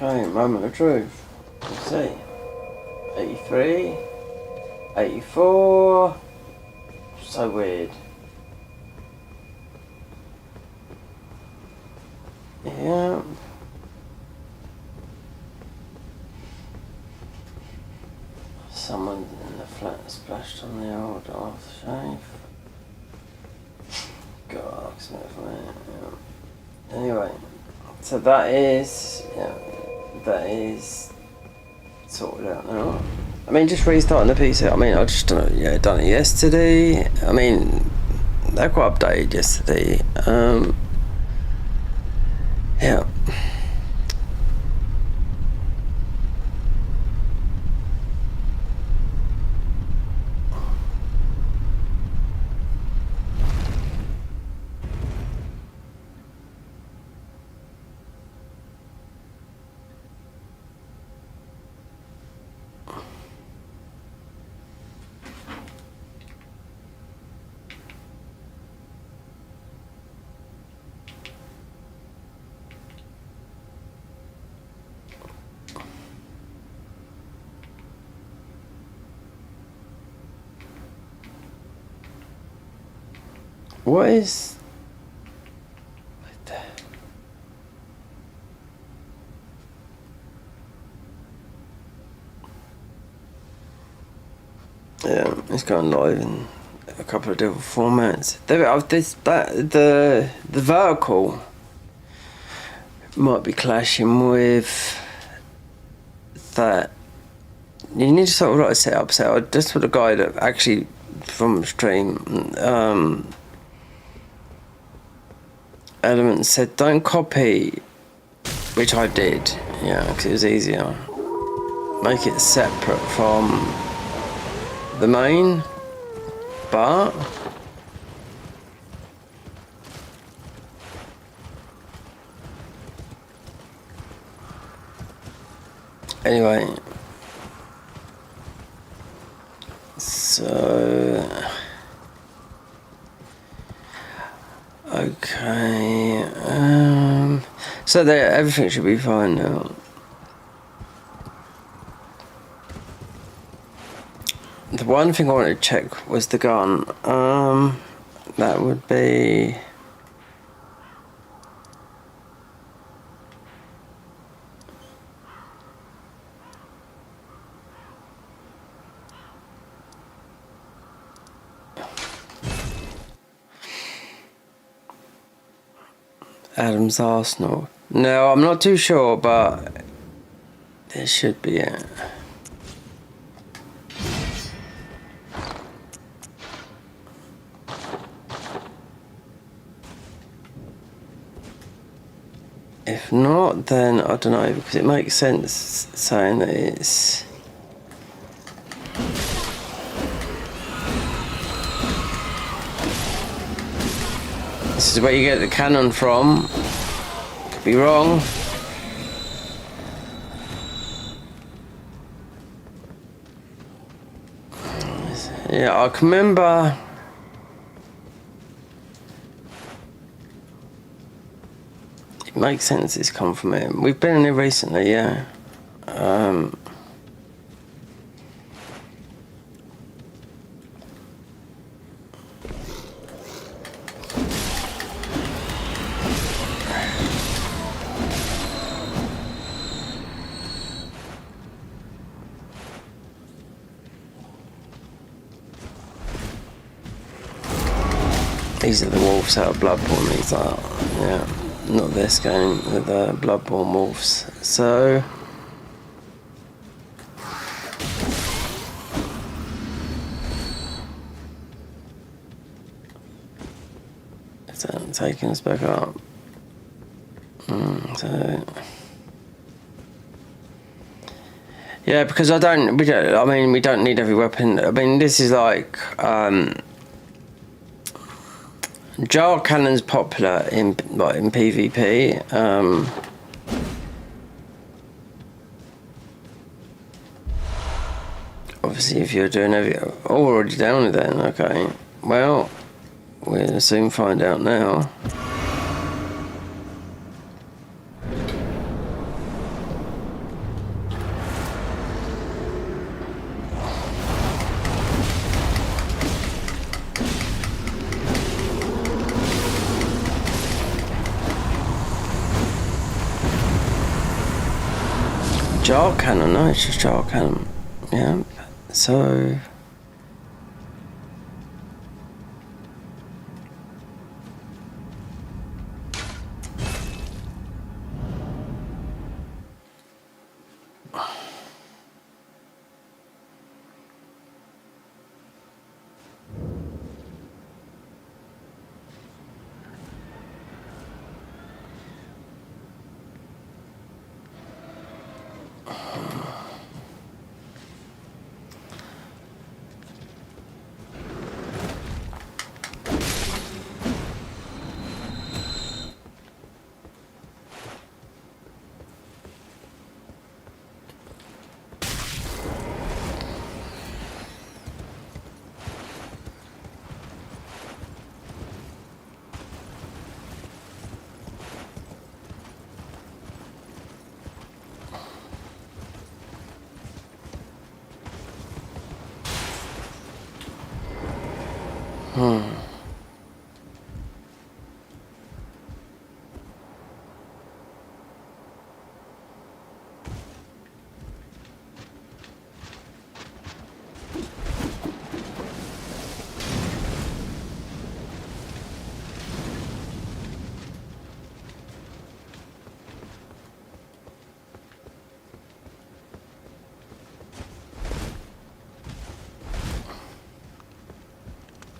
Okay, moment of truth. Let's see. 83. 84. So weird. Yeah. Someone in the flat splashed on the old aftershave. God, yeah. Anyway, so that is sorted out now. I mean, just restarting the PC. I mean, I just done it yesterday. I mean, they got updated yesterday. Yeah. What is... Yeah, it's going live in a couple of different formats. The vertical might be clashing with that. You need to sort of like set up. So just for the guy that actually from stream, Element said don't copy, which I did. Yeah, because it was easier. Make it separate from the main, but anyway, so okay, so there, everything should be fine now. The one thing I wanted to check was the gun. That would be... Adam's Arsenal. No, I'm not too sure, but there should be it. If not, then I don't know, because it makes sense saying that it's... This is where you get the cannon from. Could be wrong. Yeah, I can remember... It makes sense it's come from here. We've been in here recently, yeah. These are the wolves out of Bloodborne, these are, yeah. Not this game, with the Bloodborne wolves. So... Is that taking us back up? So... Yeah, because we don't need every weapon. I mean, this is like, jar cannon's popular in PvP. Obviously, if you're doing already down it then, okay. Well, we'll soon find out now. jar cannon. No, it's just jar cannon. Yeah. So.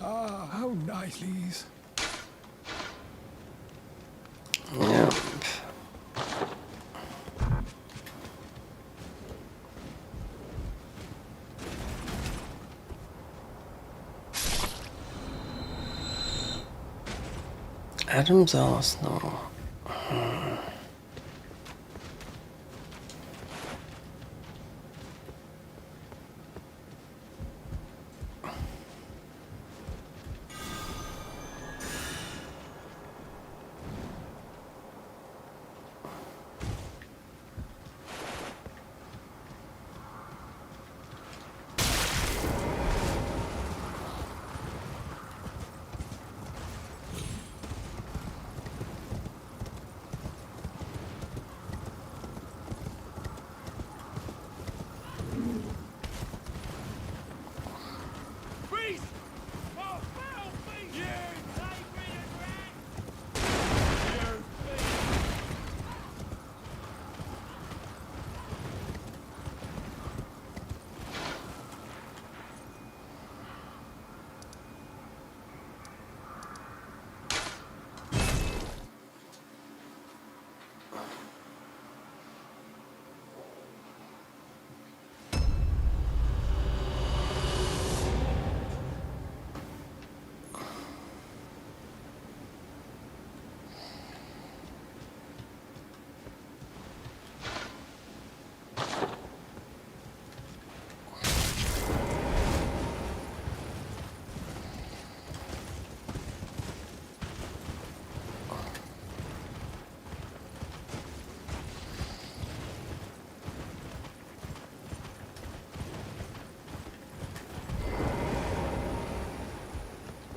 Ah, how nice these. Yeah. Adam's Arsenal.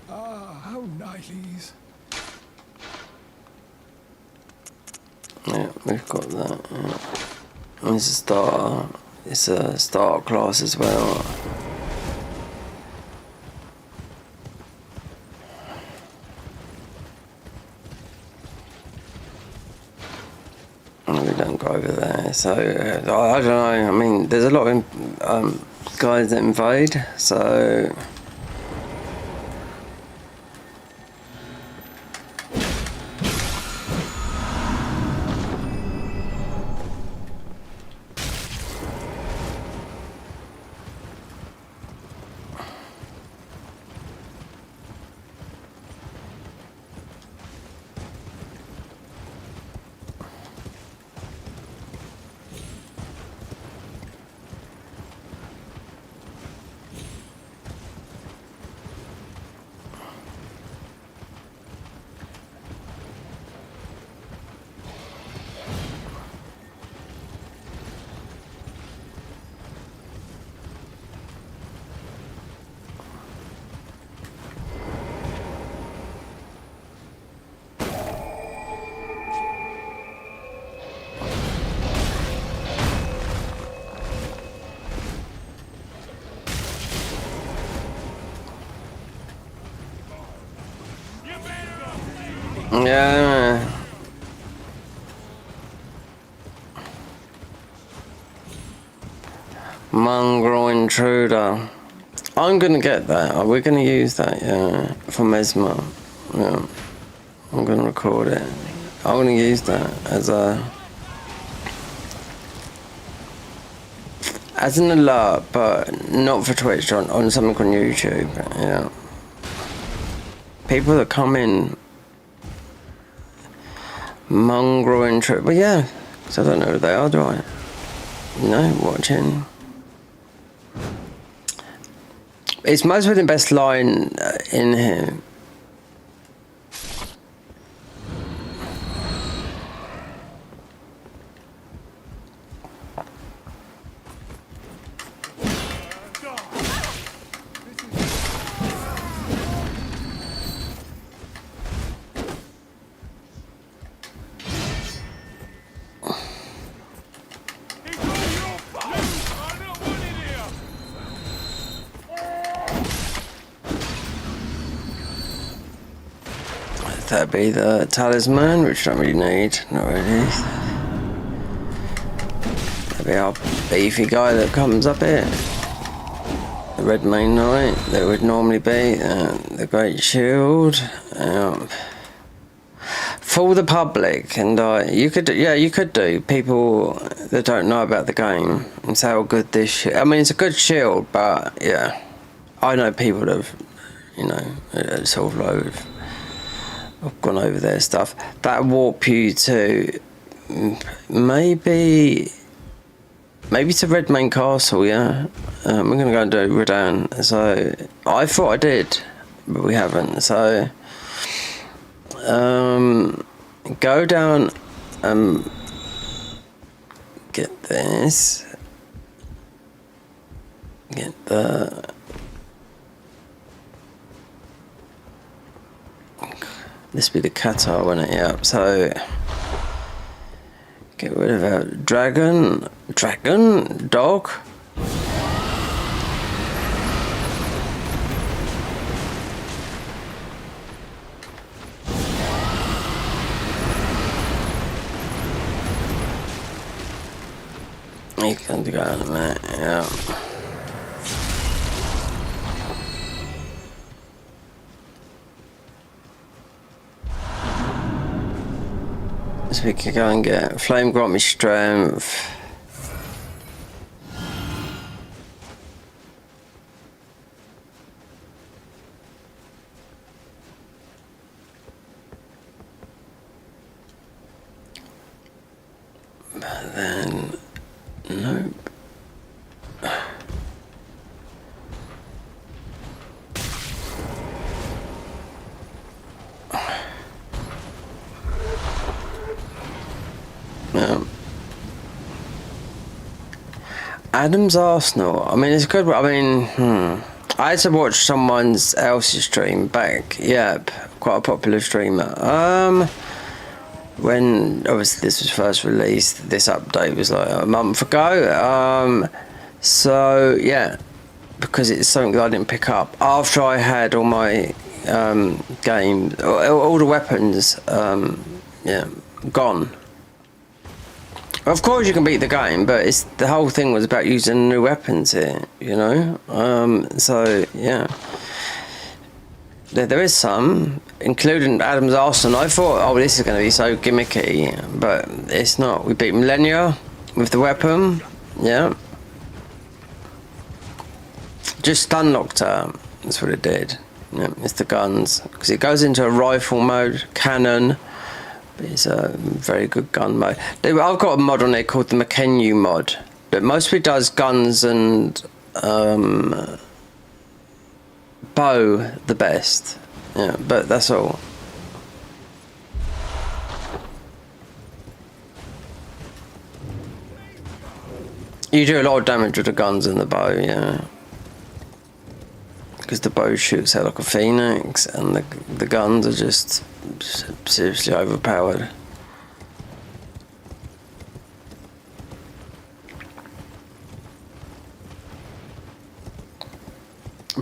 Ah, how nice these. Yeah, we've got that. Yeah. And it's a starter. It's a starter class as well. And we don't go over there. So I don't know. I mean, there's a lot of guys that invade. So. Yeah. Mongrel intruder. I'm gonna get that. We're gonna use that, yeah, for Mesmer. Yeah. I'm gonna record it. I'm gonna use that as an alert, but not for Twitch, on something on YouTube. Yeah. People that come in, mongrel intruder. But yeah, because I don't know who they are, do I? You know, watching. It's most of the best line in here. That'd be the talisman, which I don't really need. Not really. That'd be our beefy guy that comes up here. The red main knight that would normally be the great shield. For the public, and you could do people that don't know about the game and say how good this. I mean, it's a good shield, but yeah, I know people that have, you know, sort of like. I've gone over their stuff. That warp you to maybe to Redmane Castle. Yeah, we're gonna go and do Redan. So I thought I did, but we haven't. So go down. Get this. Get the. This be the Qatar, won't it? Yeah. So get rid of our dragon, dog. You can go in a minute, yeah. So we can go and get flame, grant me strength. But then, nope. Adam's Arsenal. I mean, it's good. I mean, I had to watch someone else's stream back. Yep, quite a popular streamer. When obviously this was first released, this update was like a month ago. So yeah, because it's something that I didn't pick up after I had all my game, all the weapons, yeah, gone. Of course you can beat the game, but it's the whole thing was about using new weapons here, you know. So yeah, there is some, including Adam's Arsenal. I thought, oh, this is going to be so gimmicky, but it's not. We beat Millennia with the weapon, yeah. Just stun locked her. That's what it did. Yeah, it's the guns because it goes into a rifle mode, cannon. It's a very good gun mode. I've got a mod on there called the McKenyu mod that mostly does guns and bow the best. Yeah, but that's all. You do a lot of damage with the guns and the bow, yeah. Because the bow shoots out like a phoenix, and the guns are just seriously overpowered.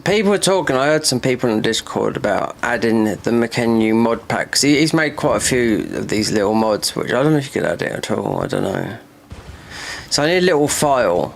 People were talking, I heard some people on Discord about adding the McKennu mod packs. He's made quite a few of these little mods, which I don't know if you could add it at all, I don't know. So I need a little file.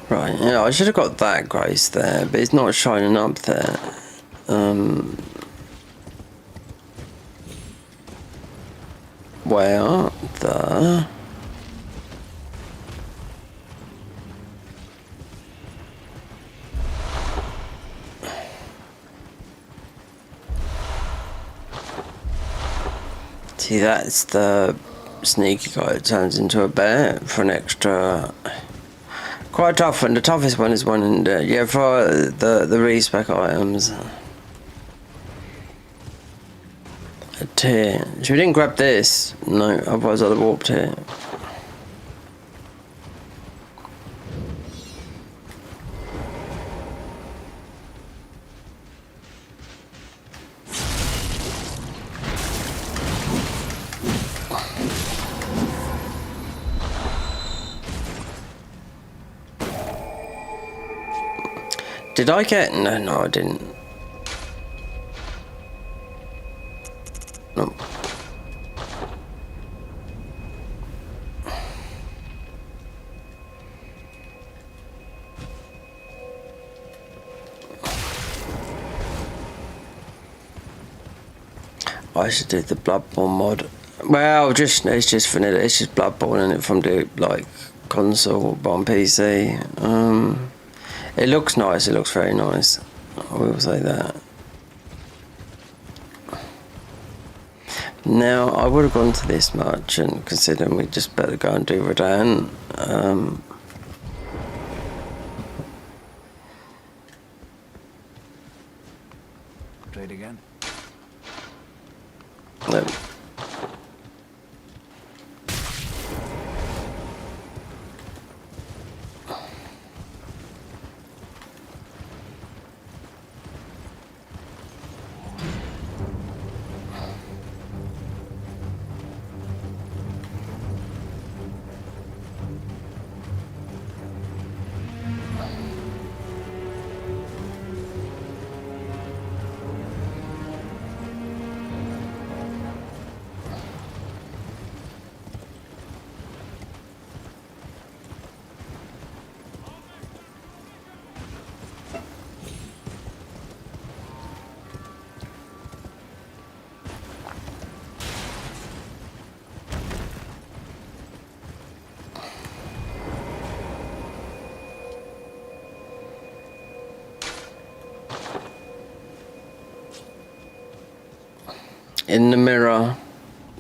Right, yeah, I should have got that grace there, but it's not shining up there. Where the... See, that's the sneaky guy that turns into a bear for an extra... Quite a tough one. The toughest one is one in yeah, for the respec items. A tier. So we didn't grab this. No, otherwise I'd have warped here. Did I get... No, I didn't. No. I should do the Bloodborne mod. Well, it's just vanilla. It's just Bloodborne in it from the like console, but on PC. It looks nice. It looks very nice. I will say that. Now I would have gone to this much, and considering we just better go and do Radan. Trade again. No. In the mirror,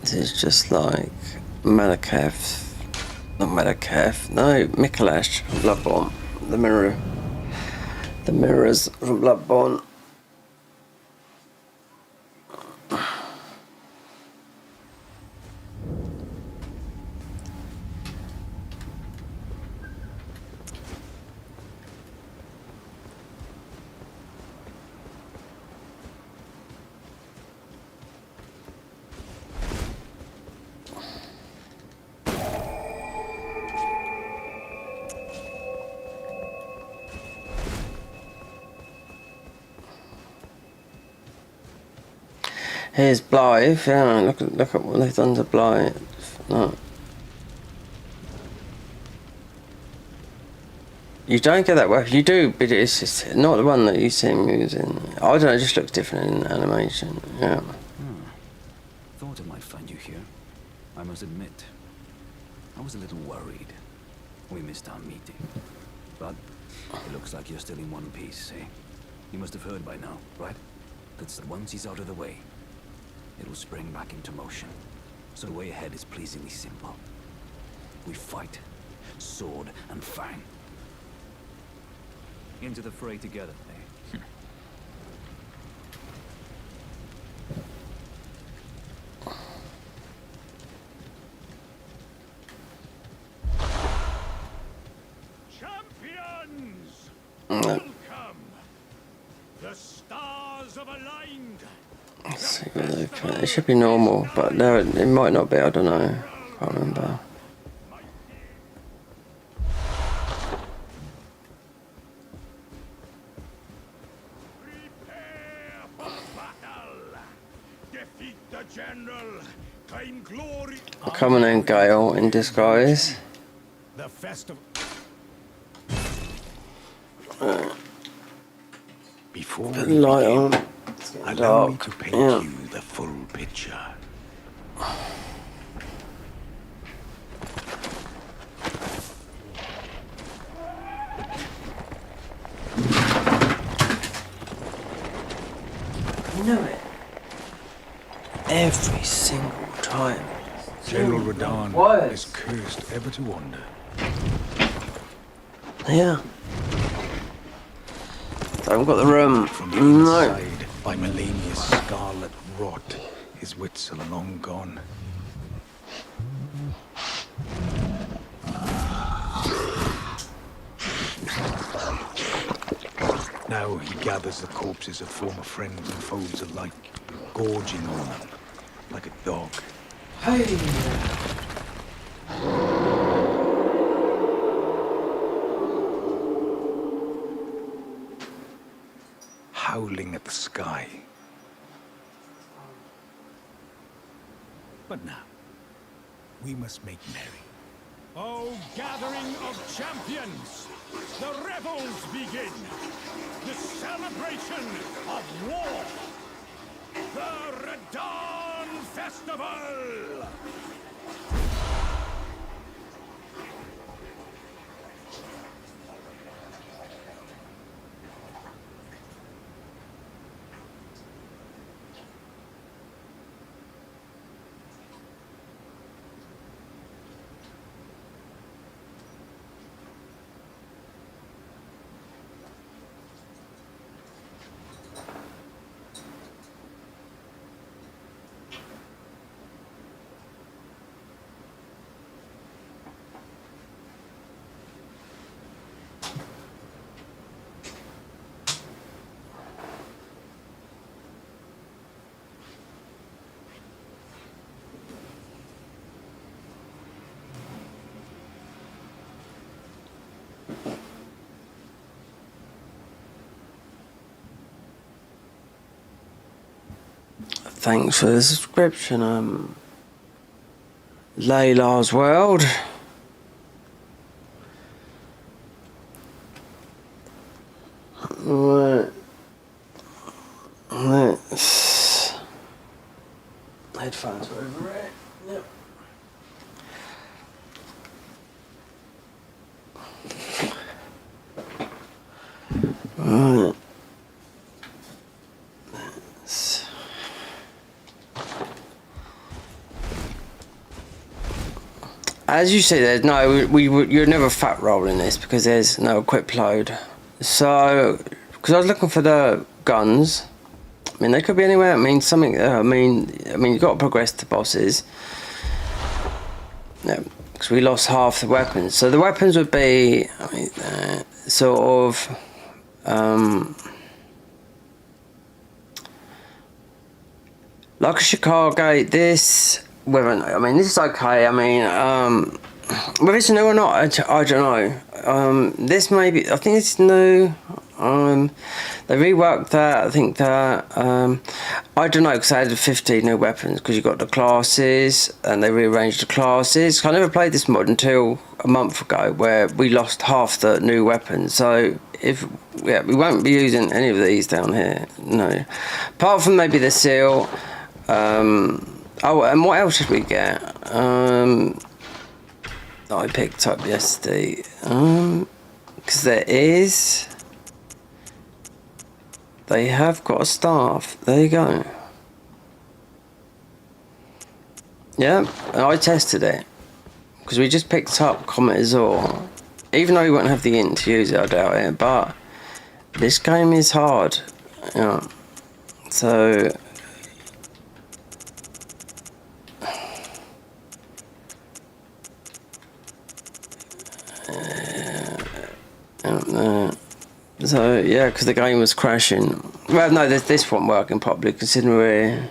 this is just like Malakath, not Malakath, no, Mikolash from Bloodborne. The mirrors from Bloodborne. Here's Blythe, yeah, look at what they've done to Blythe. No. You don't get that weapon, you do, but it's just not the one that you see him using. I don't know, it just looks different in animation, yeah. Thought I might find you here. I must admit, I was a little worried. We missed our meeting. But it looks like you're still in one piece, eh? You must have heard by now, right? That's once he's out of the way, it will spring back into motion. So the way ahead is pleasingly simple. We fight, sword and fang. Into the fray together, eh? Let's see where they put it. It should be normal, but no, it might not be. I don't know. Can't remember. Coming in Gale in disguise. The festival. Before Put we the light begin, on. allow me Dark. to paint Yeah. you the full picture. You know it. Every single time. General Radahn What? is cursed ever to wander. Yeah. So I've got the room. From the No. inside, by Melania's scarlet rot, his wits are long gone. Now he gathers the corpses of former friends and foes alike, gorging on them like a dog. Hey. Howling at the sky. But now, we must make merry. O gathering of champions, the revels begin. The celebration of war. The Radahn Festival. Thanks for the subscription, Layla's World. Right. Let's... Headphones are over it. Yep. Right. Let's... As you see, there's no, you're never fat rolling this because there's no equip load. So, because I was looking for the guns, I mean they could be anywhere. I mean something. I mean you've got to progress the bosses. Yeah, because we lost half the weapons. So the weapons would be, I mean, sort of. Like a Chicago, this. Whether I mean this is okay. I mean, whether it's new or not, I don't know. This maybe I think it's new. They reworked that. I think that I don't know because they added 15 new weapons because you got the classes and they rearranged the classes. I never played this mod until a month ago where we lost half the new weapons. So we won't be using any of these down here. No, apart from maybe the seal. Oh, and what else did we get? That I picked up yesterday. Because there is... They have got a staff. There you go. Yeah, and I tested it. Because we just picked up Comet Azor. Even though we won't have the int to use it, I doubt it. But this game is hard. Yeah. So... So yeah, because the game was crashing. Well, no, this wasn't working properly, considering we're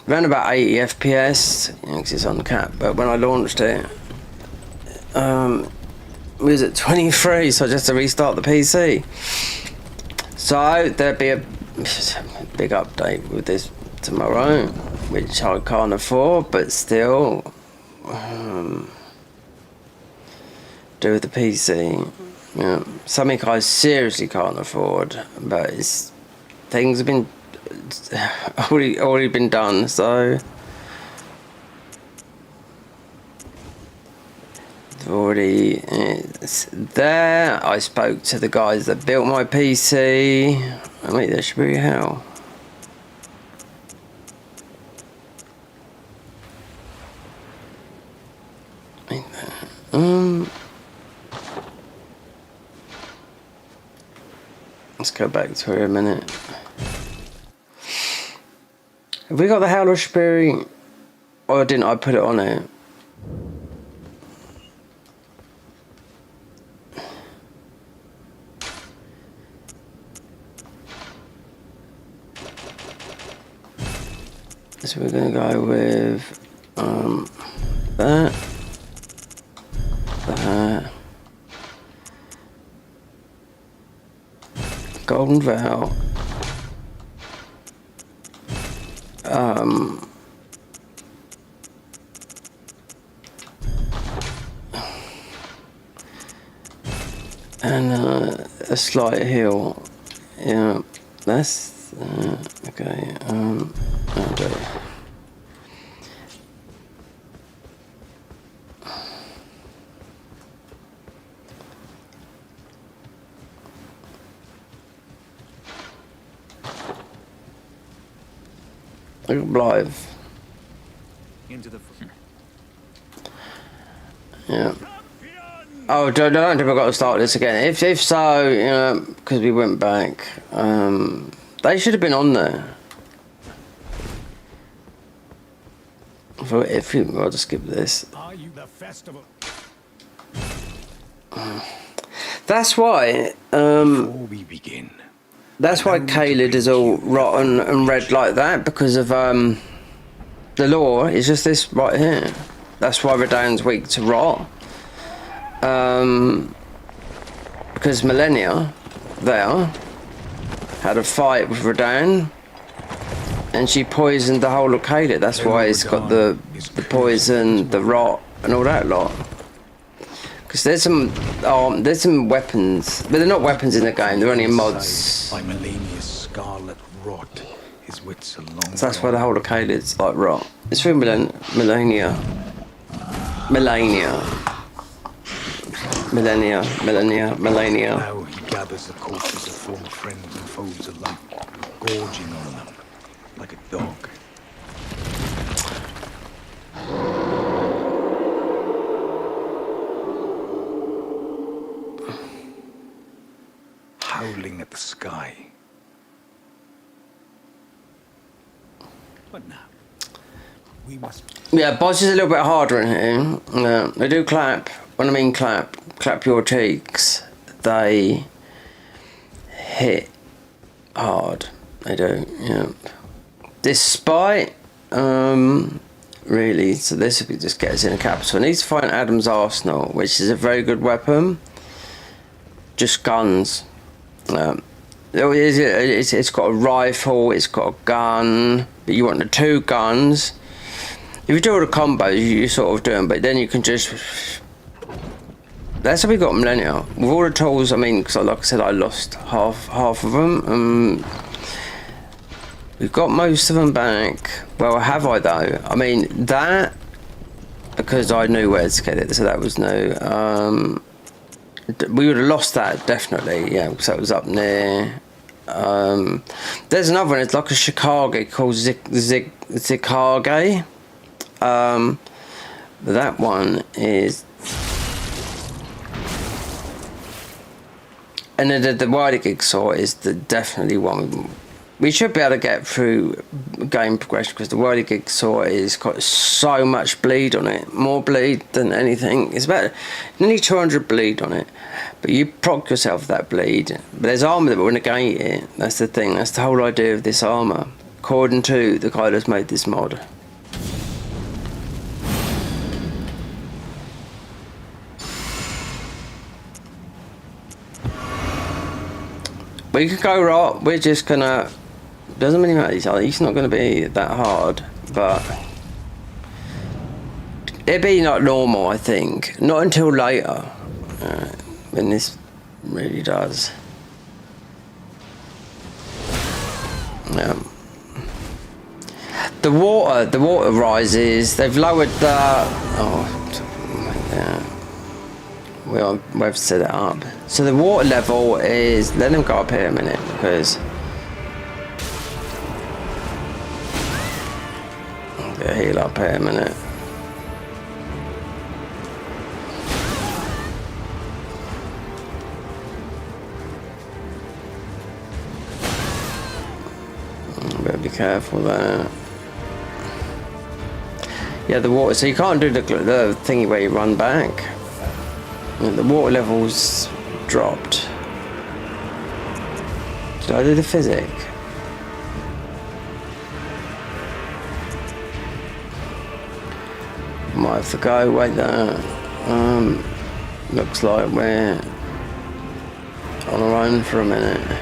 around about 80 FPS, because it's on the cap, but when I launched it, we was at 23, so I just had to restart the PC. So there'll be a big update with this tomorrow, which I can't afford, but still do with the PC. Yeah, something I seriously can't afford, but it's things have been already been done, so already it's there. I spoke to the guys that built my PC. I mean, there should be hell. Let's go back to her a minute. Have we got the Howler Spirit? Or didn't I put it on it? So we're going to go with that. Golden Vow. And a slight heal. Yeah, that's okay. I'll do it. Live. Into the Yeah. Oh, don't think I've got to start this again. If so, you know, because we went back, they should have been on there. I'll just skip this. Are you the festival? That's why. Before we begin, That's why Caelid is all rotten and red like that, because of the lore is just this right here. That's why Radahn's weak to rot. Because Millennia there had a fight with Radahn and she poisoned the whole of Caelid. That's why it's got the poison, the rot and all that lot. Because there's some weapons, but they're not weapons in the game, they're only mods. by Melania's scarlet rot, his wits are long So that's why the whole of Caelid's like rot. It's through Melania. Now he gathers the corpses of former friends and foes alike, gorging on them like a dog. Howling at the sky. But now, we must. Yeah, boss is a little bit harder in here. Yeah, they do clap. When I mean clap your cheeks. They hit hard. They do. Yeah. Despite really, so this would just get us in a capital. I need to find Adam's Arsenal, which is a very good weapon. Just guns. It's got a rifle. It's got a gun. But you want the two guns. If you do all the combos, you sort of do them, but then you can just. That's how we got Millennia. With all the tools, I mean, because like I said, I lost half of them. We've got most of them back. Well, have I though? I mean, that, because I knew where to get it, so that was new. We would have lost that, definitely, yeah, because that was up near. There's another one, it's like a Chicago called Zikage. That one is. And then the wider gig saw is definitely one we should be able to get through game progression because the whirligig sword is got so much bleed on it, more bleed than anything. It's about nearly 200 bleed on it, but you proc yourself that bleed. But there's armor that will negate it. That's the thing. That's the whole idea of this armor, according to the guy that's made this mod. We could go right. We're just gonna. Doesn't really matter. It's not gonna be that hard, but it'd be not normal. I think not until later, when this really does. The water rises. They've lowered the. Oh, yeah. We've set it up. So the water level is. Let them go up here a minute because. I'll get a heal up here a minute. Better be careful there. Yeah, the water. So you can't do the thingy where you run back. The water levels dropped. Did I do the physic? Might have to go. Wait there. Looks like we're on our own for a minute.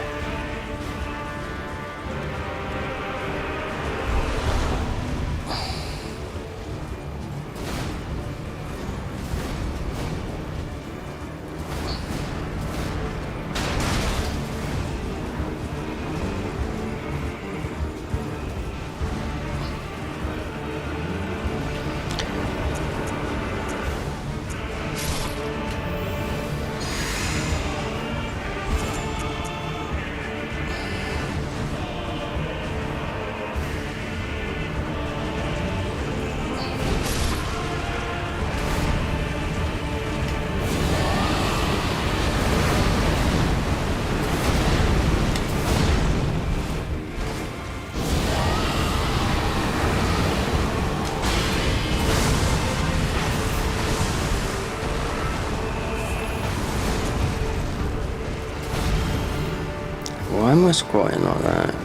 Why am I squatting like that?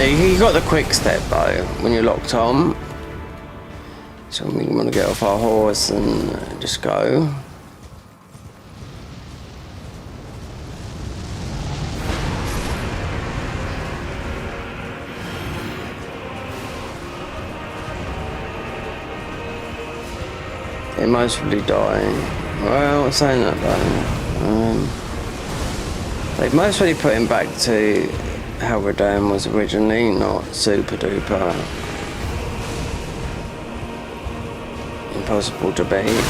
You got the quick step though when you're locked on. So we want to get off our horse and just go. It most probably die. Well, saying that though, they've most probably put him back to how Redan was originally, not super duper impossible to beat.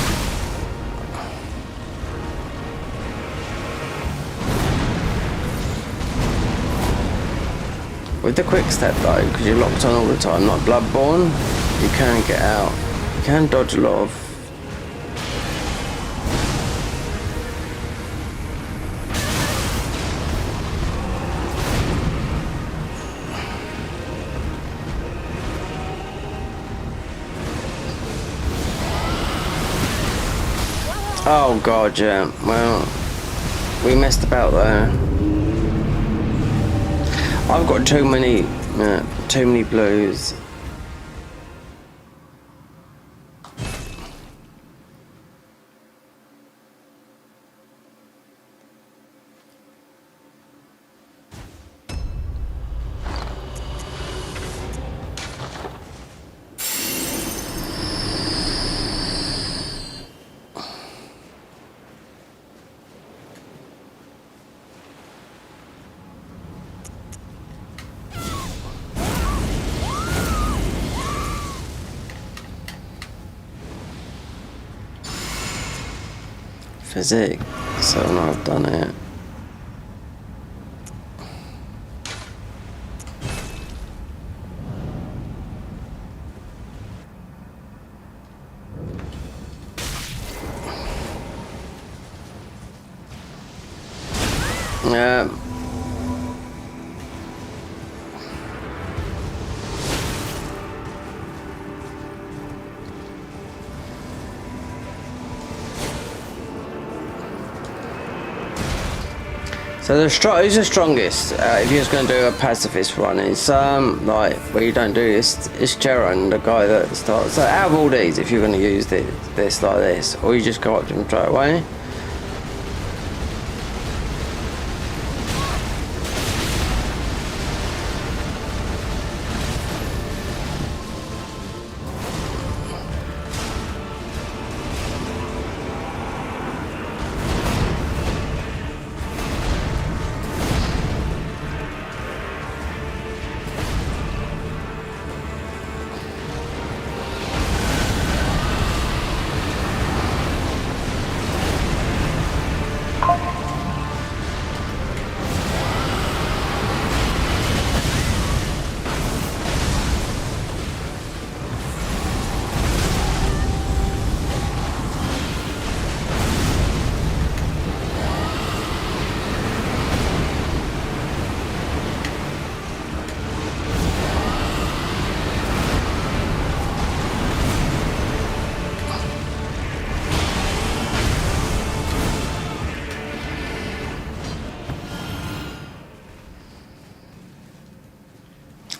With the quick step though, because you're locked on all the time, like Bloodborne, you can get out. You can dodge a lot of. Oh god, yeah. Well, we messed about there. I've got too many blues. Physics, so now I've done it. So who's the strongest? If you're just going to do a pacifist run, it's like where you don't do this. It's Jeron, the guy that starts. So out of all these, if you're going to use this like this, or you just go up to him straight away.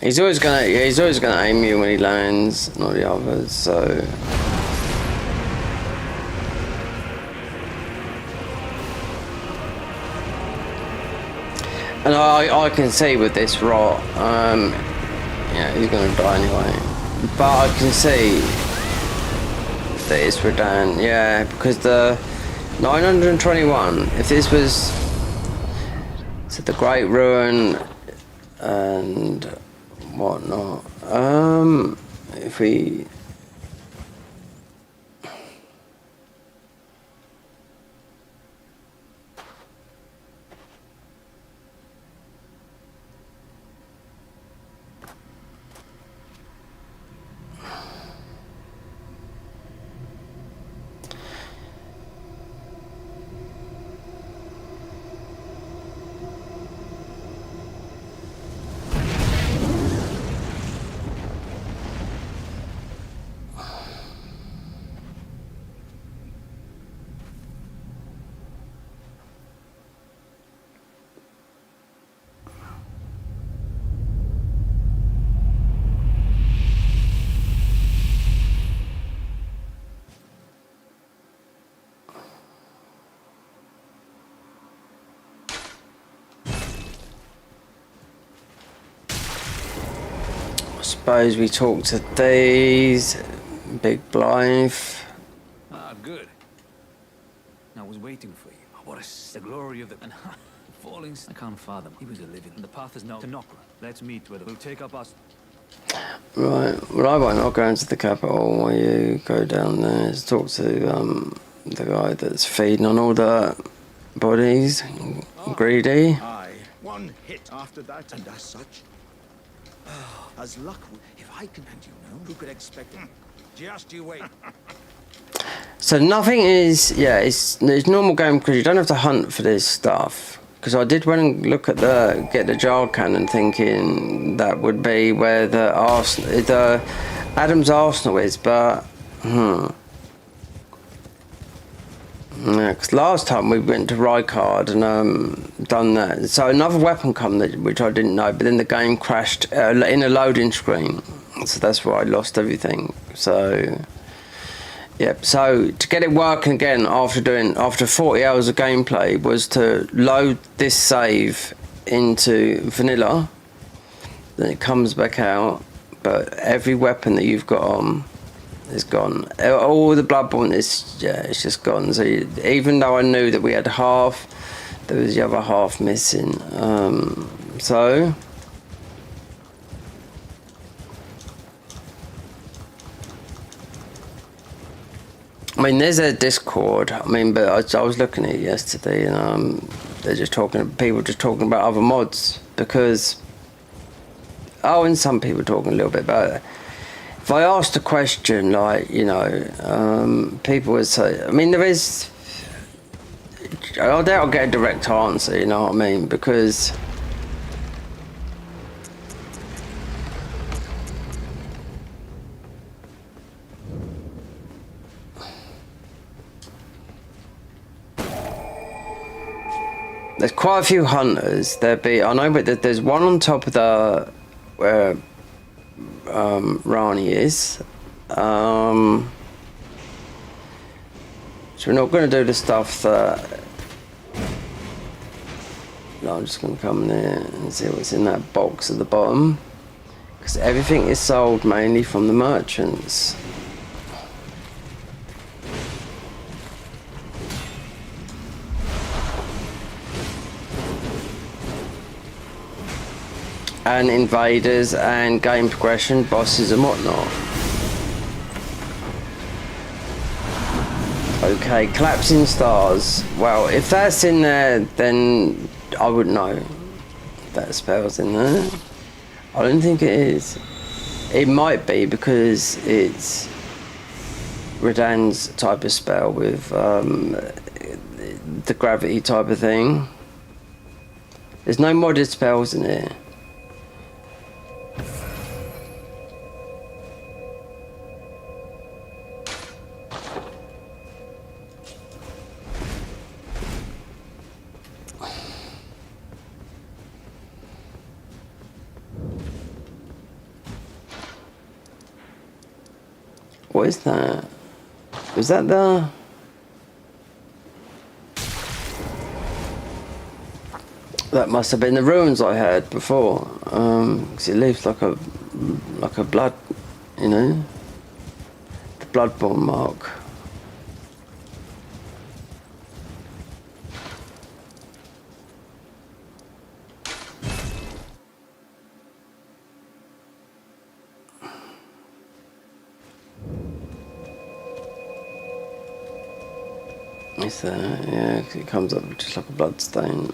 He's always gonna aim you when he lands, not the others. So. And I can see with this rot, yeah, he's gonna die anyway. But I can see that it's Redan, yeah, because the 921. If this was the Great Ruin and whatnot, if we. Suppose we talk to these. Big Blythe. Ah, good. I was waiting for you. What the glory of the falling. I can't fathom. He was a living. And the path is now to Nokra. Let's meet where we'll take up us. Right. Well, I won't. I'll go into the capital while you go down there to talk to the guy that's feeding on all the bodies. Greedy. Aye. One hit after that, and as such. As luck would, if I can, and you know, who could expect it? Just you wait. So nothing is, yeah, it's normal game because you don't have to hunt for this stuff. Because I did went and look at get the jar cannon, thinking that would be where the Adam's Arsenal is, but yeah, because last time we went to Rykard and done that. So another weapon come which I didn't know, but then the game crashed in a loading screen. So that's why I lost everything. So, yeah. So to get it working again after 40 hours of gameplay was to load this save into vanilla. Then it comes back out, but every weapon that you've got on is gone. All the Bloodborne is, yeah, it's just gone. So even though I knew that we had half, there was the other half missing. So I mean, there's a Discord. I mean, but I was looking at it yesterday, and they're just people just talking about other mods because. Oh, and some people talking a little bit about it. If I asked a question, like, you know, people would say, I mean, there is, I doubt I'll get a direct answer, you know what I mean? Because there's quite a few hunters. I know, but there's one on top of the where Rani is. So we're not going to do the stuff that. No, I'm just going to come there and see what's in that box at the bottom, because everything is sold mainly from the merchants. And invaders and game progression, bosses and whatnot. Okay, collapsing stars. Well, if that's in there, then I wouldn't know if that spell's in there. I don't think it is. It might be because it's Radan's type of spell with the gravity type of thing. There's no modded spells in here. What is that? Is that the... That must have been the ruins I had before. Because it leaves like a blood, you know, the bloodborne mark. It's there, yeah, 'cause it comes up just like a blood stain.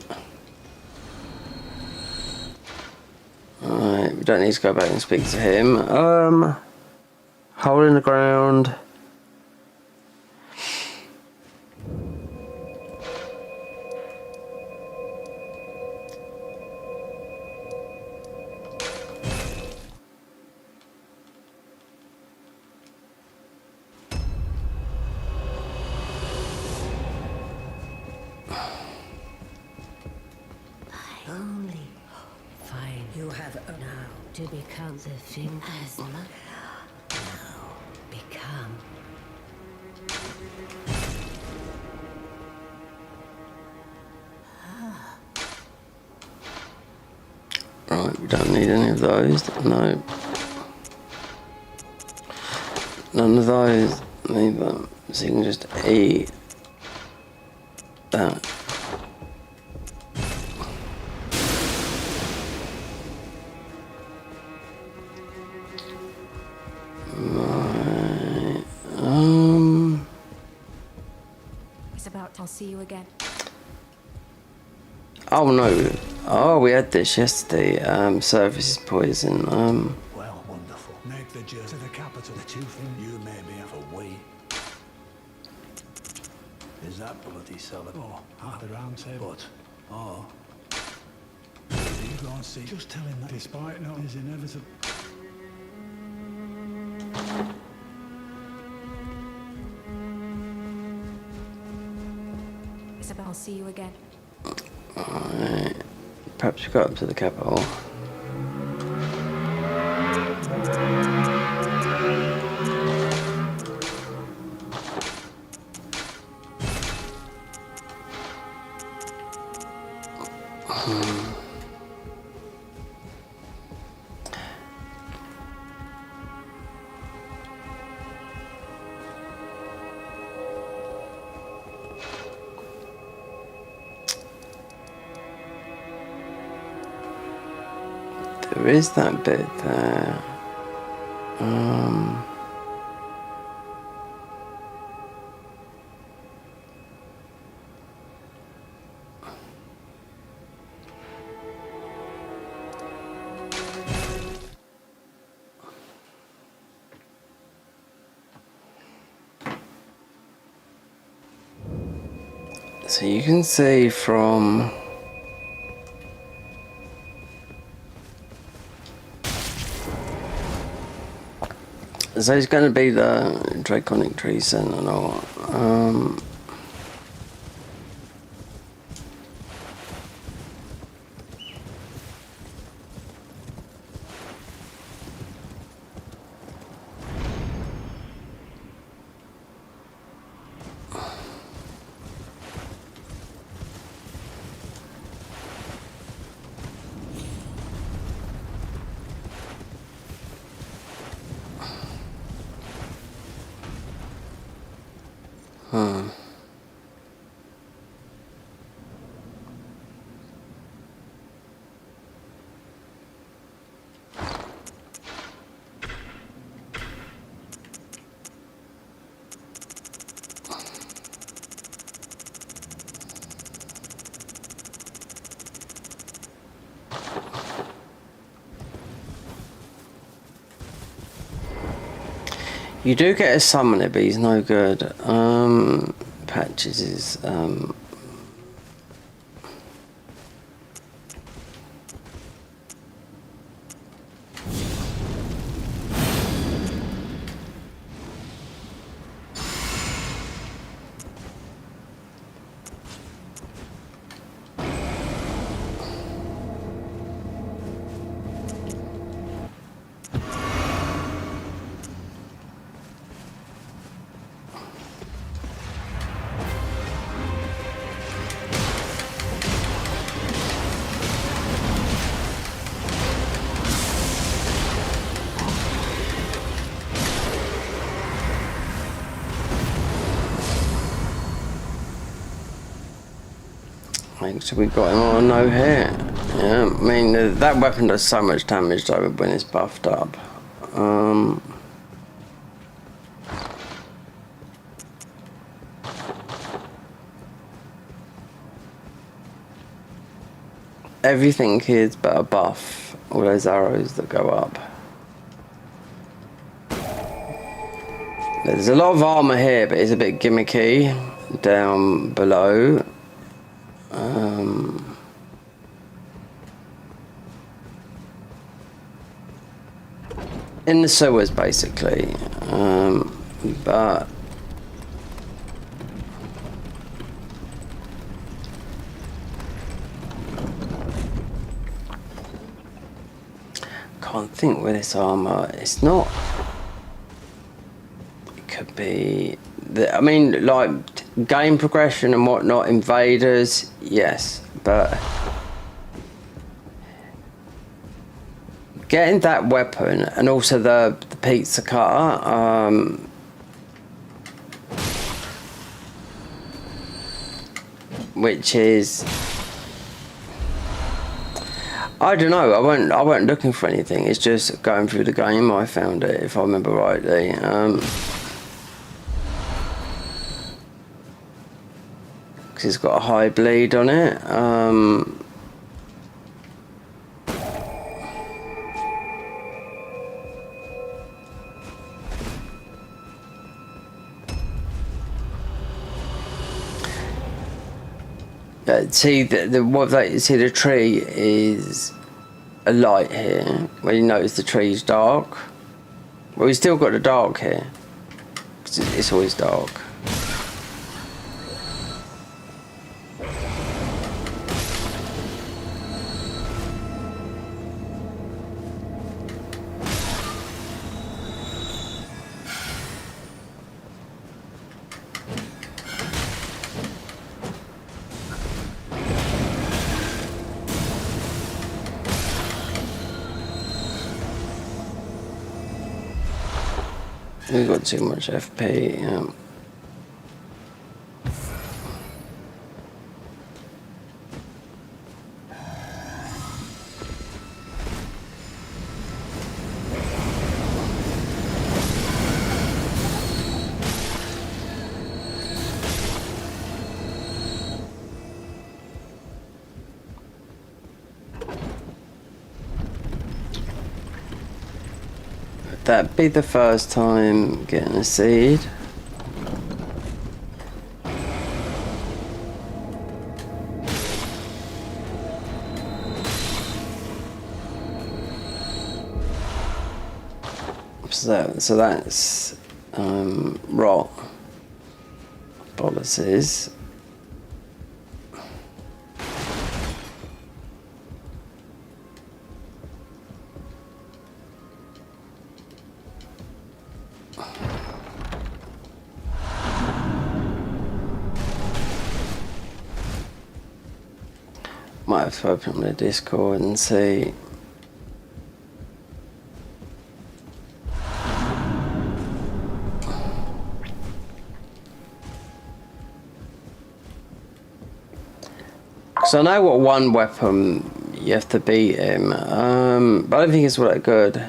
Alright, we don't need to go back and speak to him. Hole in the ground. Only fine. You have now to become the thing as now become. Right, we don't need any of those. No. None of those either. So you can just eat that. Right. It's about I'll see you again. Oh no. Oh, we had this yesterday. Services poison. Well, wonderful. Make the journey to the capital. The two things you may be have a way. Is that bloody cellar? Oh, half the round table. But, oh. You go and see. Just tell him that despite not his inevitable. Isabel, I'll see you again. Alright. Perhaps we go up to the capital. There is that bit there. So you can see from so it's going to be the Draconic Tree Sentinel. You do get a summoner, but he's no good. Patches is so we got him on no hit. Yeah, I mean that weapon does so much damage though when it's buffed up. Everything is but a buff. All those arrows that go up. There's a lot of armor here, but it's a bit gimmicky down below. In the sewers, basically, but can't think with this armor. It's not. It could be. I mean, like game progression and whatnot. Invaders, yes, but. Getting that weapon and also the pizza cutter, which is, I don't know. I weren't looking for anything. It's just going through the game. I found it, if I remember rightly. Because it's got a high bleed on it. See the tree is a light here. When you notice the tree's dark. Well, we still got the dark here. It's always dark. We've got too much FP, That'd be the first time getting a seed. So that's rot policies. Might have to open up the Discord and see. Because I know what one weapon you have to beat him, but I don't think it's all that good.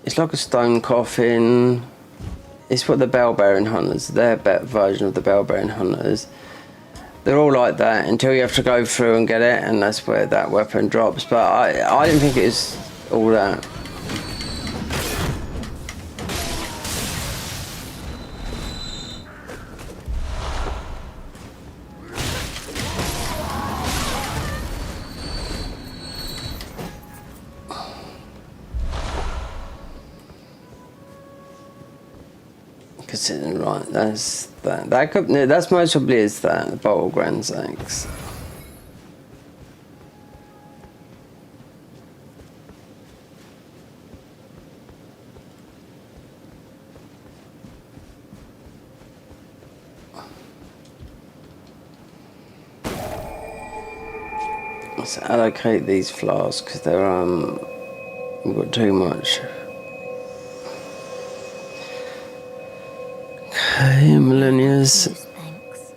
It's like a stone coffin. It's what the bell-bearing hunters, their version of the bell-bearing hunters. They're all like that until you have to go through and get it, and that's where that weapon drops. But I didn't think it was all that. Considering, right, that's that. That's most probably is that the bottle Grand Axe. Let's allocate these flasks because they're we've got too much. Okay, millennials. Thanks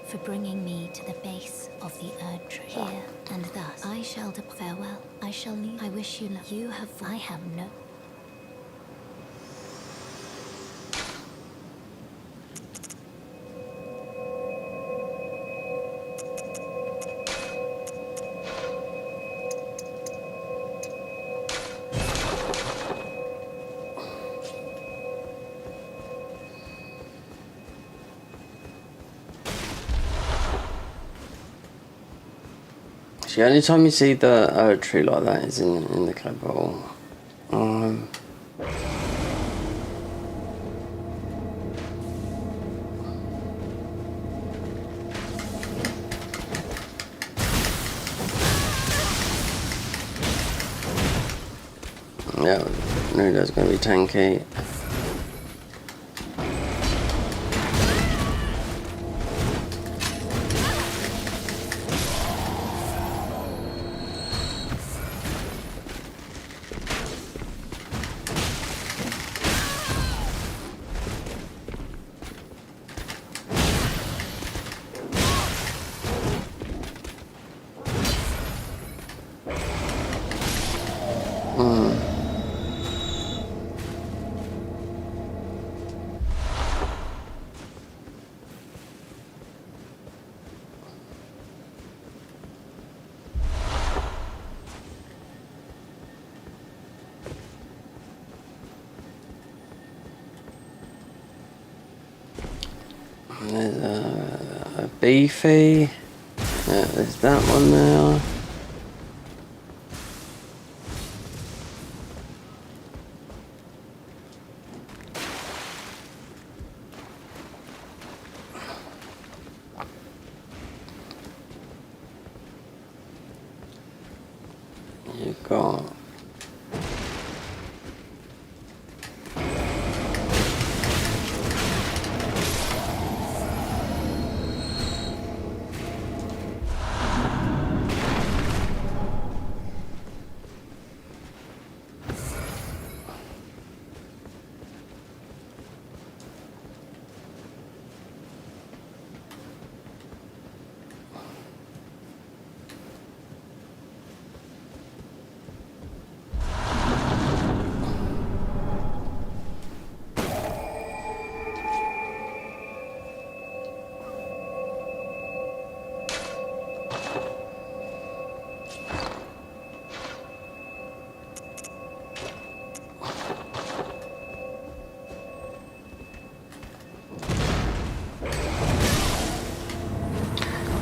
for bringing me to the base of the Erd tree. Here and thus I shall farewell. I shall leave. I wish you luck. You have. I have no. The only time you see the Erd tree like that is in the capital. Yeah, knew that's going to be tanky. There's a beefy. Yeah, there's that one there. You got.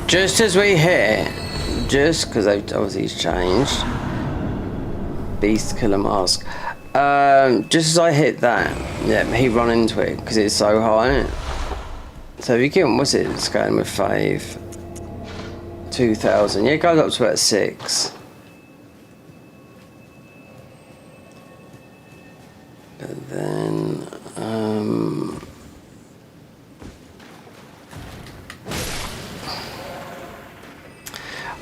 Just as we hit, just because obviously he's changed, Beast Killer Mask, Just as I hit that, yeah, he run into it because it's so high. So if you give him, what's it, scaling with 5? 2,000. Yeah, it goes up to about 6. But then,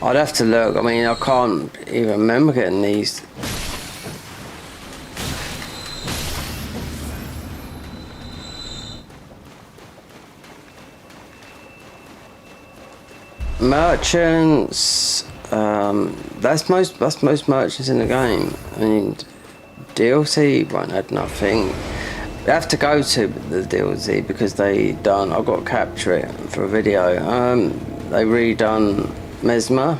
I'd have to look. I mean, I can't even remember getting these. Merchants, that's most merchants in the game. I mean, DLC won't add nothing. You have to go to the DLC because they done. I've got to capture it for a video. They redone Mesmer.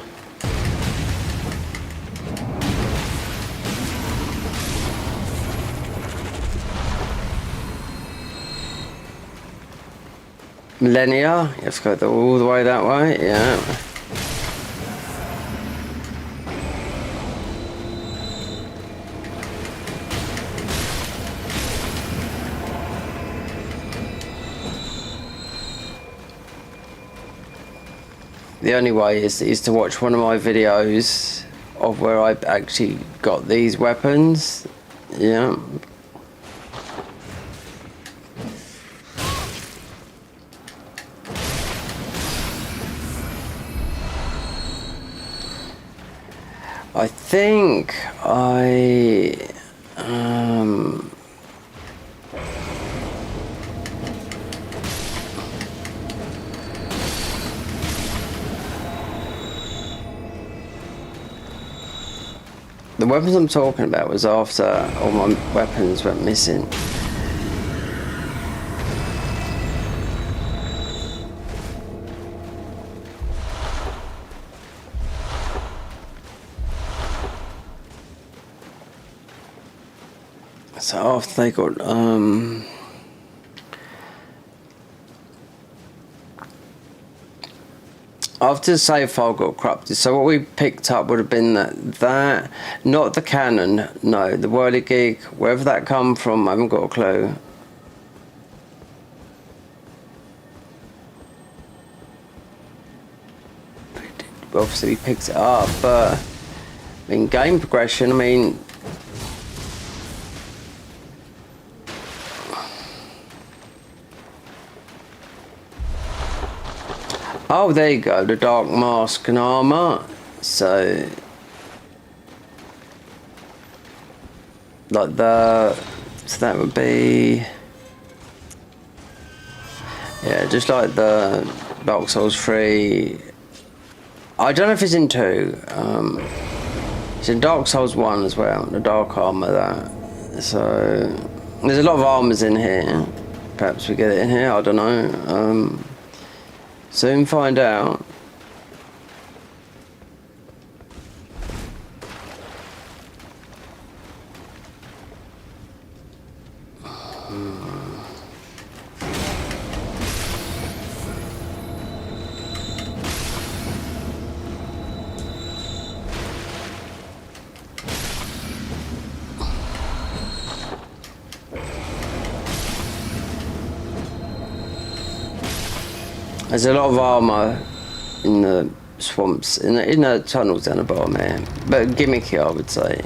Millennia, you have to go all the way that way, yeah. The only way is to watch one of my videos of where I actually got these weapons, yeah. I think the weapons I'm talking about was after all my weapons went missing. So after they got after the save file got corrupted, so what we picked up would have been that not the cannon, no, the whirligig, wherever that come from, I haven't got a clue. Obviously we picked it up, but I mean game progression, I mean oh, there you go, the dark mask and armour. So, like so that would be, yeah, just like the Dark Souls 3. I don't know if it's in 2. It's in Dark Souls 1 as well, the dark armour, that. So, there's a lot of armours in here. Perhaps we get it in here, I don't know. Soon find out. There's a lot of armour in the swamps, in the tunnels down the bottom here, but gimmicky, I would say.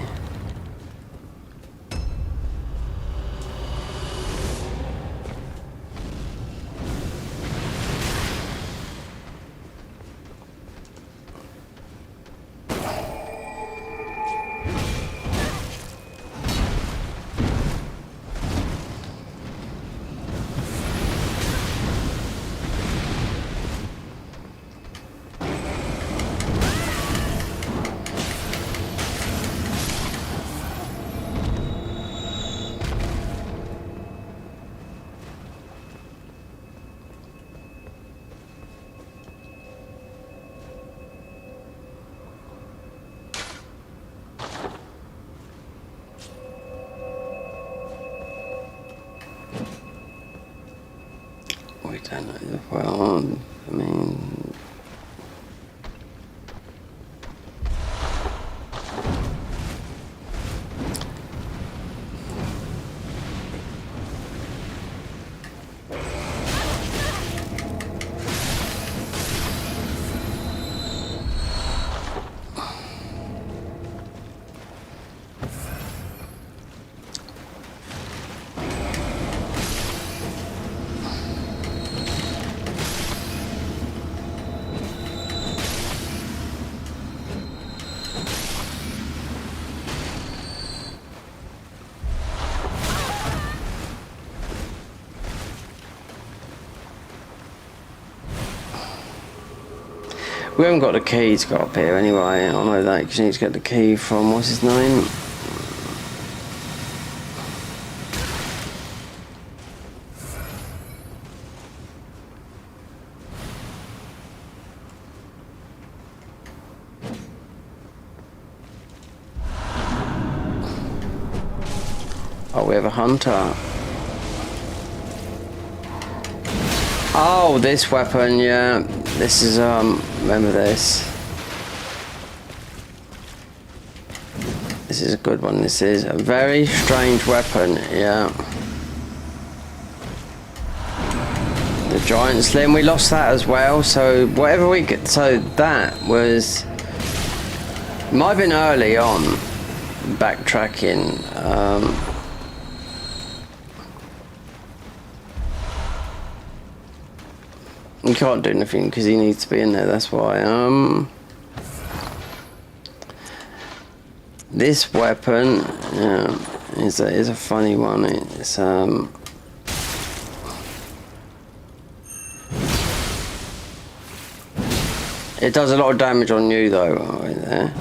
We don't know. Well, I mean, We haven't got the key to go up here anyway. I know that because you need to get the key from what's his name. Oh, we have a hunter. Oh, this weapon, yeah. This is, remember this. This is a good one. This is a very strange weapon, yeah. The giant slim, we lost that as well, so whatever we get, so that was, might have been early on, backtracking, you can't do anything because he needs to be in there, that's why. This weapon is a funny one. It's it does a lot of damage on you though, right there.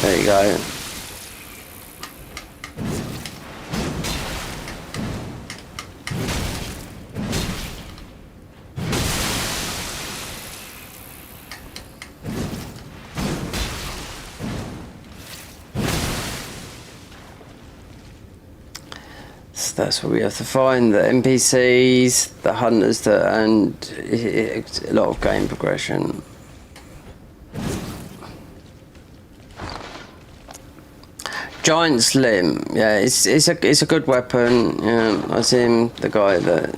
There you go. That's what we have to find, the NPCs, the hunters, and a lot of game progression. Giant Slim, yeah, it's a good weapon. Yeah, I see him, the guy that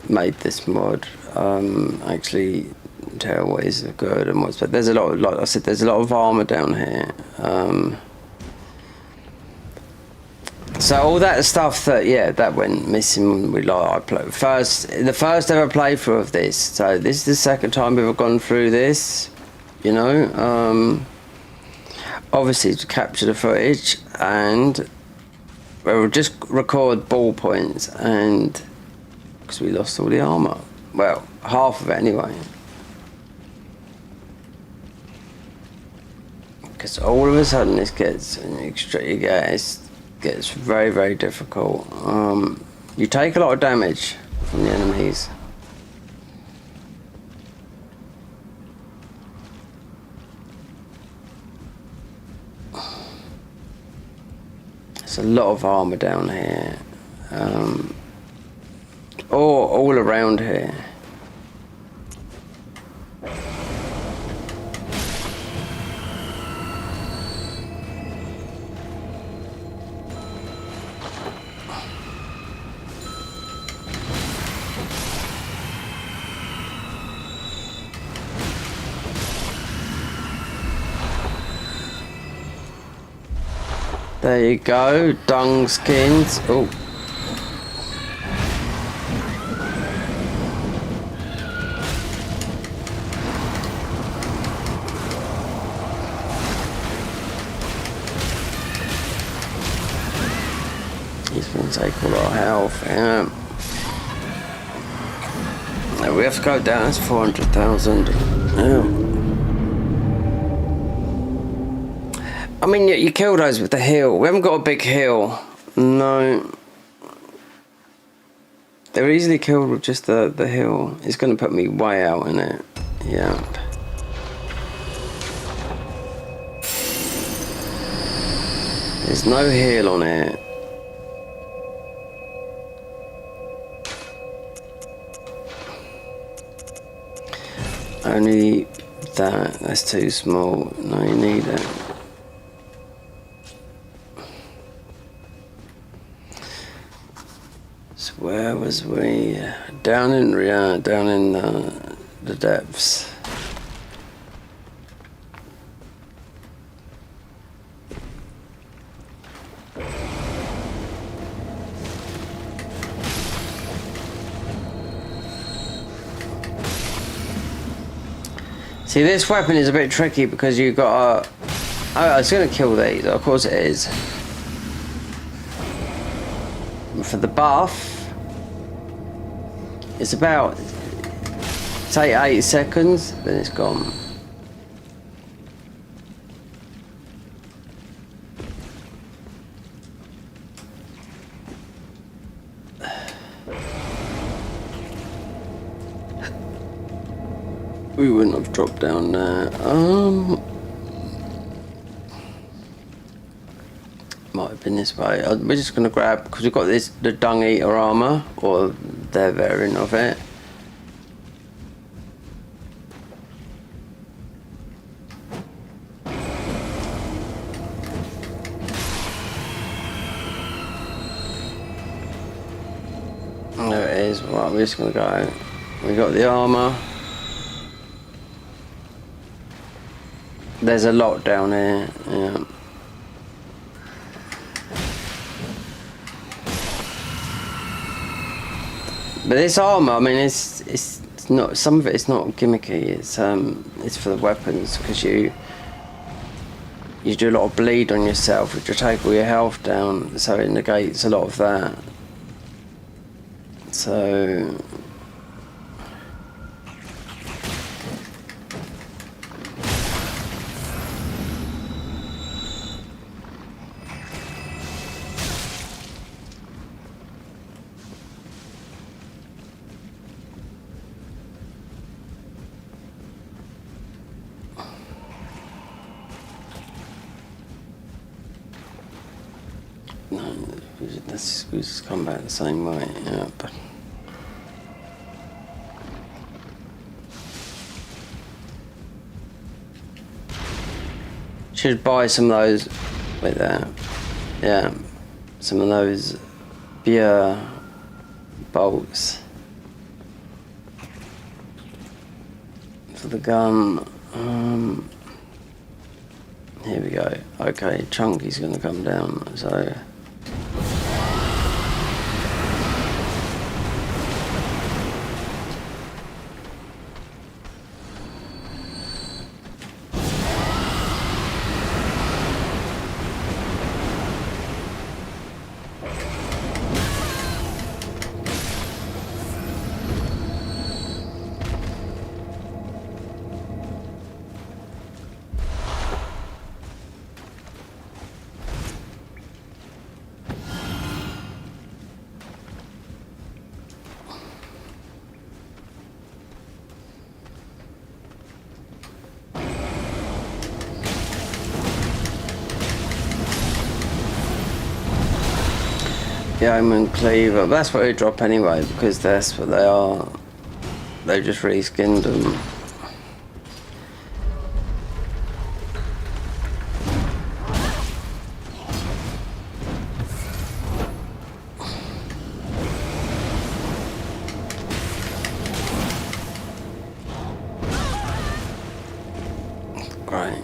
made this mod, actually tell what is good and what's bad. There's a lot, like I said, there's a lot of armor down here. So all that stuff that went missing. I played the first ever playthrough of this. So this is the second time we've gone through this. You know, obviously to capture the footage, and we'll just record ball points, and because we lost all the armor. Well, half of it anyway. Because all of a sudden this gets gets very, very difficult. You take a lot of damage from the enemies. There's a lot of armor down here, all around here. There you go, dung skins. Oh. He's going to take all our health, yeah. Now we have to go down, that's 400,000. Yeah. I mean, you kill those with the heal. We haven't got a big heal. No. They're easily killed with just the heal. It's going to put me way out in it. Yeah. There's no heal on it. Only that's too small. No, you need it. So where was we? Down in the depths. See, this weapon is a bit tricky because you got oh, it's going to kill these. Of course it is. For the buff, it's about, say, 8 seconds, then it's gone. We wouldn't have dropped down there. Might have been this way. We're just gonna grab, because we've got the dung eater armour, or their variant of it. There it is. Right, we're just gonna go. We got the armour. There's a lot down here. Yeah. But this armour, I mean, it's not, some of it's not gimmicky. It's for the weapons, because you do a lot of bleed on yourself, which will take all your health down, so it negates a lot of that. So no, we just come back the same way. Yeah, but should buy some of those. Wait there. Yeah, some of those beer bolts for the gun. Here we go. Okay, Chunky's gonna come down. So. Yeoman Cleaver, that's what they drop anyway, because that's what they are. They just reskinned them. Great.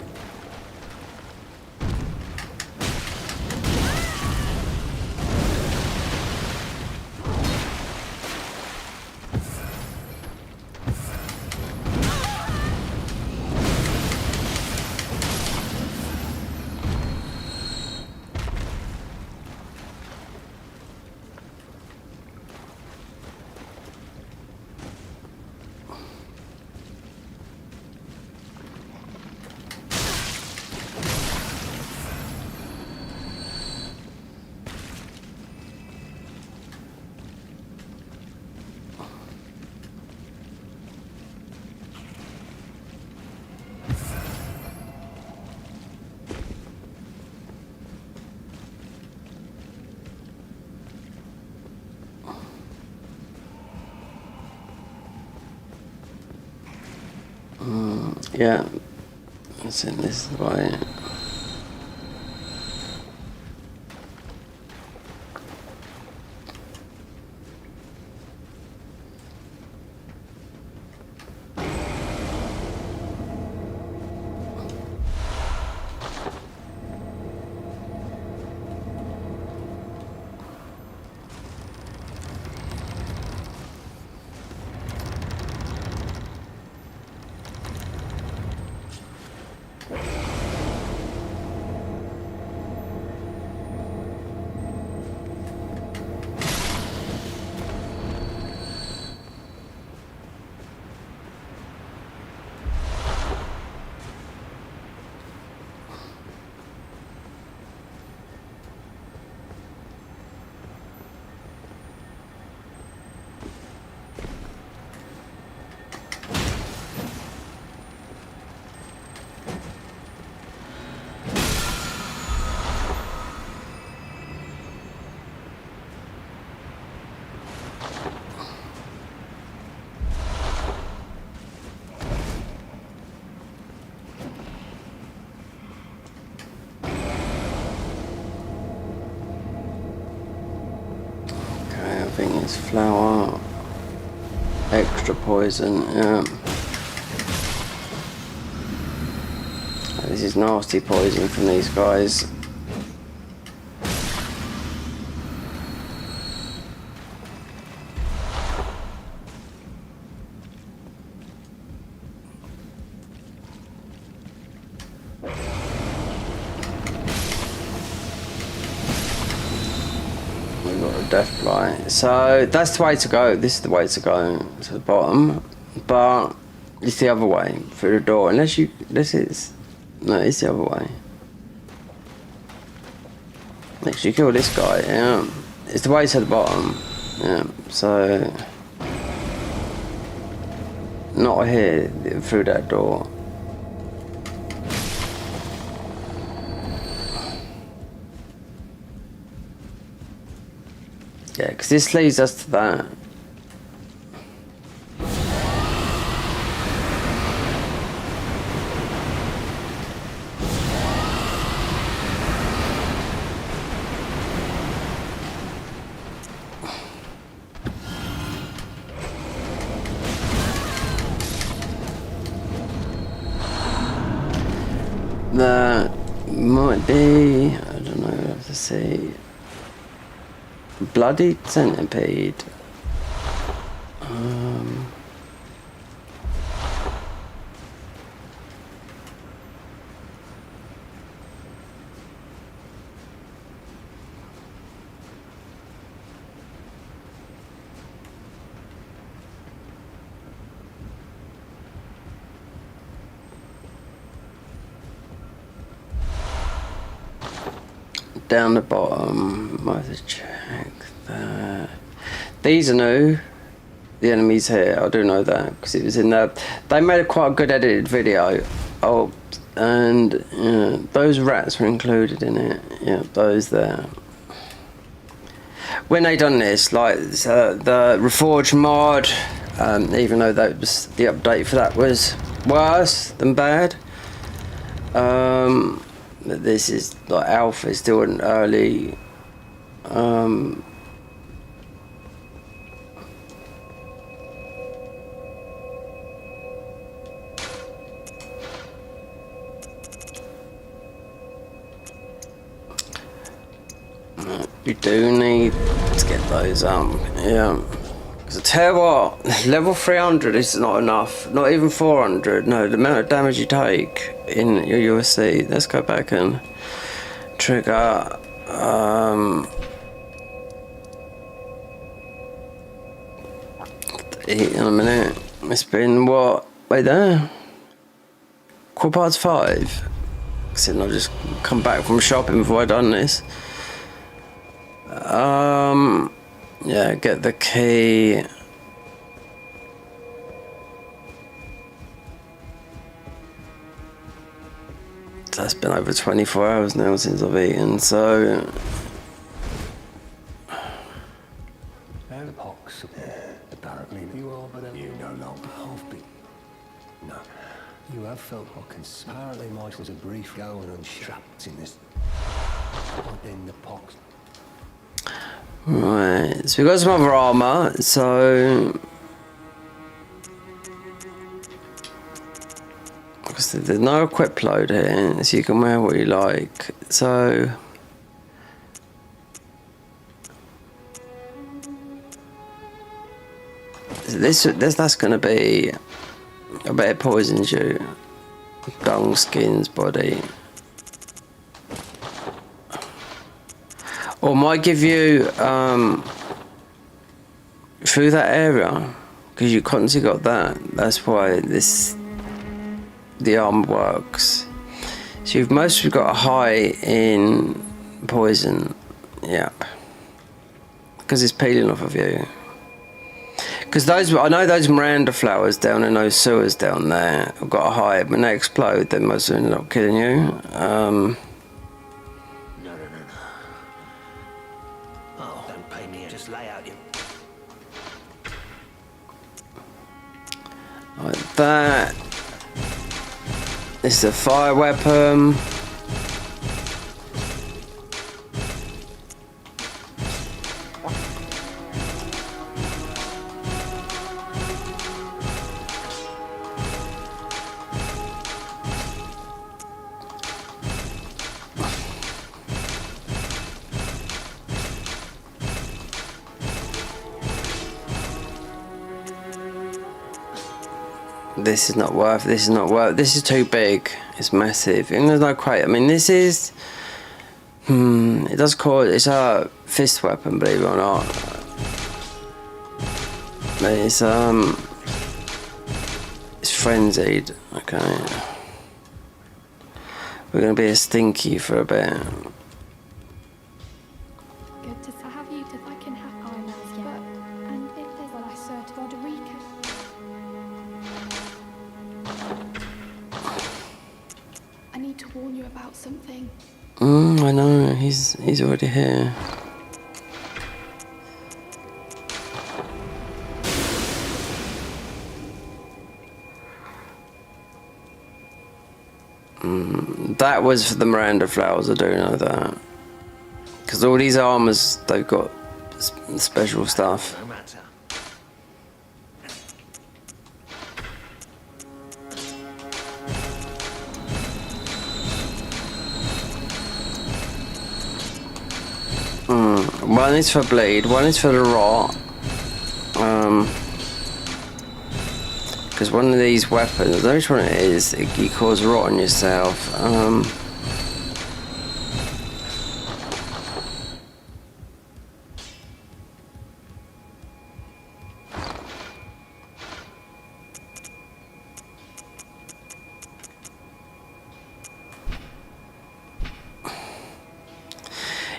Yeah, it's in this way. thing is flour, extra poison, yeah. This is nasty poison from these guys. We've got a death blight. So that's the way to go. This is the way to go to the bottom. But it's the other way through the door. Unless you, no, it's the other way. Make sure you kill this guy, yeah. It's the way to the bottom, yeah. So, not here, through that door. Yeah, because this leads us to that. That might be, I don't know, I have to see. Bloody centipede. Down the bottom, might have to check that. These are new. The enemies here, I do know that because it was in there. They made a quite good edited video. Oh, and yeah, those rats were included in it. Yeah, those there. When they done this, like the Reforged mod, even though that was the update for that was worse than bad. This is like alpha, still an early. You do need to get those yeah. Because I tell you what, level 300 is not enough. Not even 400. No, the amount of damage you take in your USC. Let's go back and trigger. In a minute. It's been what? Wait there. 5:15. Because I'll just come back from shopping before I done this. Yeah, get the key. That's been over 24 hours now since I've eaten, so. And pox. Apparently you are, but you no longer half beat. No. You have felt pox. Apparently mine was a brief going unstrapped in this. But then the pox. Right, so we've got some other armour, so because there's no equip load here, so you can wear what you like. So that's going to be, I bet it poisons you. Dung skins body. Or might give you through that area, because you constantly got that. That's why the armor works. So you've mostly got a high in poison, yeah, because it's peeling off of you. Because I know those Miranda flowers down in those sewers down there have got a high. When they explode, they must end up killing you. Like that. This is a fire weapon. This is not worth. This is not worth. This is too big. It's massive. And there's no crate. I mean, this is. It does cause. It's a fist weapon, believe it or not. But it's frenzied. Okay. We're gonna be a stinky for a bit. Good to have you to I can have armours, yeah. And if there's well, I swear to Roderica. I need to warn you about something. I know. He's already here. That was for the Miranda flowers, I do know that. Because all these armours, they've got special stuff. No matter. One is for bleed, one is for the rot. Because one of these weapons, I don't know which one it is, you cause rot on yourself.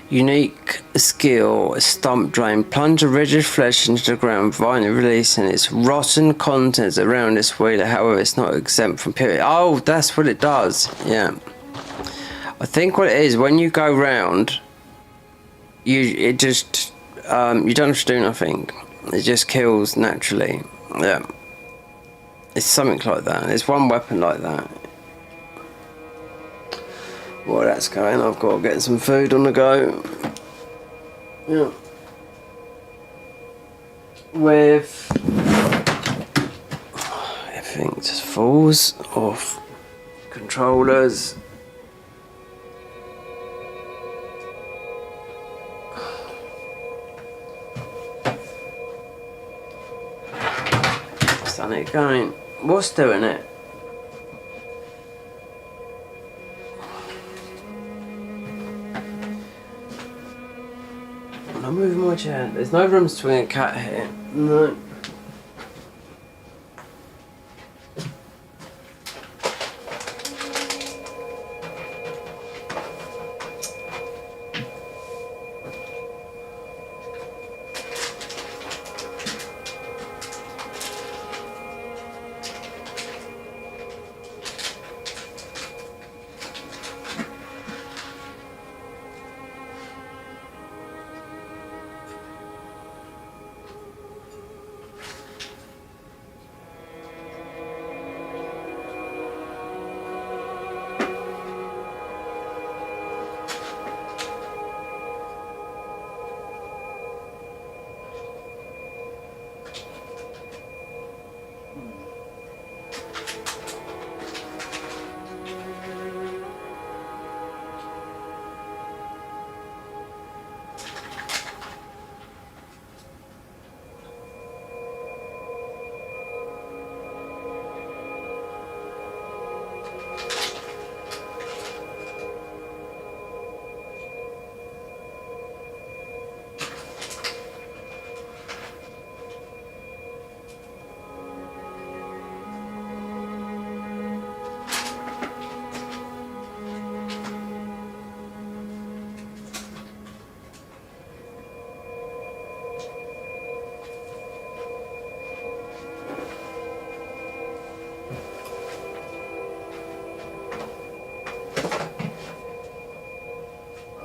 Unique skill, stump drain. Plunge a rigid flesh into the ground, violently releasing its rotten contents around its wheeler. However, it's not exempt from period. Oh, that's what it does. Yeah. I think what it is, when you go round, you don't have to do nothing. It just kills naturally. Yeah. It's something like that. It's one weapon like that. While that's going, I've got to get some food on the go. Yeah. With everything just falls off. Controllers. It's done it going. What's doing it? I'm moving my chair. There's no room to swing a cat here. No.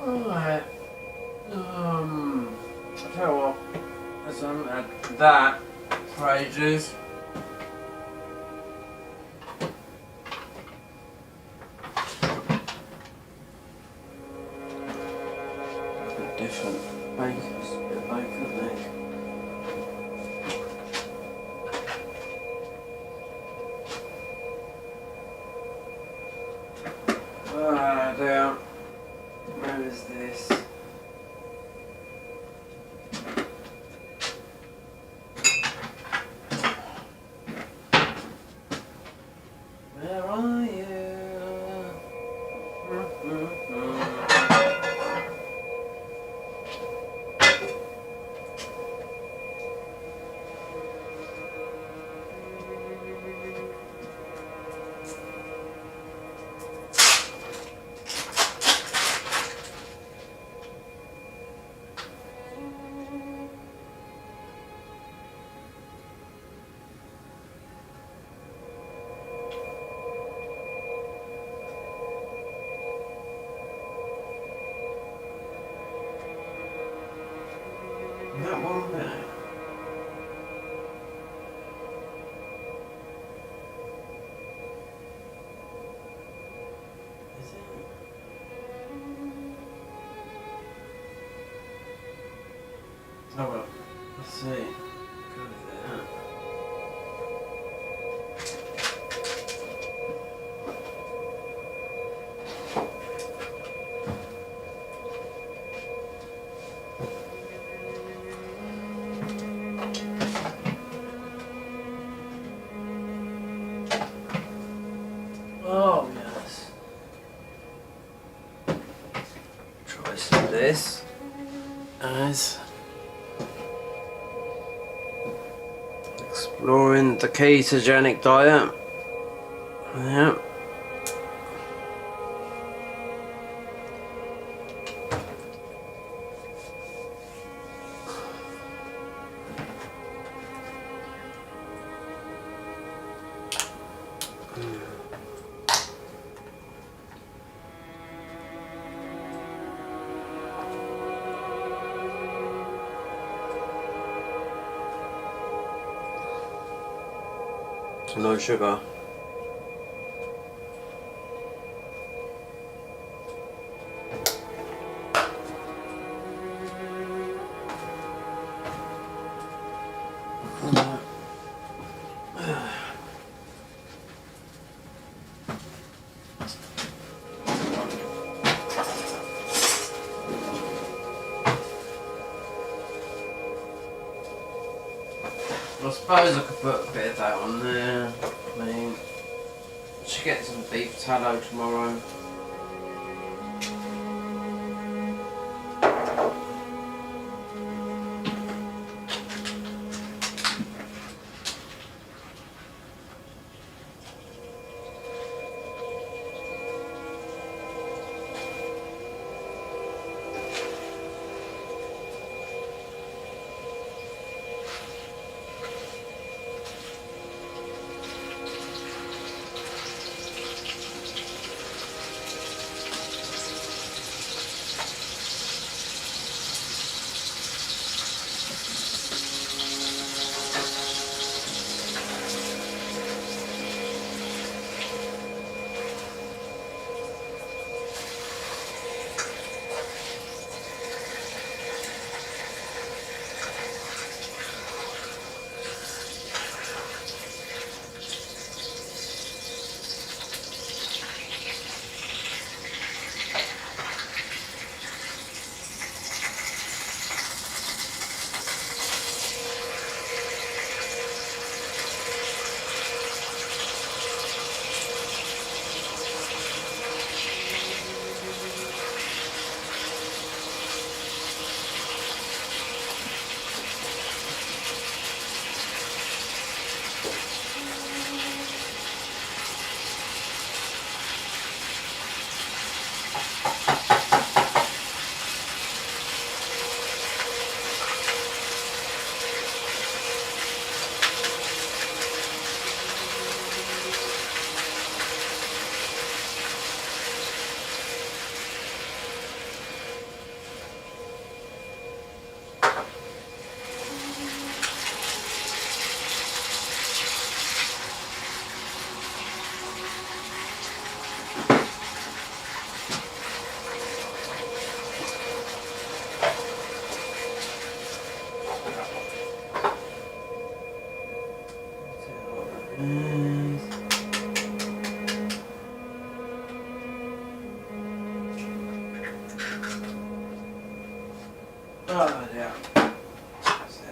Alright. I tell you what, I haven't had that for ages. Different bacon, bit of bacon there. There. Where is this? That one there. Is it? Oh well, let's see. Go there. Oh yes. Try some of this as exploring the ketogenic diet. Yeah. No sugar. I suppose I could put a bit of that on there. I mean, I should get some beef tallow tomorrow. Oh, yeah. That's it.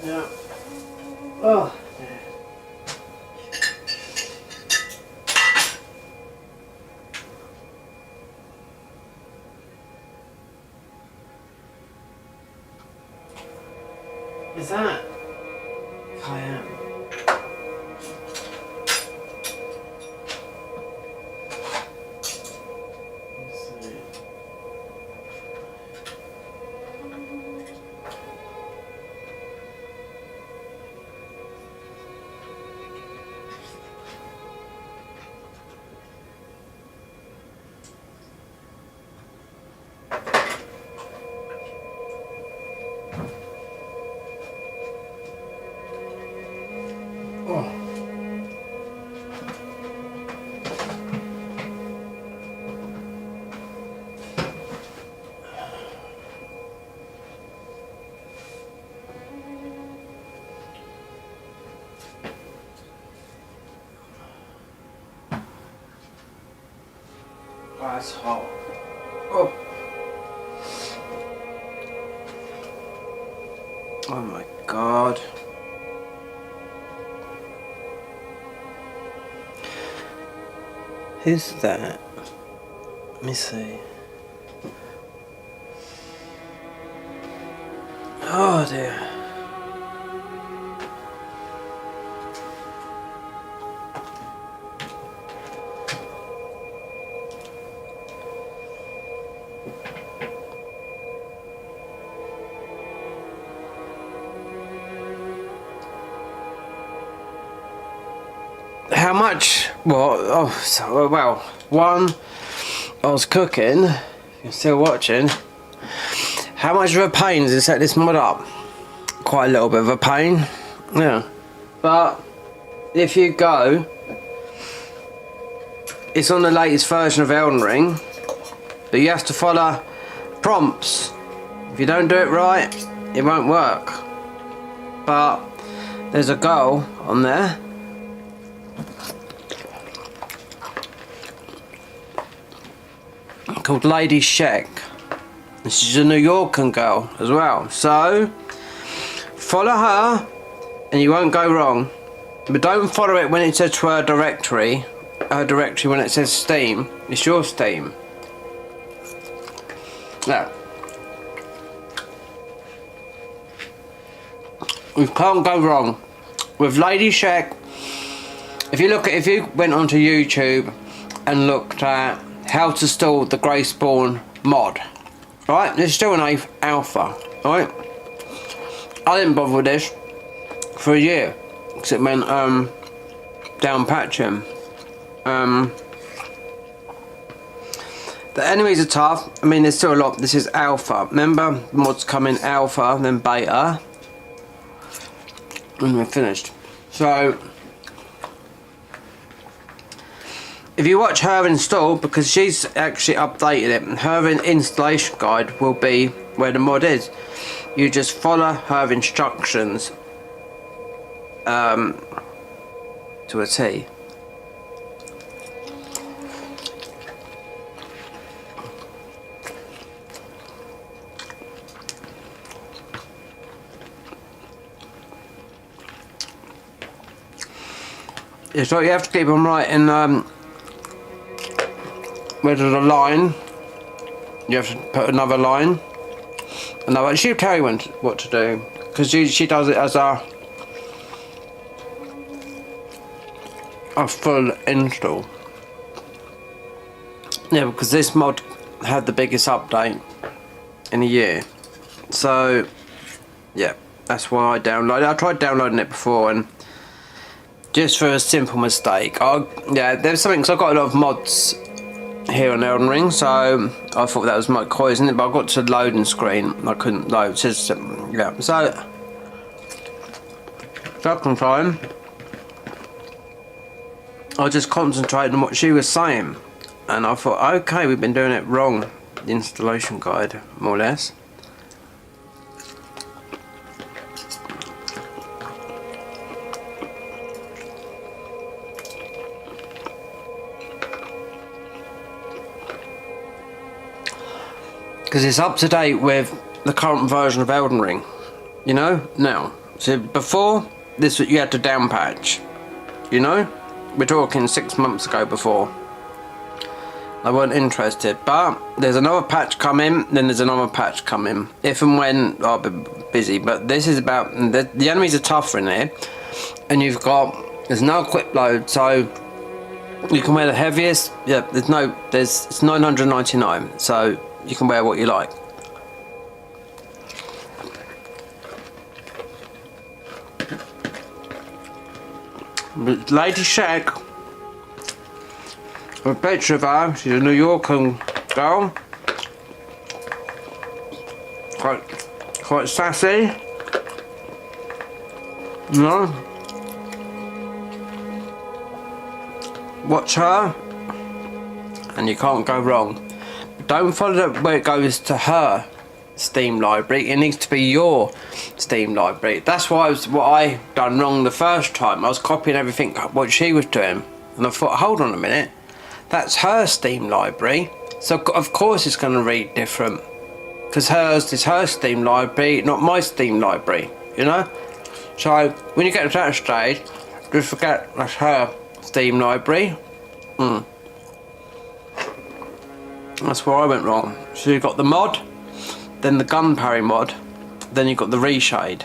Yeah. Oh. Is that cayenne? Let's see. Oh, it's hot. Oh. Oh my God. Who's that? Let me see. Oh dear. How much? Well, one, I was cooking, if you're still watching. How much of a pain is it to set this mod up? Quite a little bit of a pain, yeah. But if you go, it's on the latest version of Elden Ring, but you have to follow prompts. If you don't do it right, it won't work. But there's a goal on there. Called Lady Sheck. She's a New Yorker girl as well, so follow her and you won't go wrong. But don't follow it when it says to her directory when it says Steam. It's your Steam. Yeah. You can't go wrong with Lady Sheck. If you went onto YouTube and looked at how to install the Graceborne mod, right? This is still an alpha, right? I didn't bother with this for a year because it meant down patching. The enemies are tough. I mean, there's still a lot. This is alpha. Remember, mods come in alpha, then beta, and we're finished. So if you watch her install, because she's actually updated it, her installation guide will be where the mod is. You just follow her instructions to a T. It's like you have to keep on writing where there's a line, you have to put another line. And she'll tell you what to do, because she does it as a full install. Yeah, because this mod had the biggest update in a year. So yeah, that's why I downloaded. I tried downloading it before, and just for a simple mistake. Yeah, there's something, because I've got a lot of mods here on Elden Ring, so I thought that was my isn't it? But I got to the loading screen and I couldn't load. Yeah, so second time I just concentrated on what she was saying, and I thought, okay, we've been doing it wrong. The installation guide, more or less. Because it's up to date with the current version of Elden Ring, you know. Now, so before this, you had to down patch, you know. We're talking 6 months ago. Before I weren't interested, but there's another patch coming. Then there's another patch coming. If and when I'll be busy, but this is about the enemies are tougher in here, and there's no equip load, so you can wear the heaviest. Yeah, it's 999, so you can wear what you like. Lady Shack, a picture of her. She's a New Yorker girl, quite sassy, you know. Watch her, and you can't go wrong. Don't follow where it goes to her Steam library. It needs to be your Steam library. That's what I done wrong the first time. I was copying everything what she was doing, and I thought, hold on a minute, that's her Steam library, so of course it's going to read different, because hers is her Steam library, not my Steam library, you know. So when you get to that stage, just forget that's her Steam library. That's where I went wrong. So you got the mod, then the gun parry mod, then you got the reshade.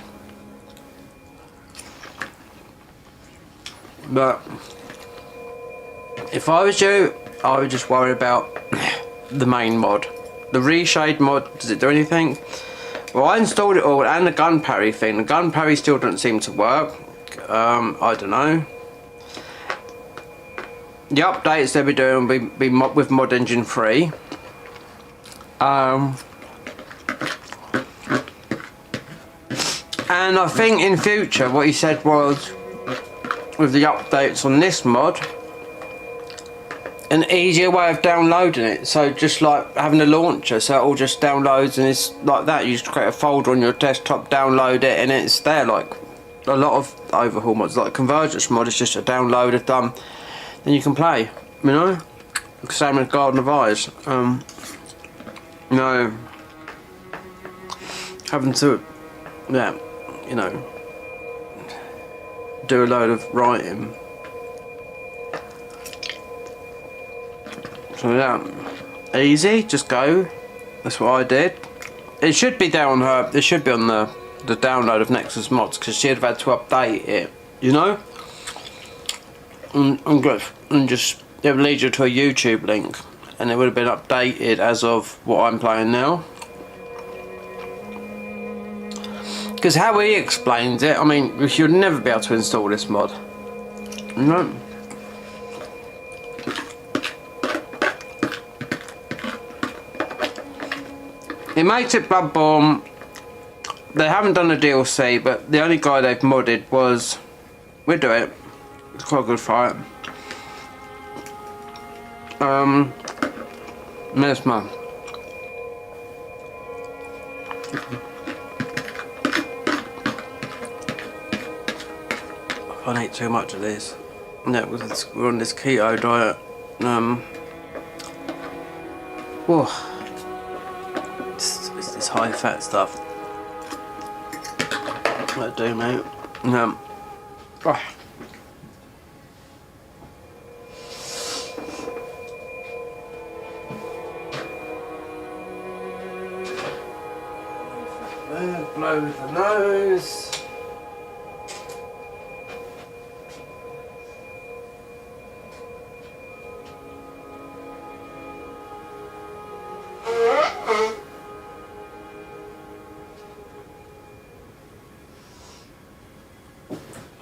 But if I was you, I would just worry about the main mod. The reshade mod, does it do anything? Well, I installed it all, and the gun parry thing. The gun parry still doesn't seem to work. I don't know. The updates they'll be doing will be with Mod Engine 3. And I think in future what he said was, with the updates on this mod, an easier way of downloading it. So just like having a launcher, so it all just downloads, and it's like that. You just create a folder on your desktop, download it, and it's there. Like a lot of overhaul mods, like Convergence mod, it's just a download done, then you can play, you know. Same as Garden of Eyes. You know, having to, yeah, you know, do a load of writing. So yeah, easy, just go. That's what I did. It should be there on her. It should be on the download of Nexus mods, because she'd have had to update it, you know. And good, and just it would lead you to a YouTube link, and it would have been updated as of what I'm playing now. Because how he explains it, I mean, you'd never be able to install this mod. No. It makes it Bloodborne. They haven't done a DLC, but the only guy they've modded was... We'll do it. It's quite a good fight. Mesmer. I can't eat too much of this. No, we're on this keto diet. Whoa. It's this high fat stuff. What do, mate? Oh. blow the nose.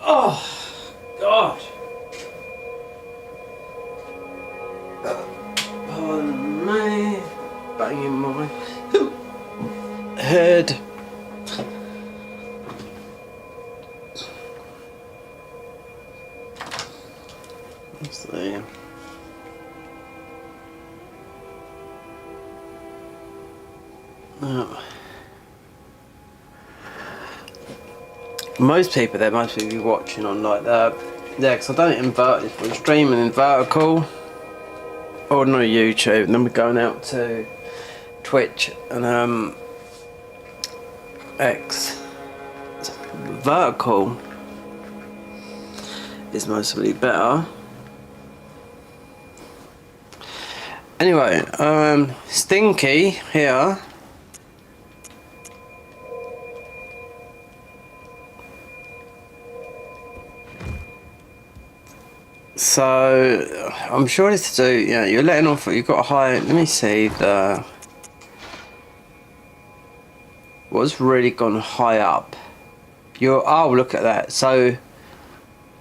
Oh, God. Pardon me. Banging my head. Let's see. Oh. Most people there must be watching on like that. Yeah, because I don't invert this, we're streaming in vertical. Ordinary YouTube, and then we're going out to Twitch and X. Vertical is mostly better. Anyway, Stinky here. So I'm sure it's to do, you know, you're letting off, you've got a high, let me see what's really gone high up. Oh, look at that. So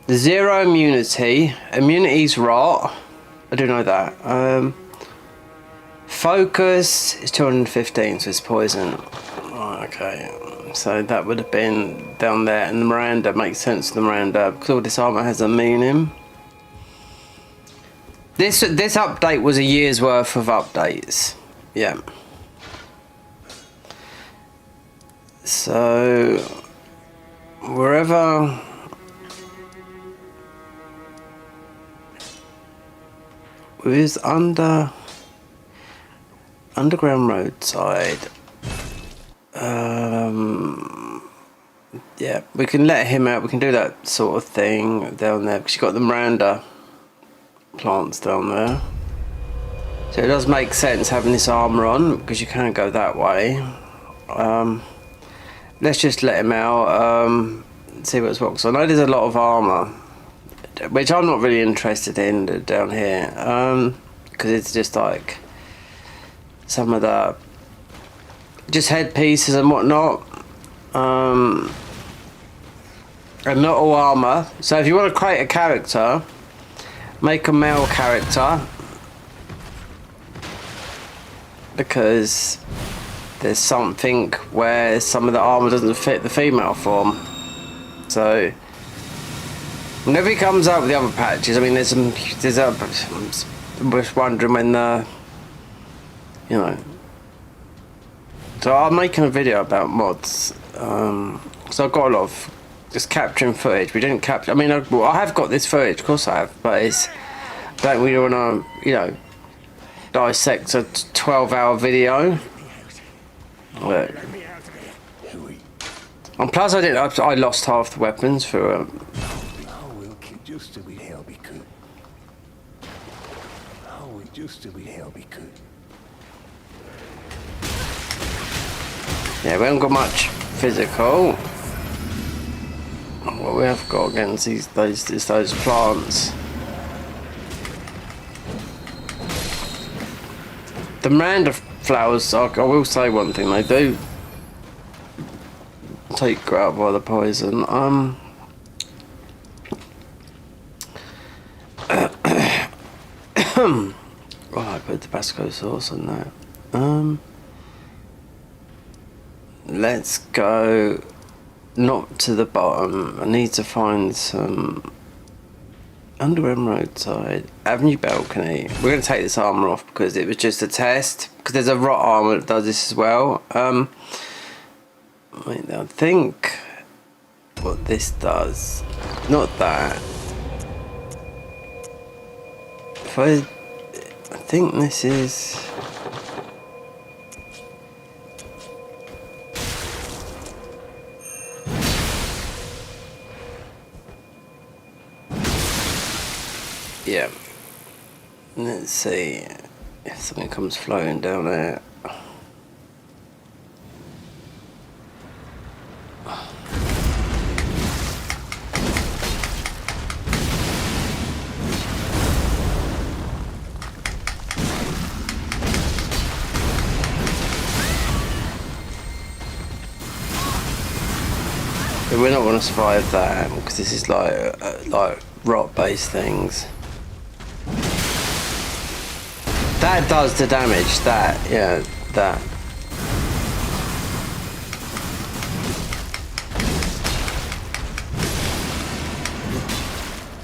the zero immunity's rot. I do know that. Focus is 215, so it's poison. Oh, okay. So that would have been down there, and the Miranda makes sense to the Miranda because all this armor has a meaning. This update was a year's worth of updates. Yeah. So wherever is underground roadside. Yeah, we can let him out. We can do that sort of thing down there because you've got the Miranda plants down there, so it does make sense having this armor on because you can go that way. Let's just let him out, see what's what. So I know there's a lot of armor which I'm not really interested in down here, because it's just like some of the just headpieces and whatnot, and not all armor. So if you want to create a character, make a male character, because there's something where some of the armor doesn't fit the female form. So whenever he comes out with the other patches, I mean, I'm just wondering when you know. So I'm making a video about mods, so I've got a lot of just capturing footage. We didn't capture, I mean, I have got this footage, of course I have, but it's, don't we want to, you know, dissect a 12-hour video. Look. And plus I lost half the weapons for yeah, we haven't got much physical. What we have got against those plants. The Miranda flowers, I will say one thing, they do take you out by the poison. Oh, I put Tabasco sauce on that. Let's go not to the bottom. I need to find some underground roadside avenue balcony. We're going to take this armor off because it was just a test, because there's a rot armor that does this as well. Wait, I think what this does, not that. If I think this is, yeah. Let's see if something comes floating down there. we're not going to survive that because this is like rock-based things. That does the damage. That, yeah, that.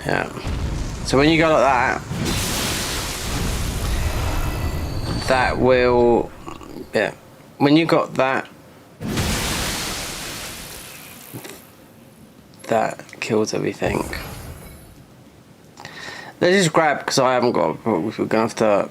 Yeah. So when you go like that, that will, yeah. When you got that, that kills everything. Let's just grab, because I haven't got, we're going to have to.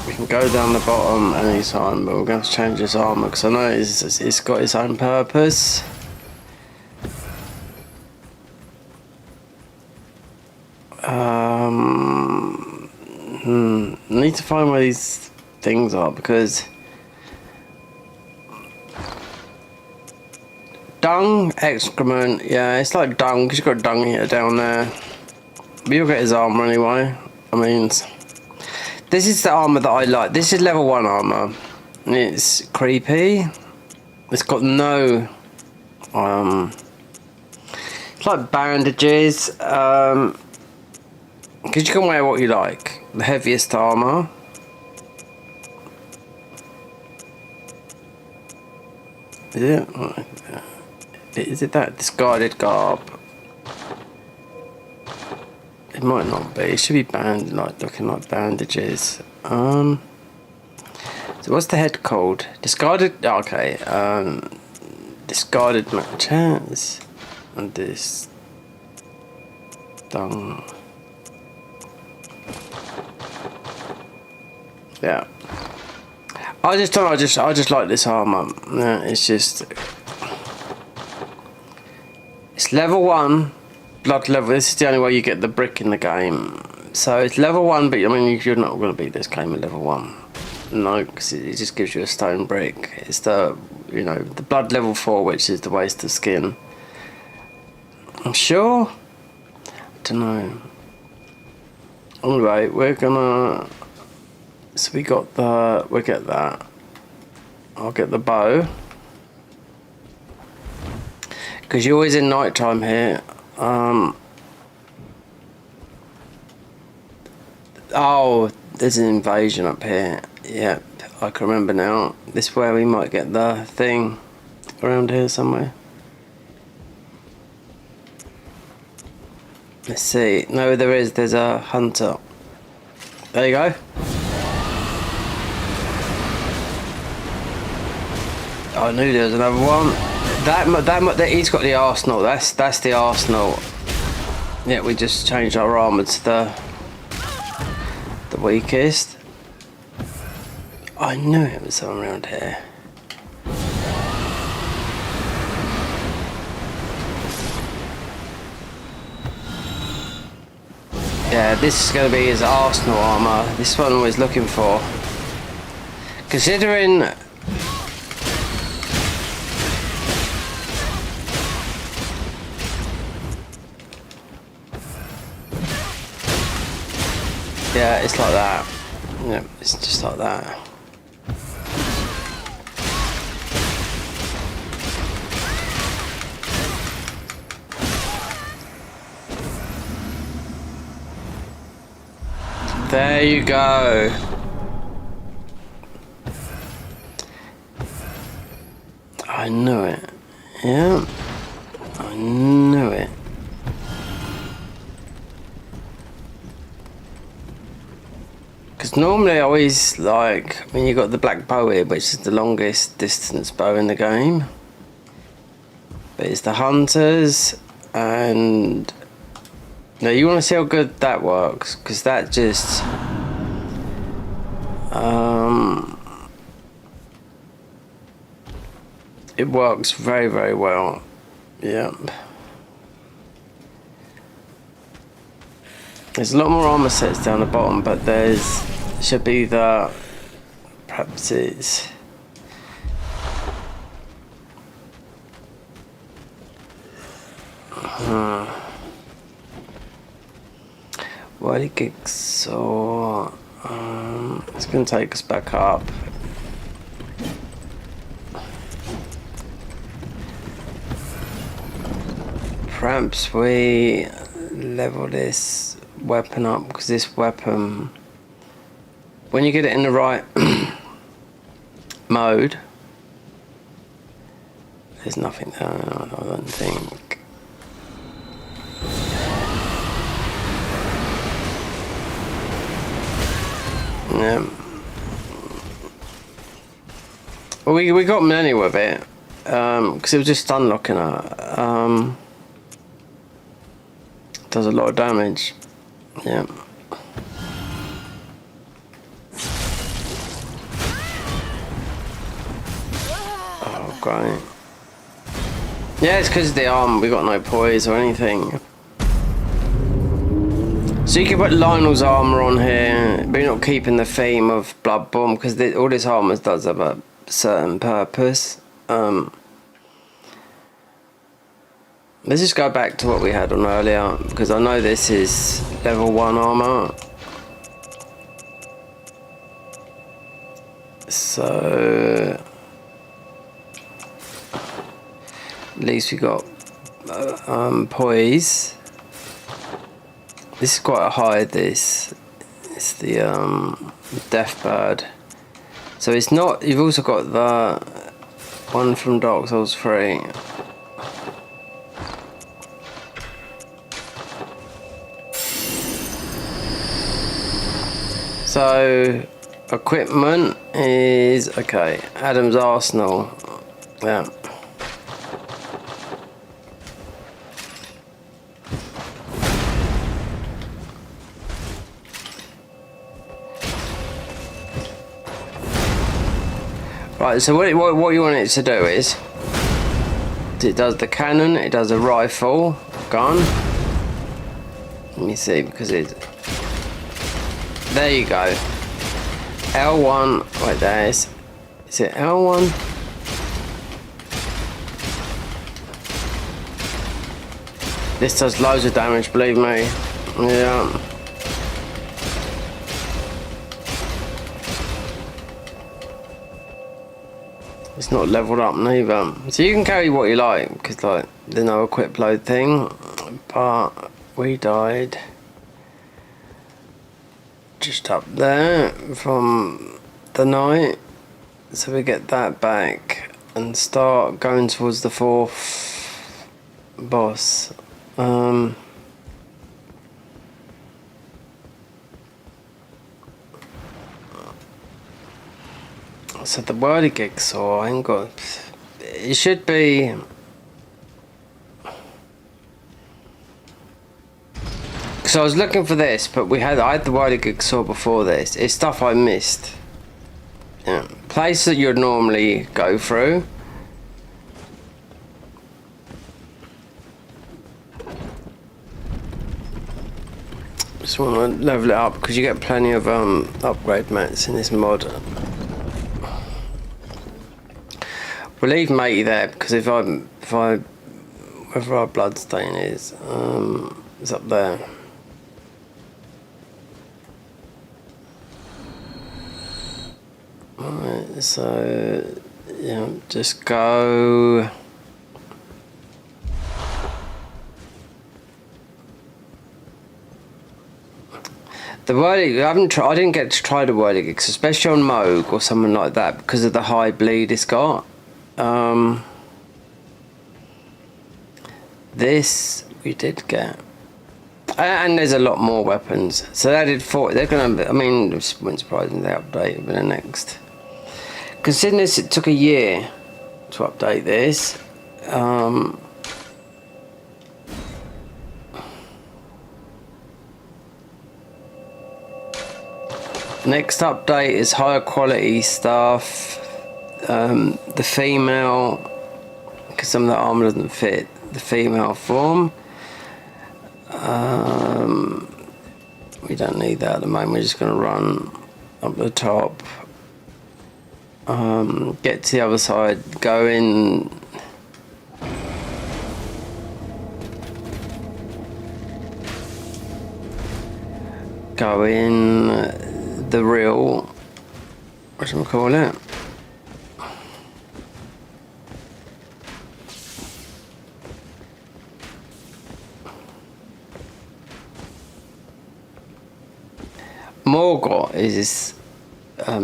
We can go down the bottom anytime, but we're going to have to change this armour, because I know it's got its own purpose. I need to find where these things are, because dung, excrement, yeah, it's like dung, because you've got dung here down there. But you'll get his armour anyway. I mean, this is the armour that I like. This is level 1 armour. It's creepy. It's got no it's like bandages, because you can wear what you like. The heaviest armour. Is it? Is it that discarded garb? It might not be. It should be looking like bandages. So what's the head called? Discarded. Okay. Discarded matches. And this dung. Yeah. I just like this armor. Yeah, it's level 1, blood level. This is the only way you get the brick in the game. So it's level 1, but I mean you're not going to beat this game at level 1. No, because it just gives you a stone brick. It's the the blood level 4, which is the waste of skin. I'm sure. I don't know. Anyway, we're gonna. So we'll get that. I'll get the bow. Because you're always in night time here. Oh, there's an invasion up here. Yep, I can remember now. This is where we might get the thing around here somewhere. Let's see. No, there's a hunter. There you go. I knew there was another one. That he's got the arsenal. That's the arsenal. Yeah, we just changed our armour to the weakest. I knew it was somewhere around here. Yeah, this is going to be his arsenal armour. This one I was looking for. Considering. Yeah, it's like that. Yeah, it's just like that. There you go. I knew it. Yeah, I knew it. Because normally I always like, I mean, you got the black bow here, which is the longest distance bow in the game. But it's the hunters, and now you want to see how good that works, because that just it works very, very well. Yep. There's a lot more armor sets down the bottom, but should be the, perhaps it's whirligig saw. It's going to take us back up. Perhaps we level this weapon up, because this weapon, when you get it in the right mode, there's nothing there, I don't think. Yeah. Well, we got many with it, because it was just unlocking her. Does a lot of damage. Yeah. Oh, great. Yeah, it's because of the arm. We got no poise or anything. So you can put Lionel's armor on here, but you're not keeping the theme of Bloodborne, because all this armor does have a certain purpose. Let's just go back to what we had on earlier, because I know this is level 1 armor. So at least we got poise. This is quite a high, this. It's the Deathbird. So it's not, you've also got the one from Dark Souls 3. So equipment is okay. Adam's Arsenal. Yeah. Right, so what you want it to do is, it does the cannon, it does a rifle, gun. Let me see, because it's, there you go. L1, wait, there is it L1? This does loads of damage, believe me. Yeah. It's not leveled up neither. So you can carry what you like, because like there's no equip load thing. But we died just up there from the night. So we get that back and start going towards the 4th boss. So the whirligig saw, I ain't got, it should be, so I was looking for this, but I had the whirligig saw before this. It's stuff I missed. Yeah, place that you'd normally go through. Just want to level it up, because you get plenty of upgrade mats in this mod. We'll leave matey there, because wherever our bloodstain is, it's up there. Alright, so yeah, just go. The whirligig, I didn't get to try the whirligig, especially on Moog or someone like that, because of the high bleed it's got. This we did get, and there's a lot more weapons. So they did 4. They're gonna. I mean, it wouldn't surprise me they update with the next. Considering this, it took a year to update this. Next update is higher quality stuff. The female, because some of the armor doesn't fit the female form. We don't need that at the moment. We're just going to run up the top, get to the other side, go in. go in the real, whatchamacallit, Morgott is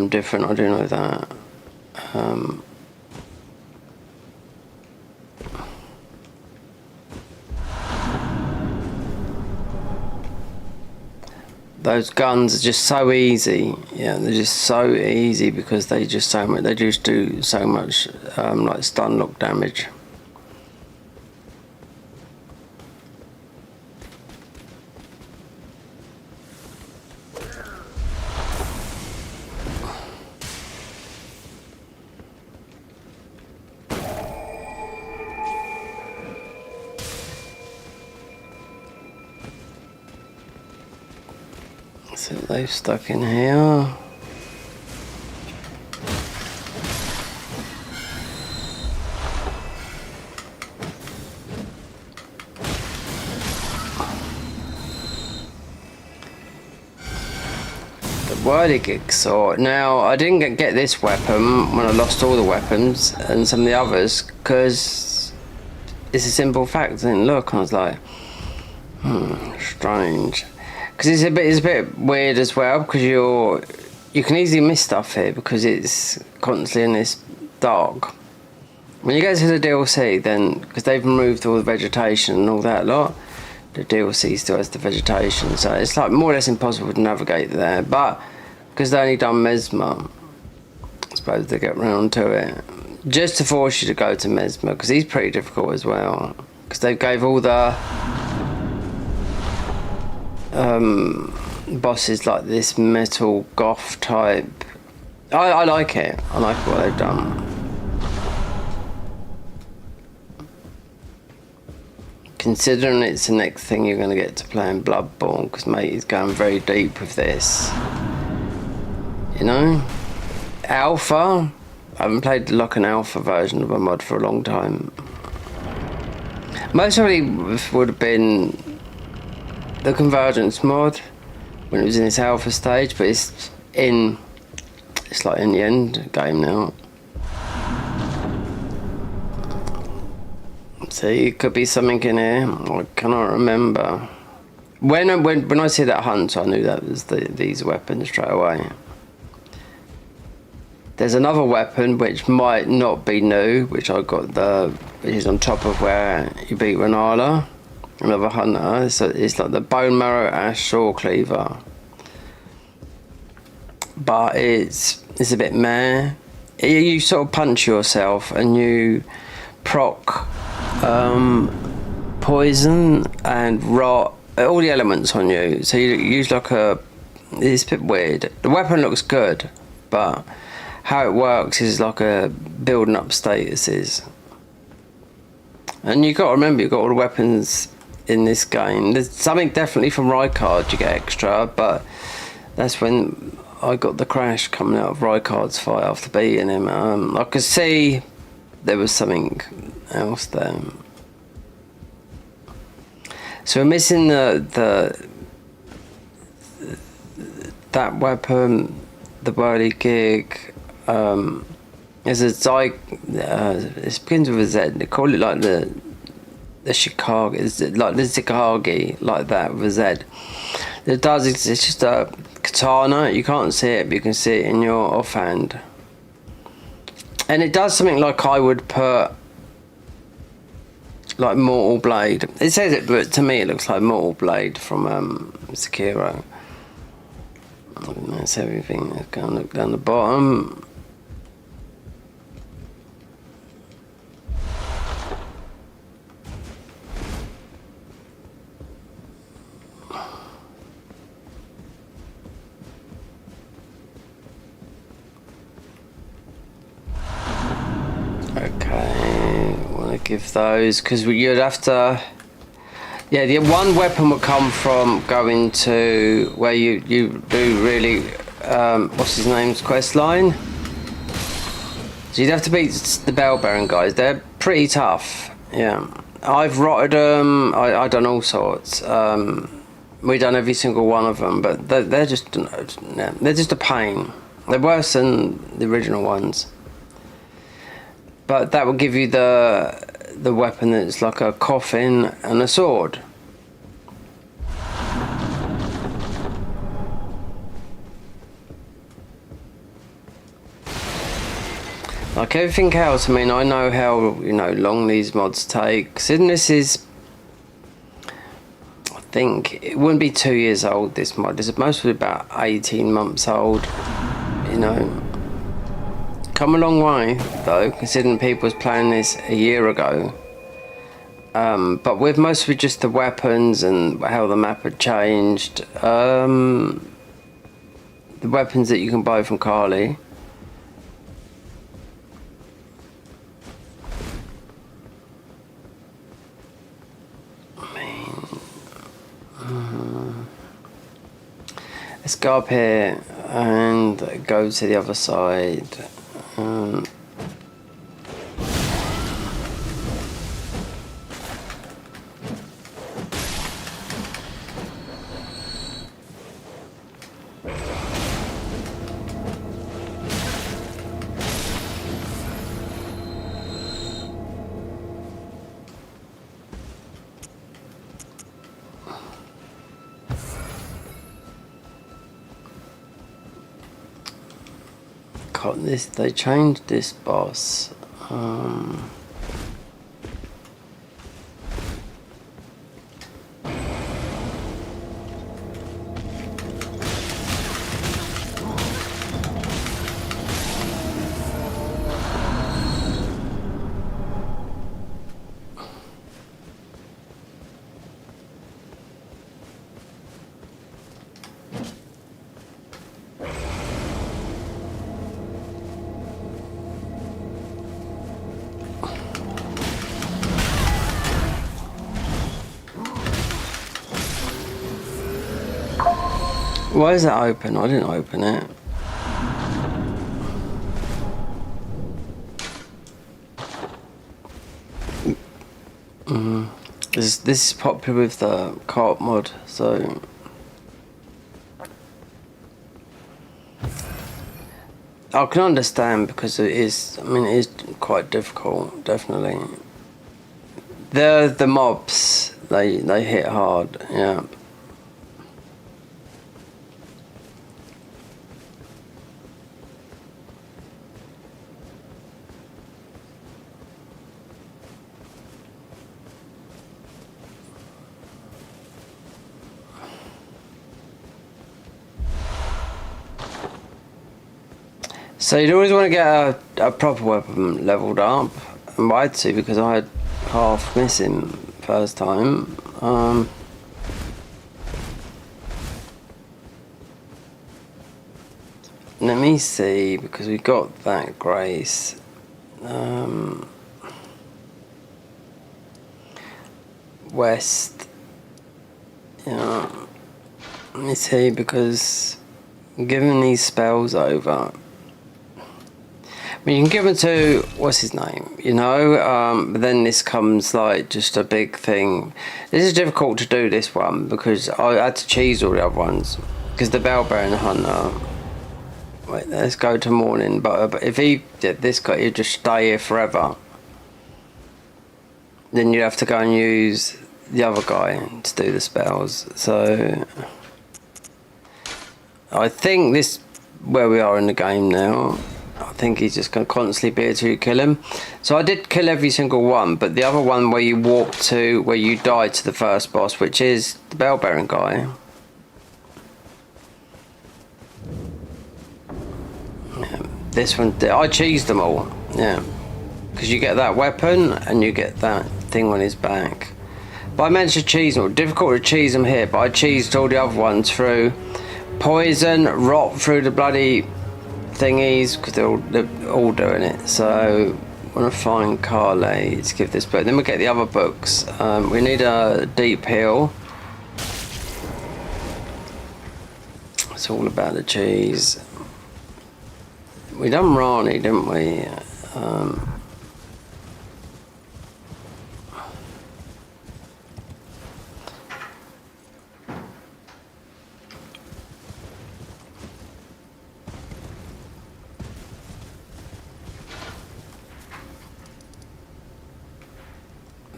different, I do know that. Those guns are just so easy. Yeah, they're just so easy because they just do so much like stun lock damage. So they've stuck in here. The whirligig sword. Now, I didn't get this weapon when I lost all the weapons and some of the others because it's a simple fact. I didn't look and I was like, strange. Because it's a bit weird as well because you can easily miss stuff here because it's constantly in this dark. When you go to the DLC, then because they've removed all the vegetation and all that lot, the DLC still has the vegetation, so it's like more or less impossible to navigate there. But because they only done Mesmer, I suppose they get round to it just to force you to go to Mesmer because he's pretty difficult as well because they gave all the bosses like this metal goth type. I like it. I like what they've done. Considering it's the next thing you're going to get to play in Bloodborne, because mate is going very deep with this. You know? Alpha. I haven't played like an alpha version of a mod for a long time. Most probably would have been the Convergence mod when it was in its alpha stage, but it's like in the end game now. See, it could be something in here. I cannot remember. When I see that hunt, I knew that was these weapons straight away. There's another weapon which might not be new, which I got which is on top of where you beat Renala. Another hunter, so it's like the bone marrow ash saw cleaver, but it's a bit meh. You sort of punch yourself and you proc poison and rot, all the elements on you. So you use like it's a bit weird. The weapon looks good, but how it works is like a building up statuses. And you got to remember, you've got all the weapons in this game. There's something definitely from Rykard you get extra, but that's when I got the crash coming out of Rykard's fight after beating him. I could see there was something else there. So we're missing that weapon, the whirligig. There's a it begins with a Z. They call it like the Chicago, it's like the Zikagi, like that with a Z. It does. It's just a katana. You can't see it, but you can see it in your offhand. And it does something like I would put like Mortal Blade. It says it, but to me it looks like Mortal Blade from Sekiro. That's everything. Let's go and look down the bottom. Give those, because you'd have to, yeah, the one weapon would come from going to where you do really what's his name's quest line. So you'd have to beat the bell bearing guys. They're pretty tough. Yeah, I've rotted them. I done all sorts. We done every single one of them, but they're just a pain. They're worse than the original ones. But that will give you the weapon that's like a coffin and a sword. Like everything else, I mean, I know how, long these mods take. So this is, I think, it wouldn't be 2 years old, this mod. It's mostly about 18 months old, Come a long way, though, considering people was playing this a year ago. But with mostly just the weapons and how the map had changed. The weapons that you can buy from Carly. Let's go up here and go to the other side. They changed this boss. Why is that open? I didn't open it. This is popular with the co-op mod, so I can understand because it is. I mean, it is quite difficult, definitely. The mobs, they hit hard, yeah. So you'd always want to get a proper weapon leveled up, and I had to because I had half missing first time. Let me see, because we got that grace. West. Yeah. Let me see, because giving these spells over. I mean, you can give them to, what's his name, but then this comes like just a big thing. This is difficult to do, this one, because I had to cheese all the other ones. Because the Bellbearing Hunter, wait, let's go to morning, but if he did this guy, he'd just stay here forever. Then you'd have to go and use the other guy to do the spells. So, I think this, where we are in the game now, I think he's just going to constantly be able to kill him. So I did kill every single one, but the other one where you walk to, where you die to the first boss, which is the Bellbearing guy. Yeah, this one, I cheesed them all, yeah. Because you get that weapon, and you get that thing on his back. But I managed to cheese them all. Difficult to cheese them here, but I cheesed all the other ones through poison, rot through the bloody thingies, because they're all doing it. So I want to find Carly to give this book. Then we get the other books. We need a deep heal. It's all about the cheese. We done Rani, didn't we?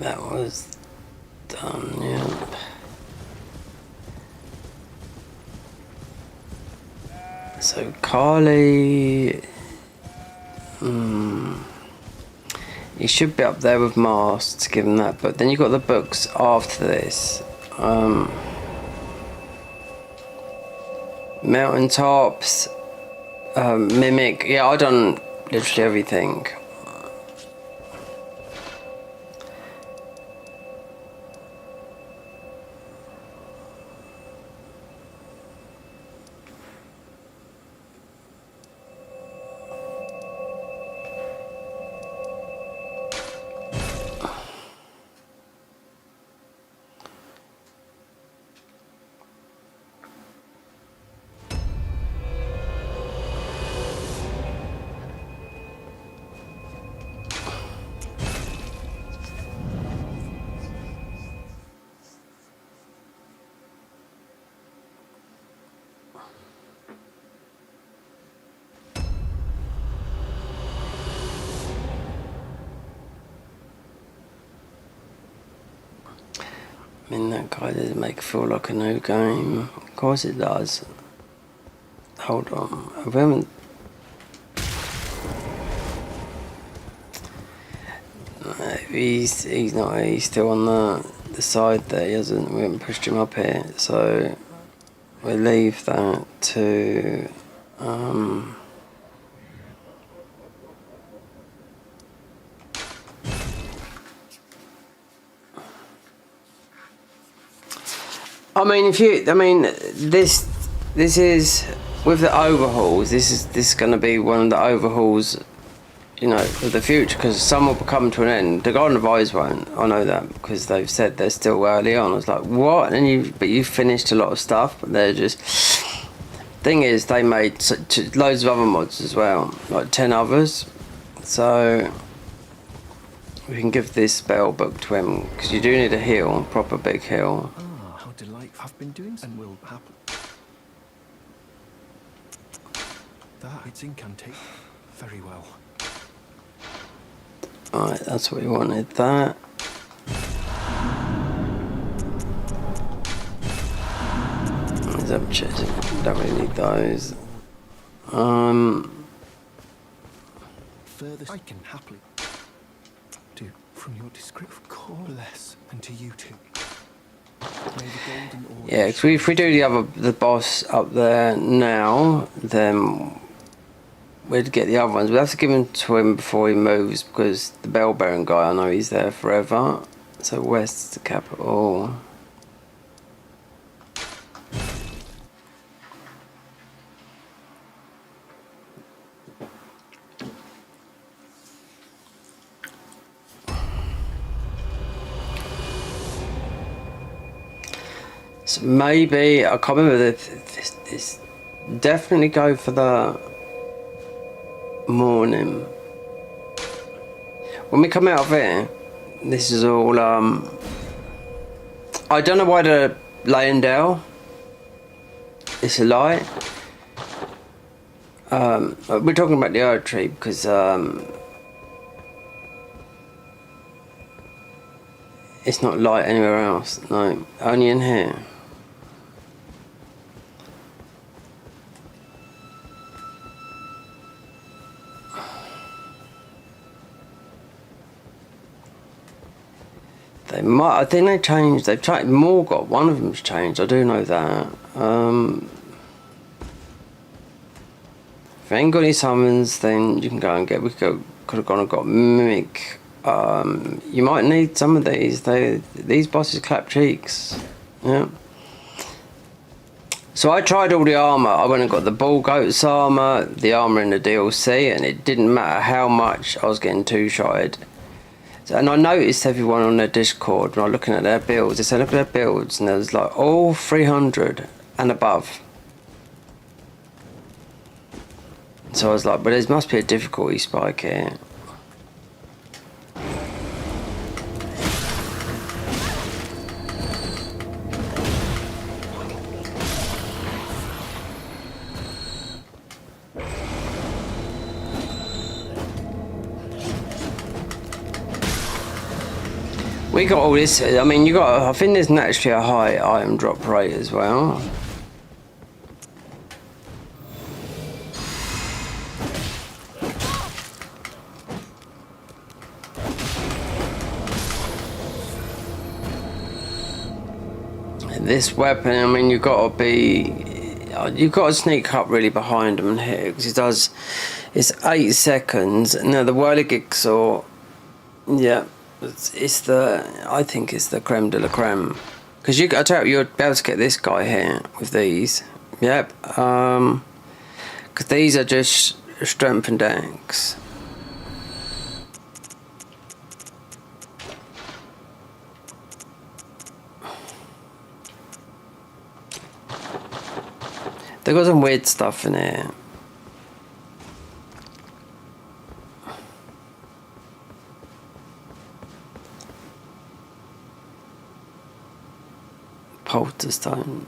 That was done, yeah. So Carly, you should be up there with Mars to give him that book. Then you got the books after this. Mountaintops, Mimic. Yeah, I done literally everything. I mean, that guy doesn't make it feel like a new game. Of course it does. Hold on. We haven't... No, he's not. He's still on the side there. We haven't pushed him up here. So we'll leave that to... this is with the overhauls. This is going to be one of the overhauls, you know, of the future, because some will come to an end. The Garden of Eyes won't. I know that because they've said they're still early on. I was like, what? But you finished a lot of stuff, but they're just. Thing is, they made loads of other mods as well, like 10 others. So we can give this spell book to him because you do need a heal, proper big heal. Delightful. I've been doing and will happen. That it's incantate very well. Alright, that's what we wanted. That. Don't really need those. Further, I can happily do from your description. Bless, and to you too. Yeah, because if we do the boss up there now, then we'd get the other ones. We'll have to give them to him before he moves, because the bell bearing guy, I know he's there forever. So west's the capital. So maybe, I can't remember this definitely go for the morning. When we come out of here, this is all, I don't know why they're laying down. It's a light. We're talking about the Erd tree because, it's not light anywhere else, no, only in here. I think they changed. They've changed. Morgoth, one of them's changed. I do know that. If you ain't got any summons, then you can go and get. Could have gone and got Mimic. You might need some of these. These bosses clap cheeks. Yeah. So I tried all the armour. I went and got the Bull Goat's armour, the armour in the DLC, and it didn't matter how much I was getting two-shotted. And I noticed everyone on their Discord, when I was looking at their builds, they said look at their builds, and there was like all 300 and above. So I was like, but there must be a difficulty spike here. We got all this. I mean, you got. I think there's naturally a high item drop rate as well. This weapon, I mean, you've got to sneak up really behind them and hit it, because it does. It's 8 seconds. Now the whirligig saw, yeah, it's the. I think it's the creme de la creme, because I tell you, you'll be able to get this guy here with these. Yep. Because these are just strength and dex. They've got some weird stuff in here. Polterstone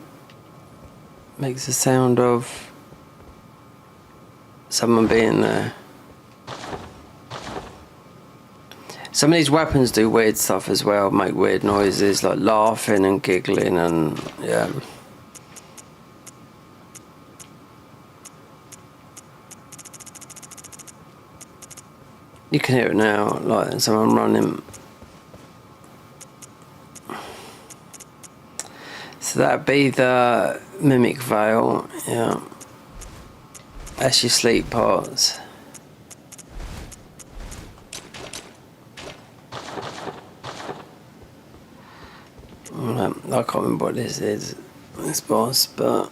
makes the sound of someone being there. Some of these weapons do weird stuff as well, make weird noises like laughing and giggling and yeah. You can hear it now, like someone running. So that'd be the mimic veil, yeah. That's your sleep parts. I can't remember what this is, this boss, but.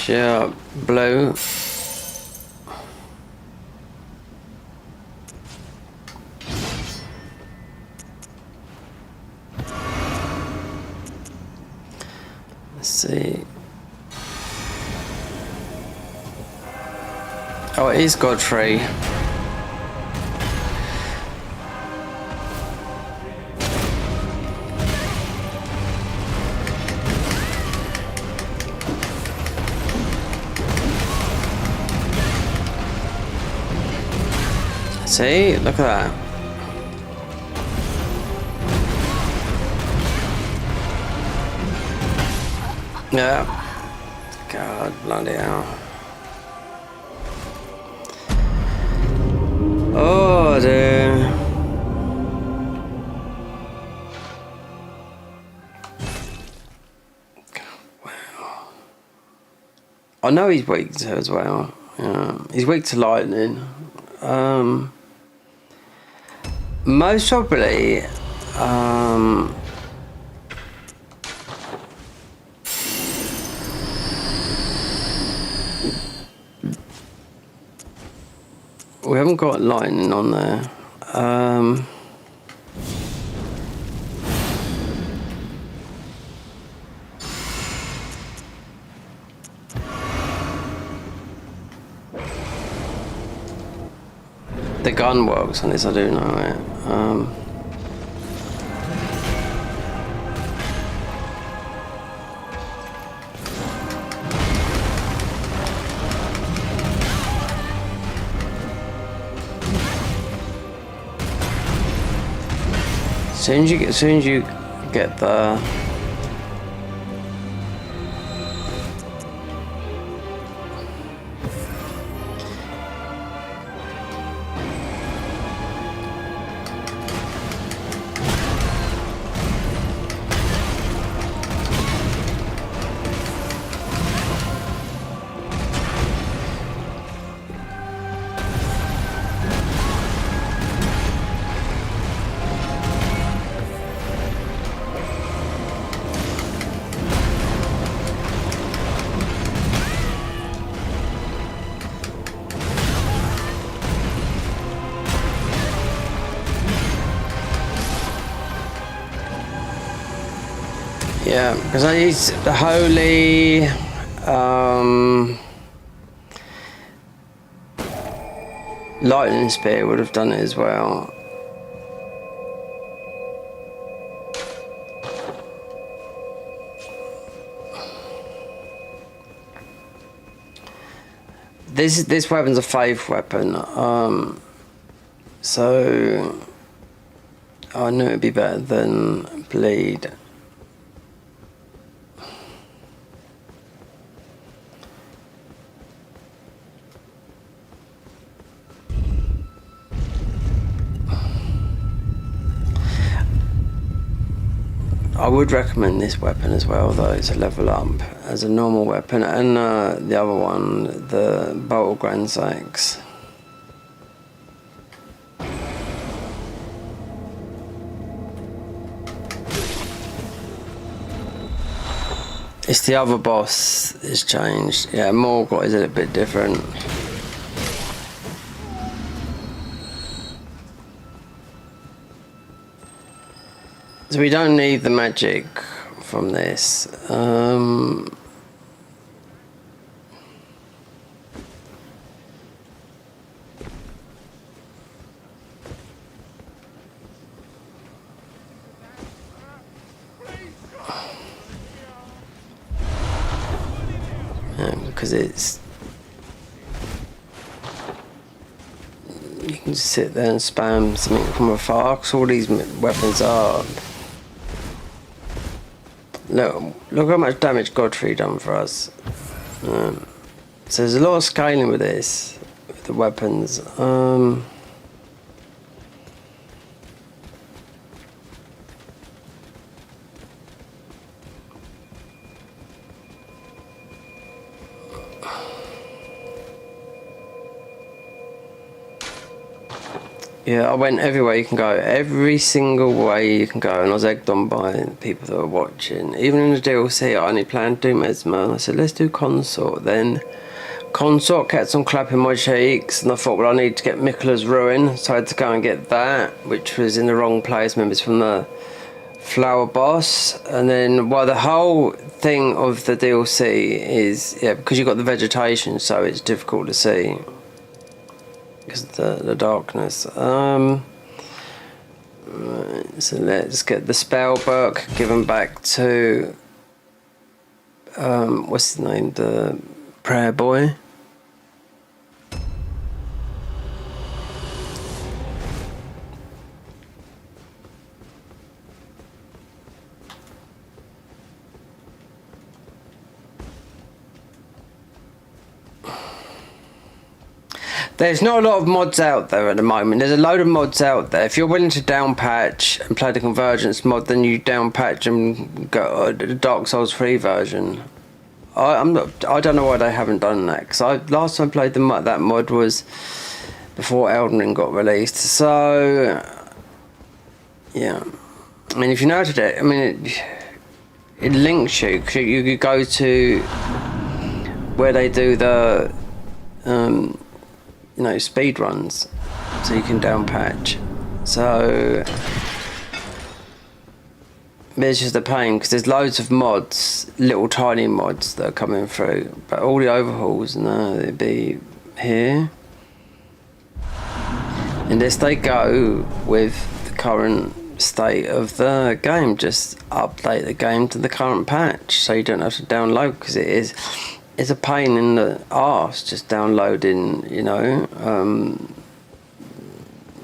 Yeah, blue. Let's see. Oh, it is Godfrey. See, look at that. Yeah. God bloody hell. Oh dear. Wow. I know he's weak to as well. He's weak to lightning. Most probably, we haven't got lightning on there. The gun works on this, I do know it. As soon as you get the yeah, because I use the holy lightning spear would have done it as well. This weapon's a faith weapon. So I knew it'd be better than bleed. I would recommend this weapon as well, though, to level up as a normal weapon, and the other one, the bolt gransax. It's the other boss that's changed. Yeah, Morgott is a little bit different. So we don't need the magic from this. Because it's... You can just sit there and spam something from afar, because all these weapons are... Look how much damage Godfrey done for us. So there's a lot of scaling with this, with the weapons. Yeah, I went everywhere you can go, every single way you can go, and I was egged on by people that were watching. Even in the DLC, I only planned to do Mesmer, and I said, let's do Consort. Then Consort kept on clapping my cheeks, and I thought, well, I need to get Miquella's Ruin, so I had to go and get that, which was in the wrong place. Remember, it's from the Flower Boss. And then, well, the whole thing of the DLC is, yeah, because you've got the vegetation, so it's difficult to see. Because of the darkness. Right, so let's get the spell book given back to what's his name, the prayer boy. There's not a lot of mods out there at the moment. There's a load of mods out there. If you're willing to down patch and play the Convergence mod, then you down patch and go the Dark Souls 3 version. I don't know why they haven't done that, because last time I played that mod was before Elden got released. So yeah, I mean, if you know how to do it, I mean, it links you. Cause you could go to where they do the you know, speed runs, so you can down patch. So it's just a pain, because there's loads of mods, little tiny mods that are coming through, but all the overhauls, no, they'd be here. Unless they go with the current state of the game, just update the game to the current patch, so you don't have to download, because it's a pain in the arse just downloading, you know,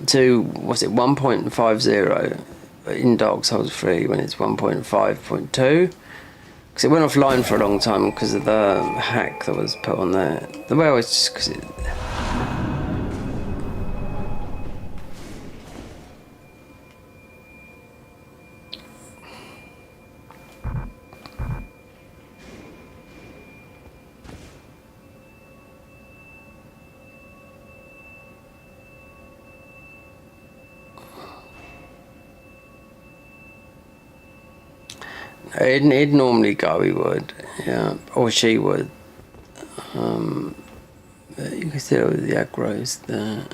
to, what's it, 1.50 in Dark Souls 3 when it's 1.5.2, because it went offline for a long time because of the hack that was put on there. The way I was just, because it... He'd normally go, he would, yeah, or she would. But you can see all the aggros there.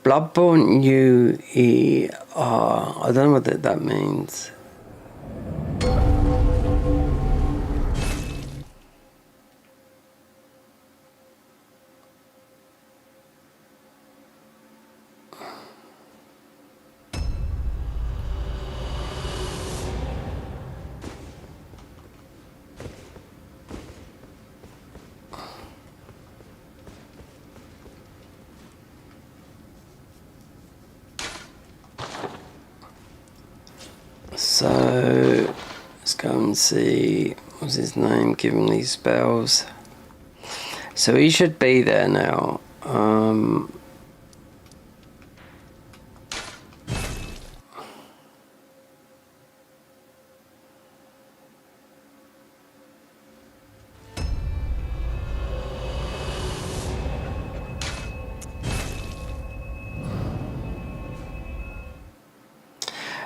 Bloodborne UER, I don't know what that means. So let's go and see what's his name, give him these spells. So he should be there now.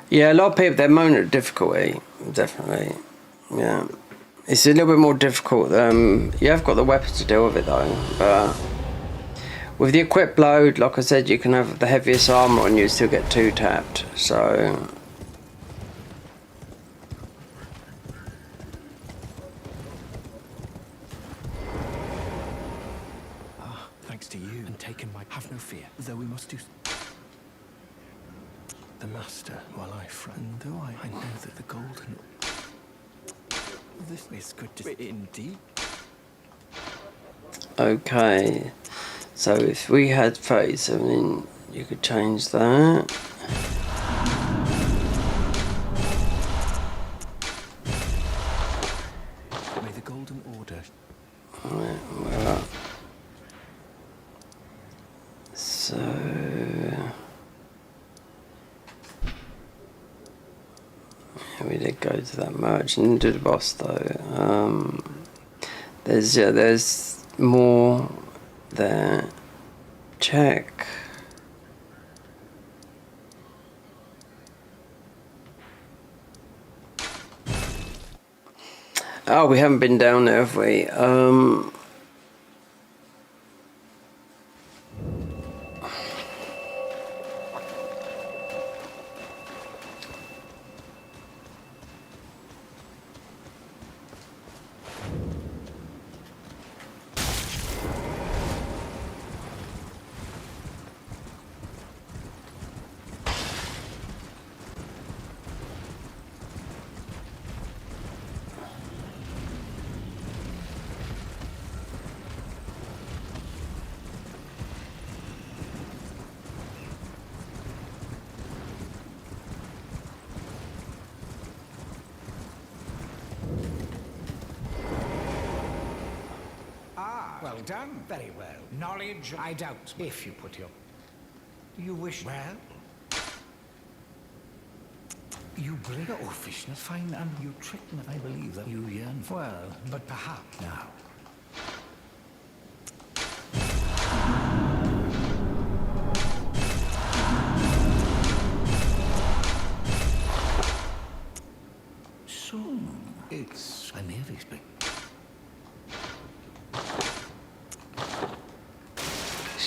Yeah, a lot of people, they're moaning at difficulty, definitely. Yeah. It's a little bit more difficult. You have got the weapons to deal with it though, but with the equip load, like I said, you can have the heaviest armour and you still get 2 tapped, so... Thanks to you, and taken my... Have no fear, though we must do... The master, while I friend, though I know that the golden... This is good to... Indeed. Okay, so if we had 37 in, you could change that. May the golden order... Right, well, so... We did go to that merchant and do the boss though. There's more there. Check. Oh, we haven't been down there, have we? Well done. Very well. Knowledge, I doubt, if you put your... You wish... Well? You bring... Oh, Fishner, fine, and you trick me. I believe that you yearn for... Well, but perhaps now. So, it's... I may have expected...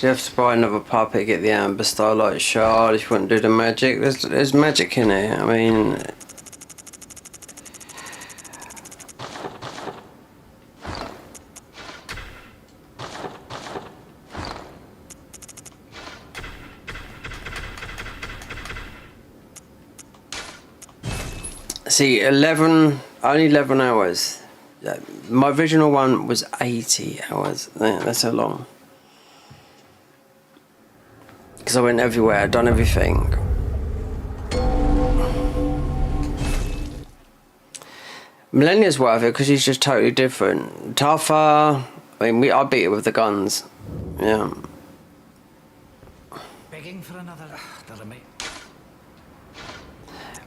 You have to buy another puppet, get the amber starlight shard if you want to do the magic. There's magic in it. I mean, see, only 11 hours. My original one was 80 hours. That's so long. Because I went everywhere, I'd done everything. Millennia's worth it because he's just totally different. Tougher. I mean, I beat it with the guns. Yeah. Begging for another... Doesn't make...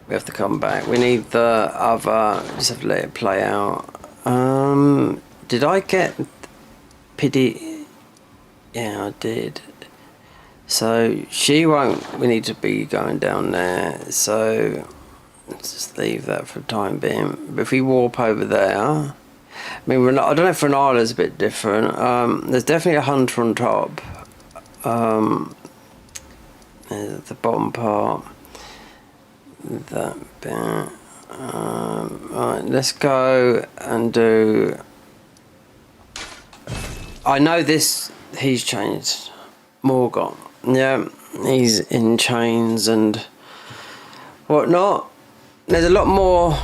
We have to come back. We need the other... Just have to let it play out. Did I get... Pity... Yeah, I did. So she won't. We need to be going down there. So let's just leave that for the time being. But if we warp over there, I mean, I don't know if Renala's a bit different. There's definitely a hunter on top. There's the bottom part. That bit. Right, let's go and do. I know this. He's changed. Morgoth. Yeah, he's in chains and whatnot. There's a lot more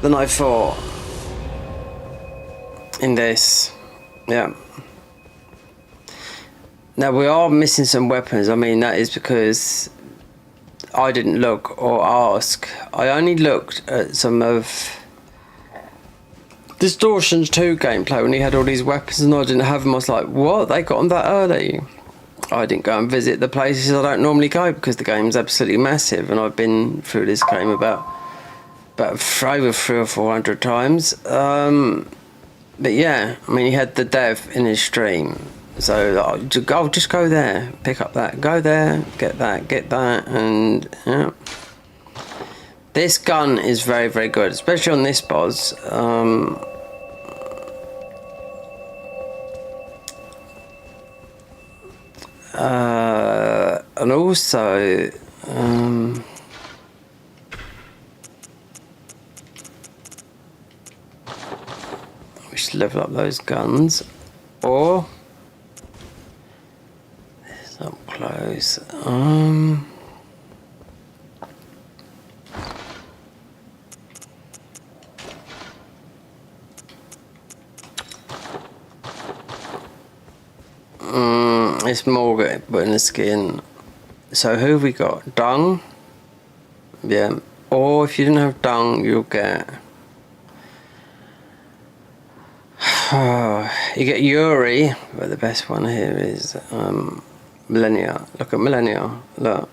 than I thought in this. Yeah. Now we are missing some weapons. I mean, that is because I didn't look or ask. I only looked at some of Distortions 2 gameplay when he had all these weapons and I didn't have them. I was like, what? They got them that early? I didn't go and visit the places I don't normally go because the game's absolutely massive, and I've been through this game about over 300 or 400 times. But yeah, I mean, he had the dev in his stream, so I'll just go there, pick up that, go there, get that, and yeah. This gun is very, very good, especially on this boss. And also, we should level up those guns, or it's up close. It's more good putting the skin. So who have we got? Dung? Yeah. Or if you didn't have dung, you'll get... you get Yuri, but the best one here is Millennia. Look at Millennia. Look.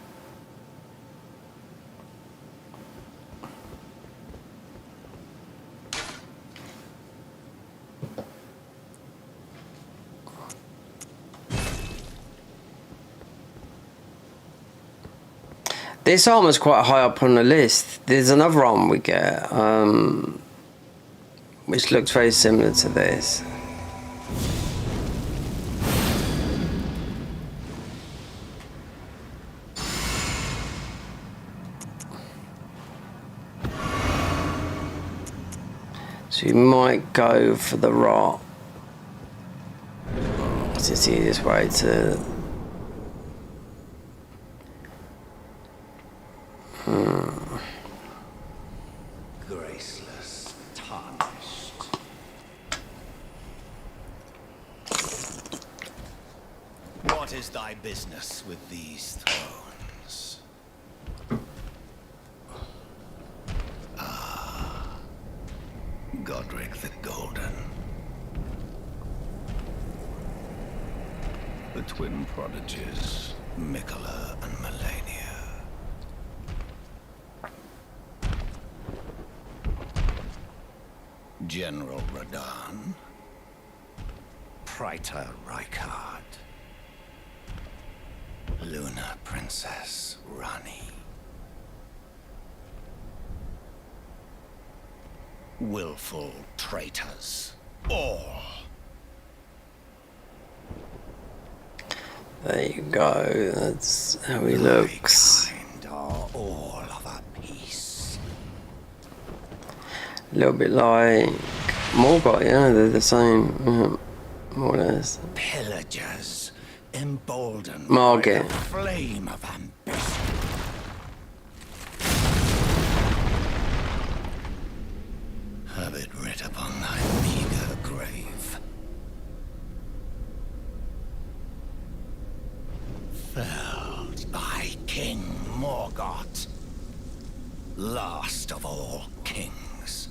This armour's quite high up on the list. There's another armour we get, which looks very similar to this. So you might go for the rot. It's the easiest way to... Graceless, tarnished. What is thy business with these thrones? Godric the Golden. The twin prodigies, Mikola and Melania. General Radahn. Praetor Rykard. Luna Princess Rani. Willful traitors, all. There you go, that's how he looks. Kind are all of a piece. A little bit like Morgoth, yeah, they're the same, more or less. Pillagers, emboldened Margit. by the flame of ambition. Have it writ upon thy meager grave. Felled by King Morgoth, last of all kings.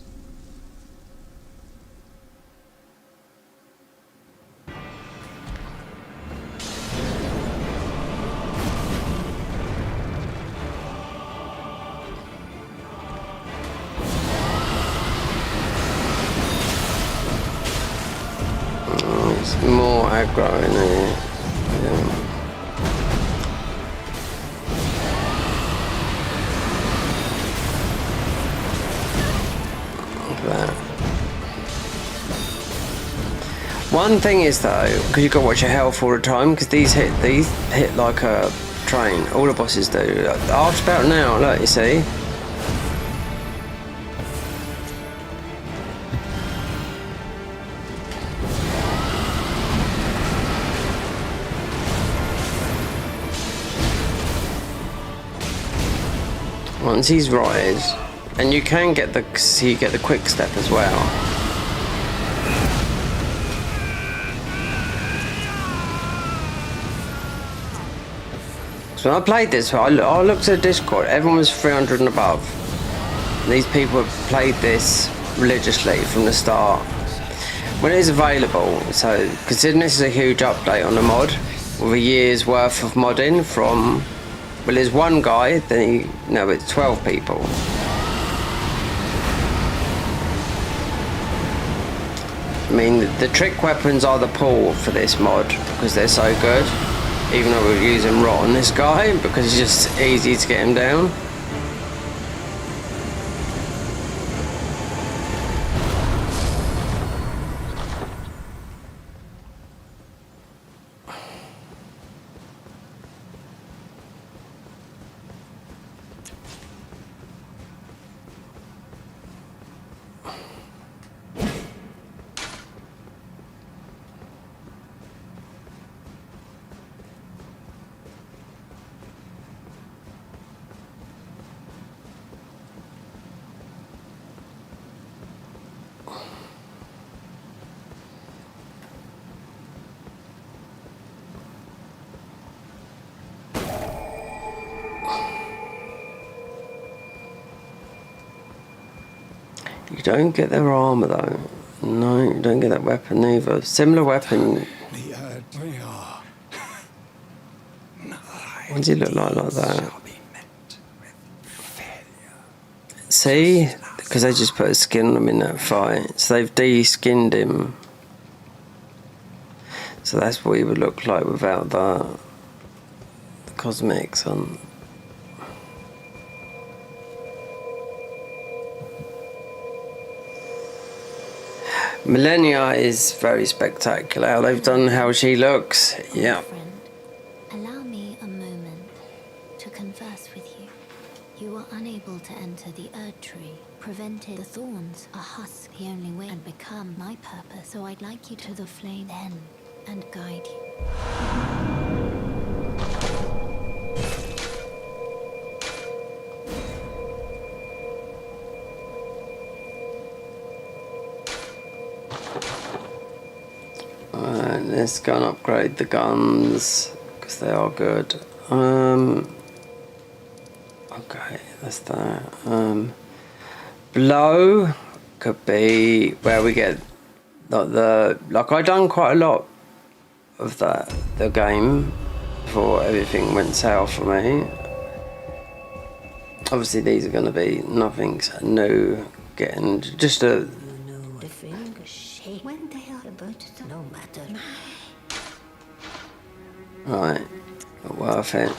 It's more aggro in here. Yeah. Look at that. One thing is though, because you've got to watch your health all the time, because these hit like a train. All the bosses do. After about now, look, you see. Once he's rotted, and you can get the quick step as well. When I played this, I looked at the Discord, everyone was 300 and above. And these people have played this religiously from the start. When it is available, so considering this is a huge update on the mod, with a year's worth of modding from, well, there's one guy, then it's 12 people. I mean, the trick weapons are the pull for this mod because they're so good. Even though we're using rot on this guy because it's just easy to get him down. You don't get their armour though. No, you don't get that weapon either. Similar weapon. What does he look like that? See? Because they just put a skin on him in that fight. So they've de-skinned him. So that's what he would look like without the cosmetics on. Millennia is very spectacular. How they've done how she looks. Yeah. Friend, allow me a moment to converse with you. You are unable to enter the Erd Tree. Prevented the thorns are husk the only way and become my purpose. So I'd like you to the flame then and guide you. Alright, let's go and upgrade the guns because they are good. Okay, that's that. Blow could be where we get like I done quite a lot of the game before everything went south for me. Obviously these are going to be nothing's new, getting just a right, worth it.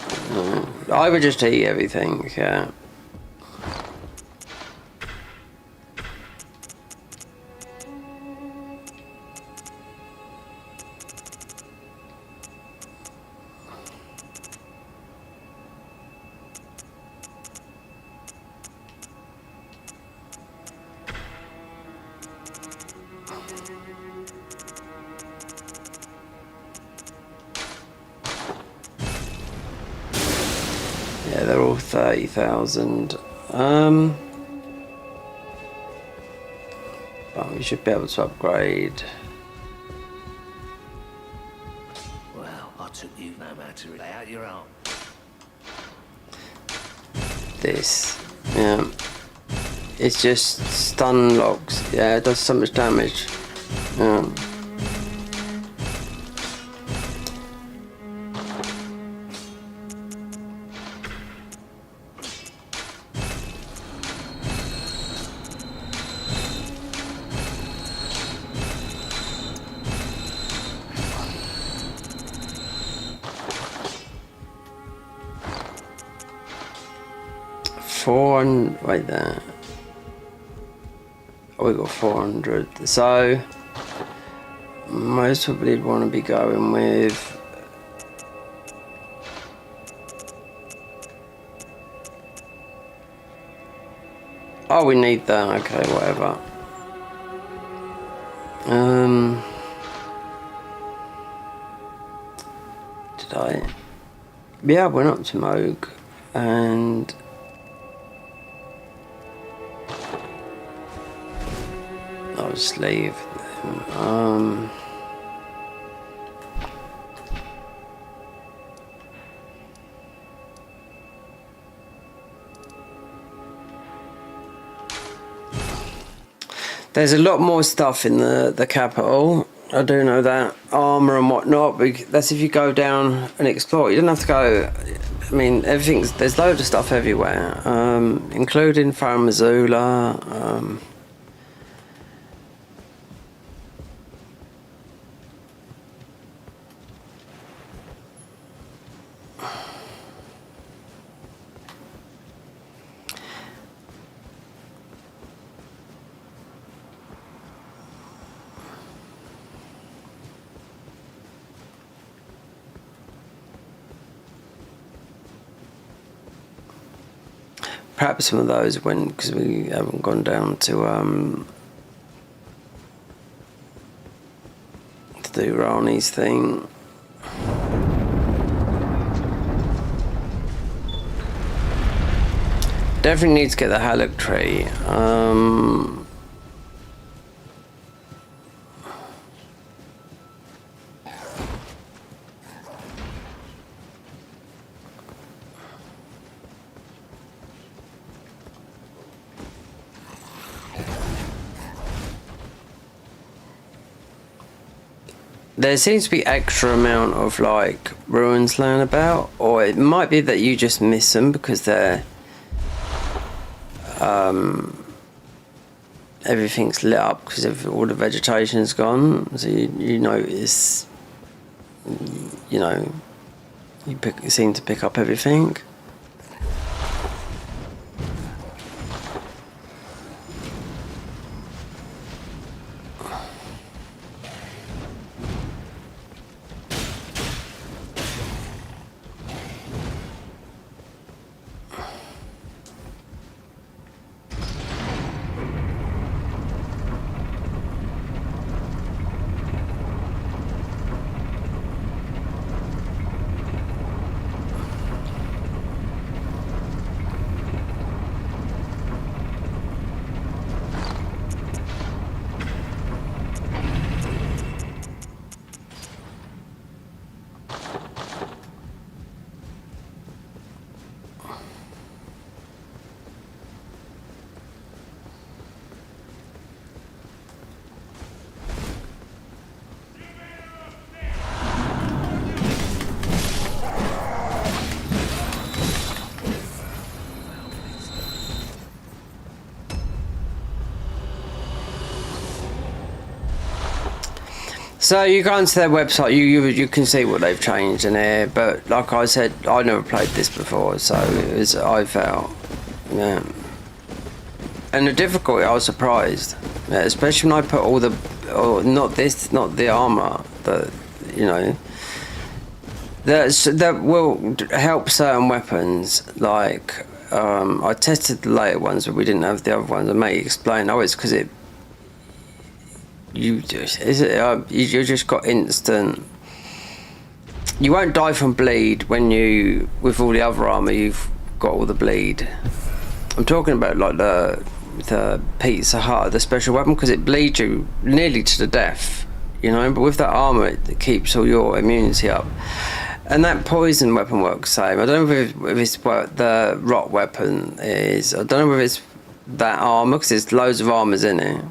I would just eat everything, yeah. Yeah, they're all 30,000. But we should be able to upgrade. Well, I took you no matter lay out your arm. This, yeah. It's just stun locks. Yeah, it does so much damage. Yeah. Right there. Oh, we got 400. So most probably want to be going with oh, we need that. Okay, whatever. Did I? Yeah, I went up to Moog and I'll just leave them. There's a lot more stuff in the capital. I do know that. Armour and whatnot. But that's if you go down and explore. You don't have to go... I mean, there's loads of stuff everywhere. Including Farum Azula. Perhaps some of those because we haven't gone down to do Rani's thing. Definitely need to get the Halleck tree. There seems to be extra amount of like ruins lying about, or it might be that you just miss them because they're everything's lit up because all the vegetation's gone. So you notice, you know, you seem to pick up everything. So you go onto their website, you can see what they've changed in here, but like I said, I never played this before, so I felt, yeah. And the difficulty, I was surprised, yeah, especially when I put all the, not the armour, but you know, that will help certain weapons. Like I tested the later ones, but we didn't have the other ones. And mate explained, it's because you just got instant. You won't die from bleed when you, with all the other armour, you've got all the bleed. I'm talking about like the Pizza Hut, the special weapon, because it bleeds you nearly to the death, you know. But with that armour, it keeps all your immunity up. And that poison weapon works the same. I don't know if it's what the rot weapon is. I don't know if it's that armour, because there's loads of armours in it.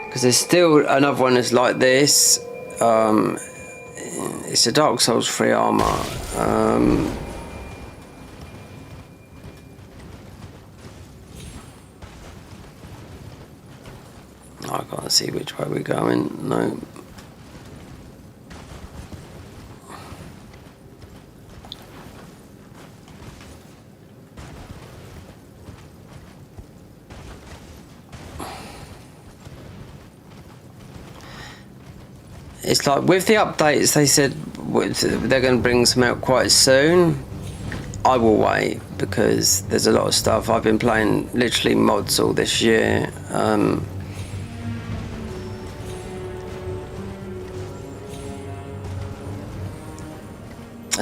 Because there's still another one that's like this. It's a Dark Souls 3 armour. I can't see which way we're going. No. It's like with the updates, they said they're going to bring some out quite soon. I will wait because there's a lot of stuff. I've been playing literally mods all this year. And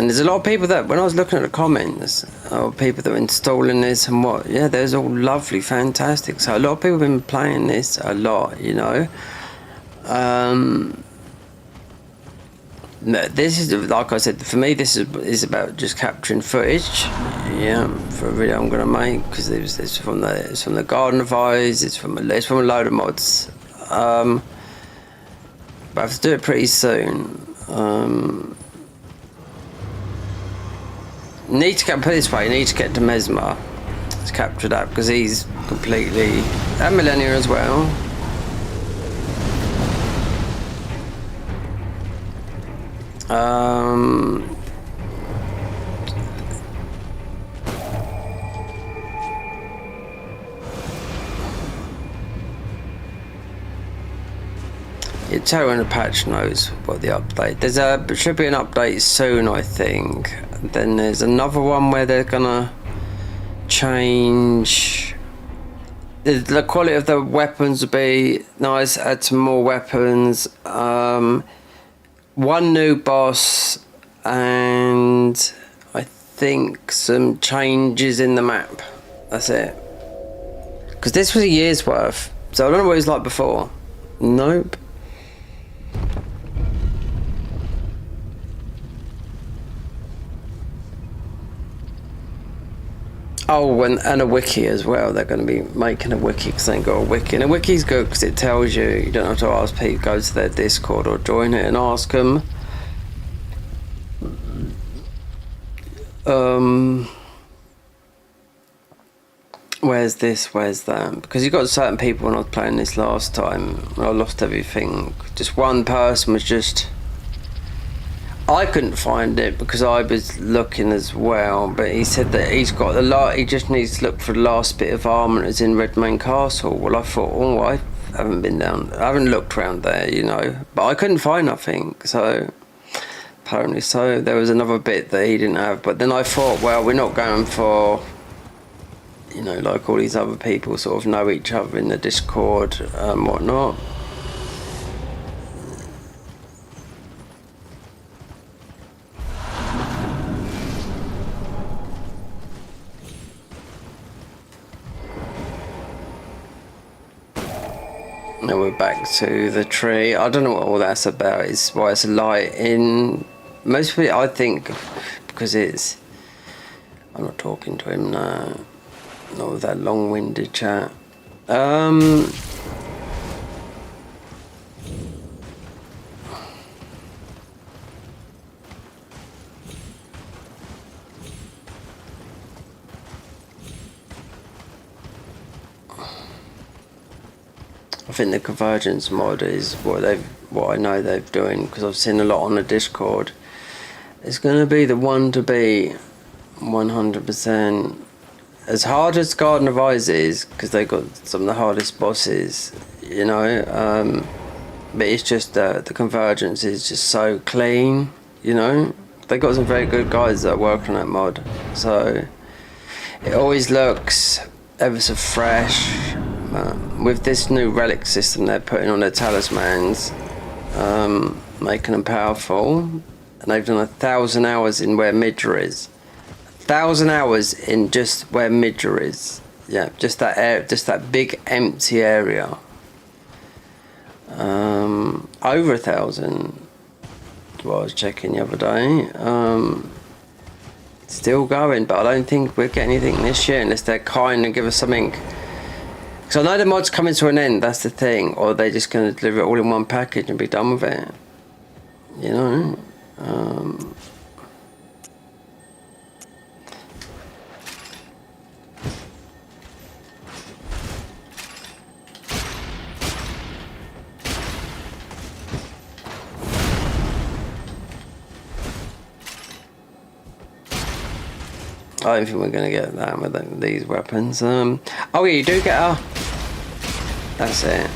there's a lot of people that, when I was looking at the comments, people that were installing this and what, yeah, there's all lovely, fantastic. So a lot of people have been playing this a lot, you know. No, this is, like I said, for me this is about just capturing footage. Yeah, for a video I'm gonna make, because it's from the Garden of Eyes. It's from a load of mods. But I have to do it pretty soon. Need to get, put it this way, need to get to Mesmer. Let's capture that, because he's completely, and Millennia as well. You tell when the patch knows what the update. There should be an update soon, I think. Then there's another one where they're gonna change. The quality of the weapons will be nice. Add some more weapons. One new boss, and I think some changes in the map. That's it. Because this was a year's worth, so I don't know what it was like before. Nope. Oh, and a wiki as well. They're going to be making a wiki because they ain't got a wiki. And a wiki's good because it tells you, you don't have to ask people, go to their Discord or join it and ask them. Where's this, where's that? Because you got certain people when I was playing this last time, when I lost everything. Just one person was just... I couldn't find it because I was looking as well, but he said that he's got the lot. He just needs to look for the last bit of armour that's in Redmane Castle. Well, I thought, oh, I haven't been down, I haven't looked around there, you know, but I couldn't find nothing. So apparently, so there was another bit that he didn't have. But then I thought, well, we're not going for, you know, like all these other people sort of know each other in the Discord and whatnot. Now we're back to the tree. I don't know what all that's about. It's why it's light in. Most of it, I think, because it's... I'm not talking to him now. Not with that long-winded chat. I think the convergence mod is what I know they're doing, because I've seen a lot on the Discord. It's going to be the one to beat 100%. As hard as Garden of Eyes is, because they got some of the hardest bosses, you know. But it's just the convergence is just so clean, you know. They got some very good guys that work on that mod, so it always looks ever so fresh. With this new relic system they're putting on their talismans, making them powerful, and they've done 1,000 hours in where Midra is. 1,000 hours in just where Midra is. Yeah, just that area, just that big empty area. Over 1,000. What I was checking the other day. Still going, but I don't think we'll get anything this year unless they're kind and give us something. Because I know the mod's coming to an end, that's the thing, or they're just going to deliver it all in one package and be done with it, you know. I don't think we're going to get that with these weapons. Oh yeah, you do get a... That's it.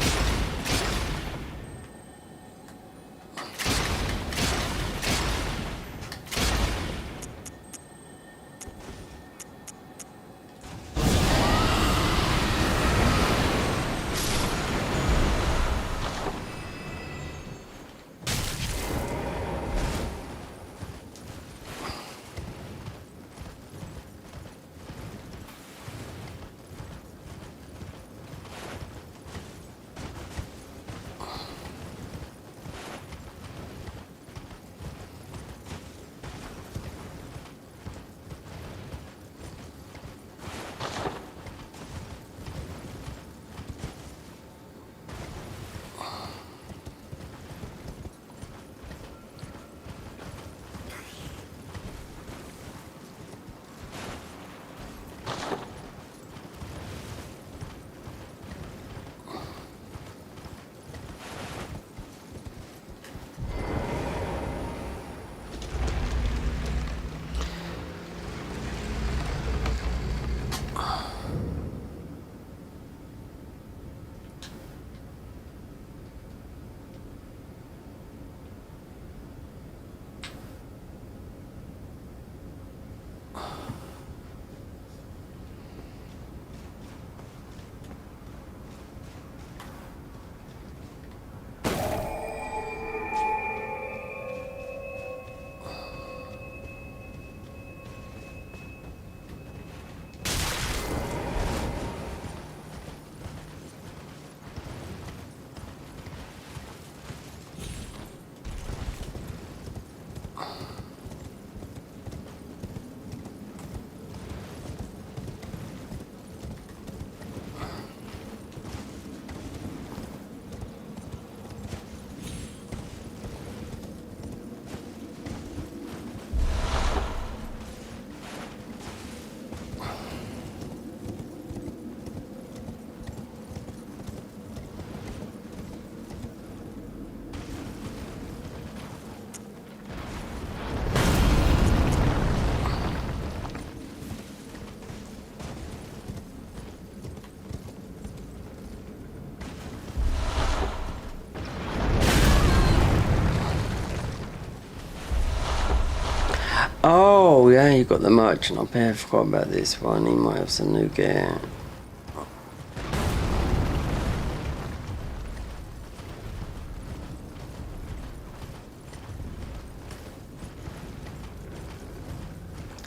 Oh yeah, you got the merchant up here. I forgot about this one. He might have some new gear.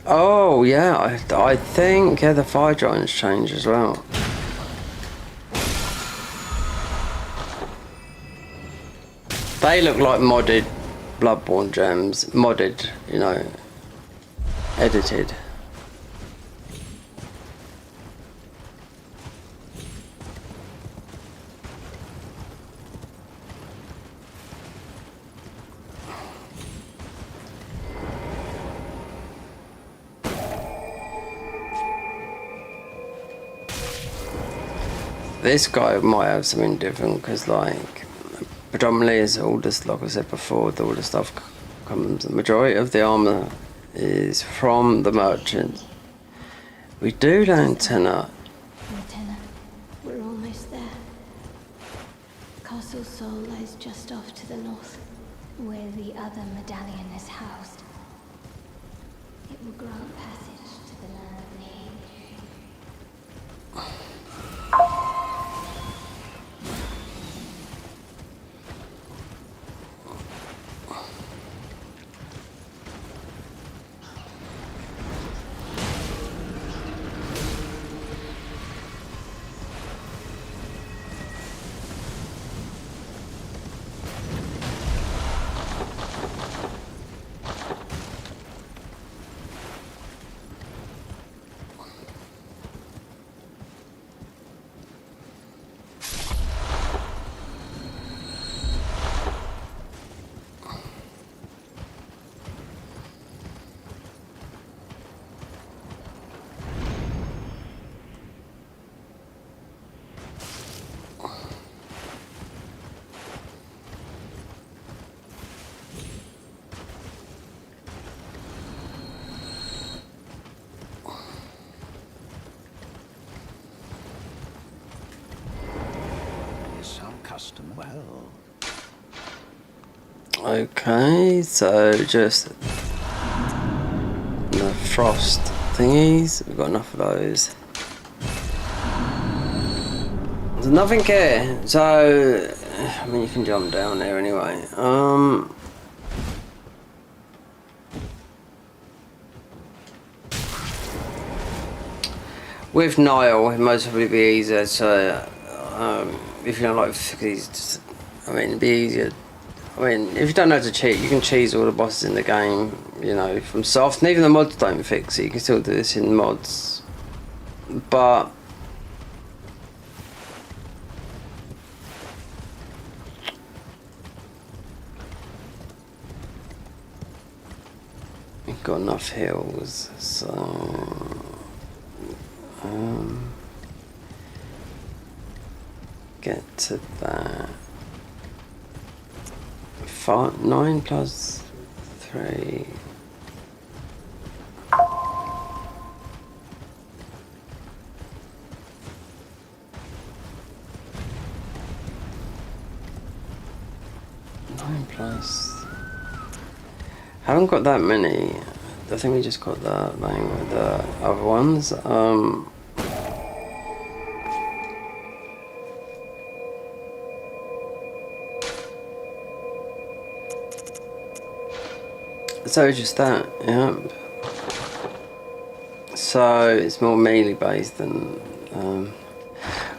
Oh yeah, I think the fire giants changed as well. They look like modded Bloodborne gems, modded, you know, edited. This guy might have something different because, like, predominantly is all this, like I said before, all the stuff comes. The majority of the armor is from the merchant. We do learn tenor. Lieutenant, we're almost there. Castle Sol lies just off to the north, where the other medallion is housed. It will grant passage to the land of the age. Well. Okay, so just the frost thingies. We've got enough of those. There's nothing here, so I mean you can jump down there anyway. With Nile, it most probably be easier. So if you don't like these, I mean, it'd be easier. I mean, if you don't know how to cheat, you can cheese all the bosses in the game, you know, from soft. And even the mods don't fix it. You can still do this in mods, but we've got enough hills, so. Get to that. 9 plus 3. Haven't got that many. I think we just got the thing with the other ones. So just that, yeah. So it's more melee based than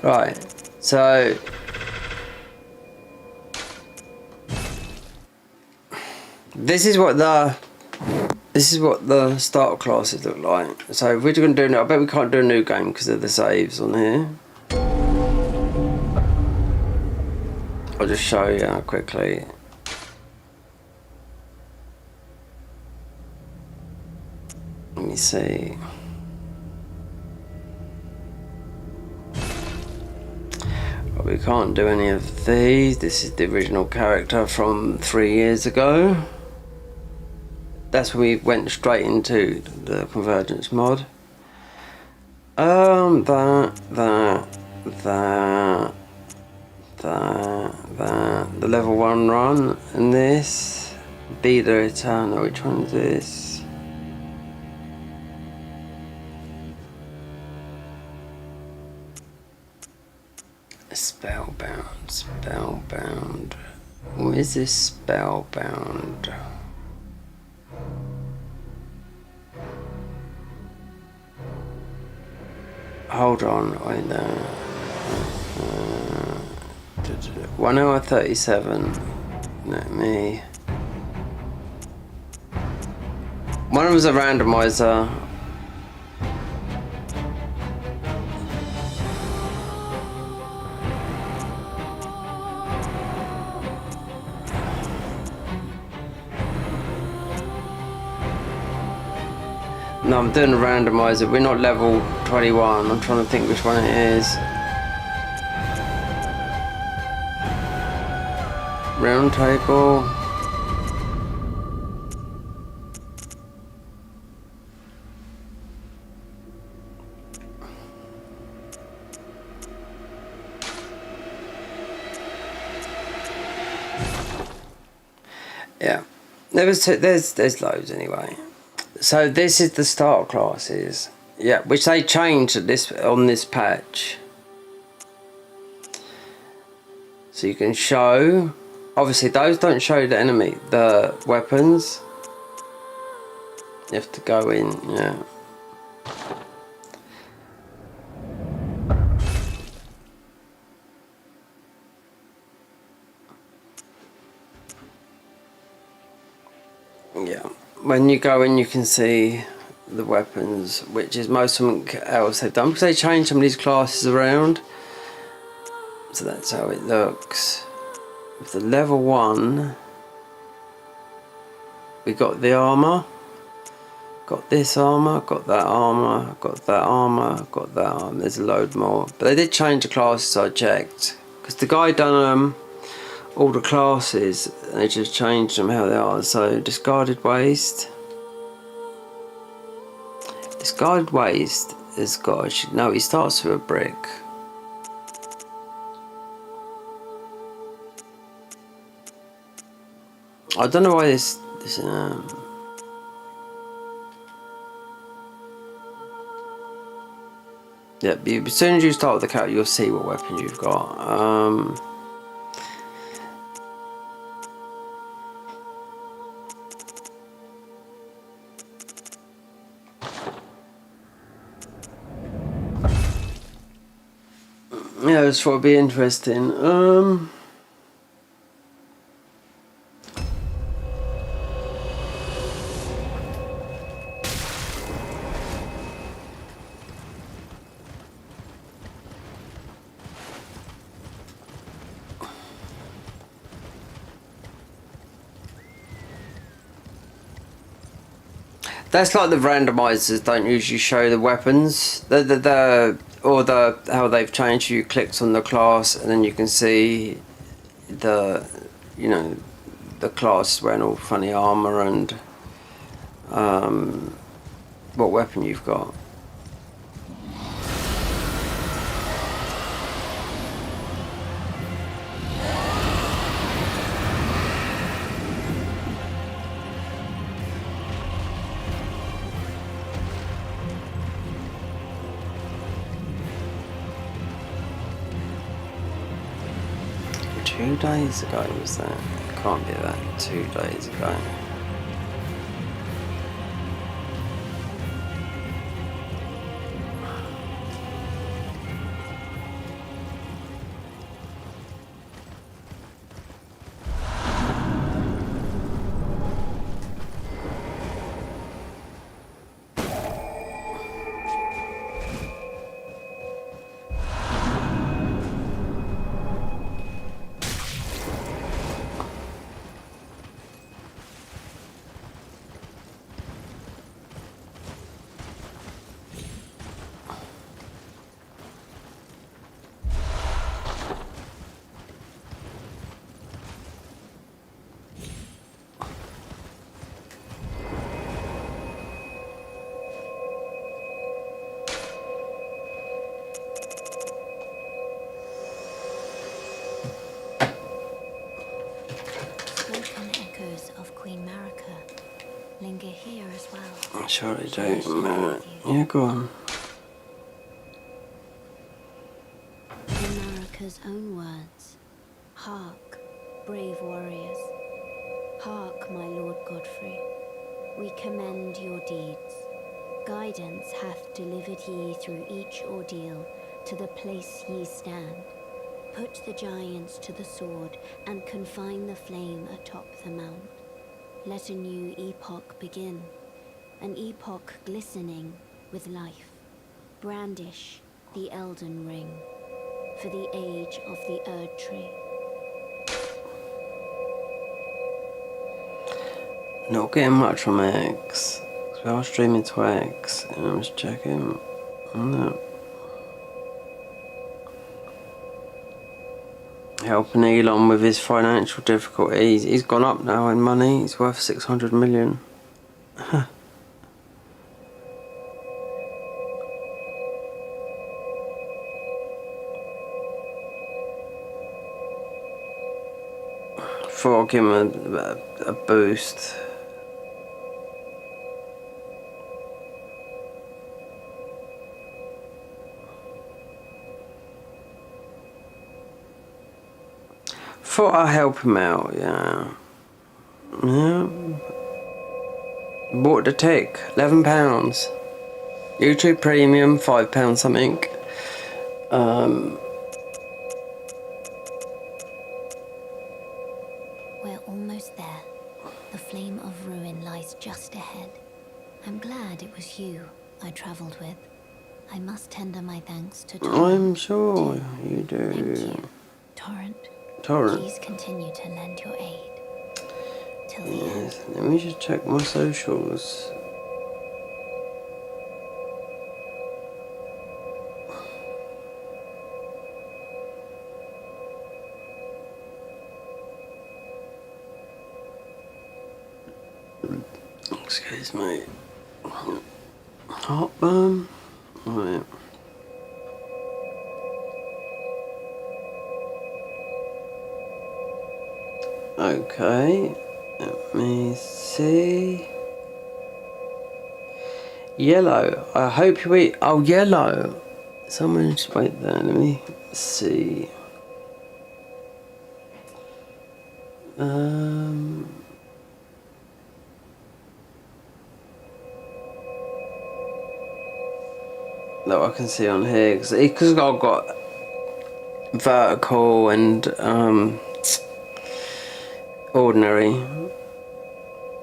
right. So this is what the starter classes look like. So if we're going to do it, I bet we can't do a new game because of the saves on here. I'll just show you quickly. Let me see. But we can't do any of these. This is the original character from 3 years ago. That's when we went straight into the Convergence mod. The level 1 run, and this. Be the Eternal. Which one is this? Spellbound, spellbound. Where's this spellbound? Hold on, wait there. 1 hour 37. Let me. One of them's a randomizer. No, I'm doing a randomizer. We're not level 21. I'm trying to think which one it is. Round table. Yeah, there's loads anyway. So this is the start classes, yeah, which they changed on this patch. So you can show, obviously those don't show the enemy, the weapons. You have to go in, yeah. Yeah, when you go in you can see the weapons, which is most of them else they've done because they changed some of these classes around. So that's how it looks. With the level 1 we got the armour, got this armour, got that armour, got that armour, got that armour. There's a load more, but they did change the classes. I checked because the guy done all the classes and they just changed them how they are. So discarded waste. Discarded waste has got, no, he starts with a brick. I don't know why this yeah, as soon as you start with the character you'll see what weapons you've got. Yeah, this will be interesting. That's like the randomizers don't usually show the weapons. How they've changed. You clicked on the class and then you can see the class wearing all funny armor and what weapon you've got. Two days ago was that? It can't be that. 2 days ago. Linger here as well. I'm sure they do. Yeah, go on. In America, Maker's own words. Hark, brave warriors. Hark, my Lord Godfrey. We commend your deeds. Guidance hath delivered ye through each ordeal to the place ye stand. Put the giants to the sword and confine the flame atop the mount. Let a new epoch begin, an epoch glistening with life. Brandish the Elden ring for the age of the Erd tree. Not getting much from X. We are streaming to X, and I'm just checking. No. Helping Elon with his financial difficulties. He's gone up now in money. He's worth 600 million. Thought I'd give him a boost. Thought I'd help him out, yeah. Yeah. Bought the tick, £11. YouTube Premium, £5 something. We're almost there. The flame of ruin lies just ahead. I'm glad it was you I travelled with. I must tender my thanks to Torrent. I'm sure you do. Thank you, Torrent. Torrent. Please continue to lend your aid. Till the end. Yes, let me just check my socials. Excuse me. Heartburn. Right. Okay, let me see. Yellow. I hope you eat. Oh, yellow. Someone just wait there. Let me see. That I can see on here because I've got vertical and ordinary.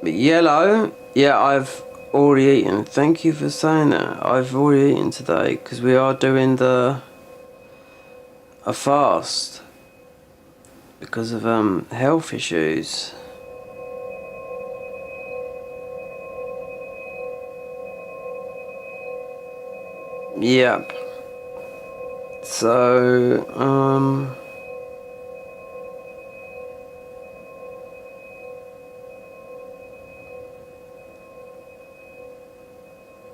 But yellow, yeah, I've already eaten. Thank you for saying that. I've already eaten today because we are doing a fast because of health issues. Yep. So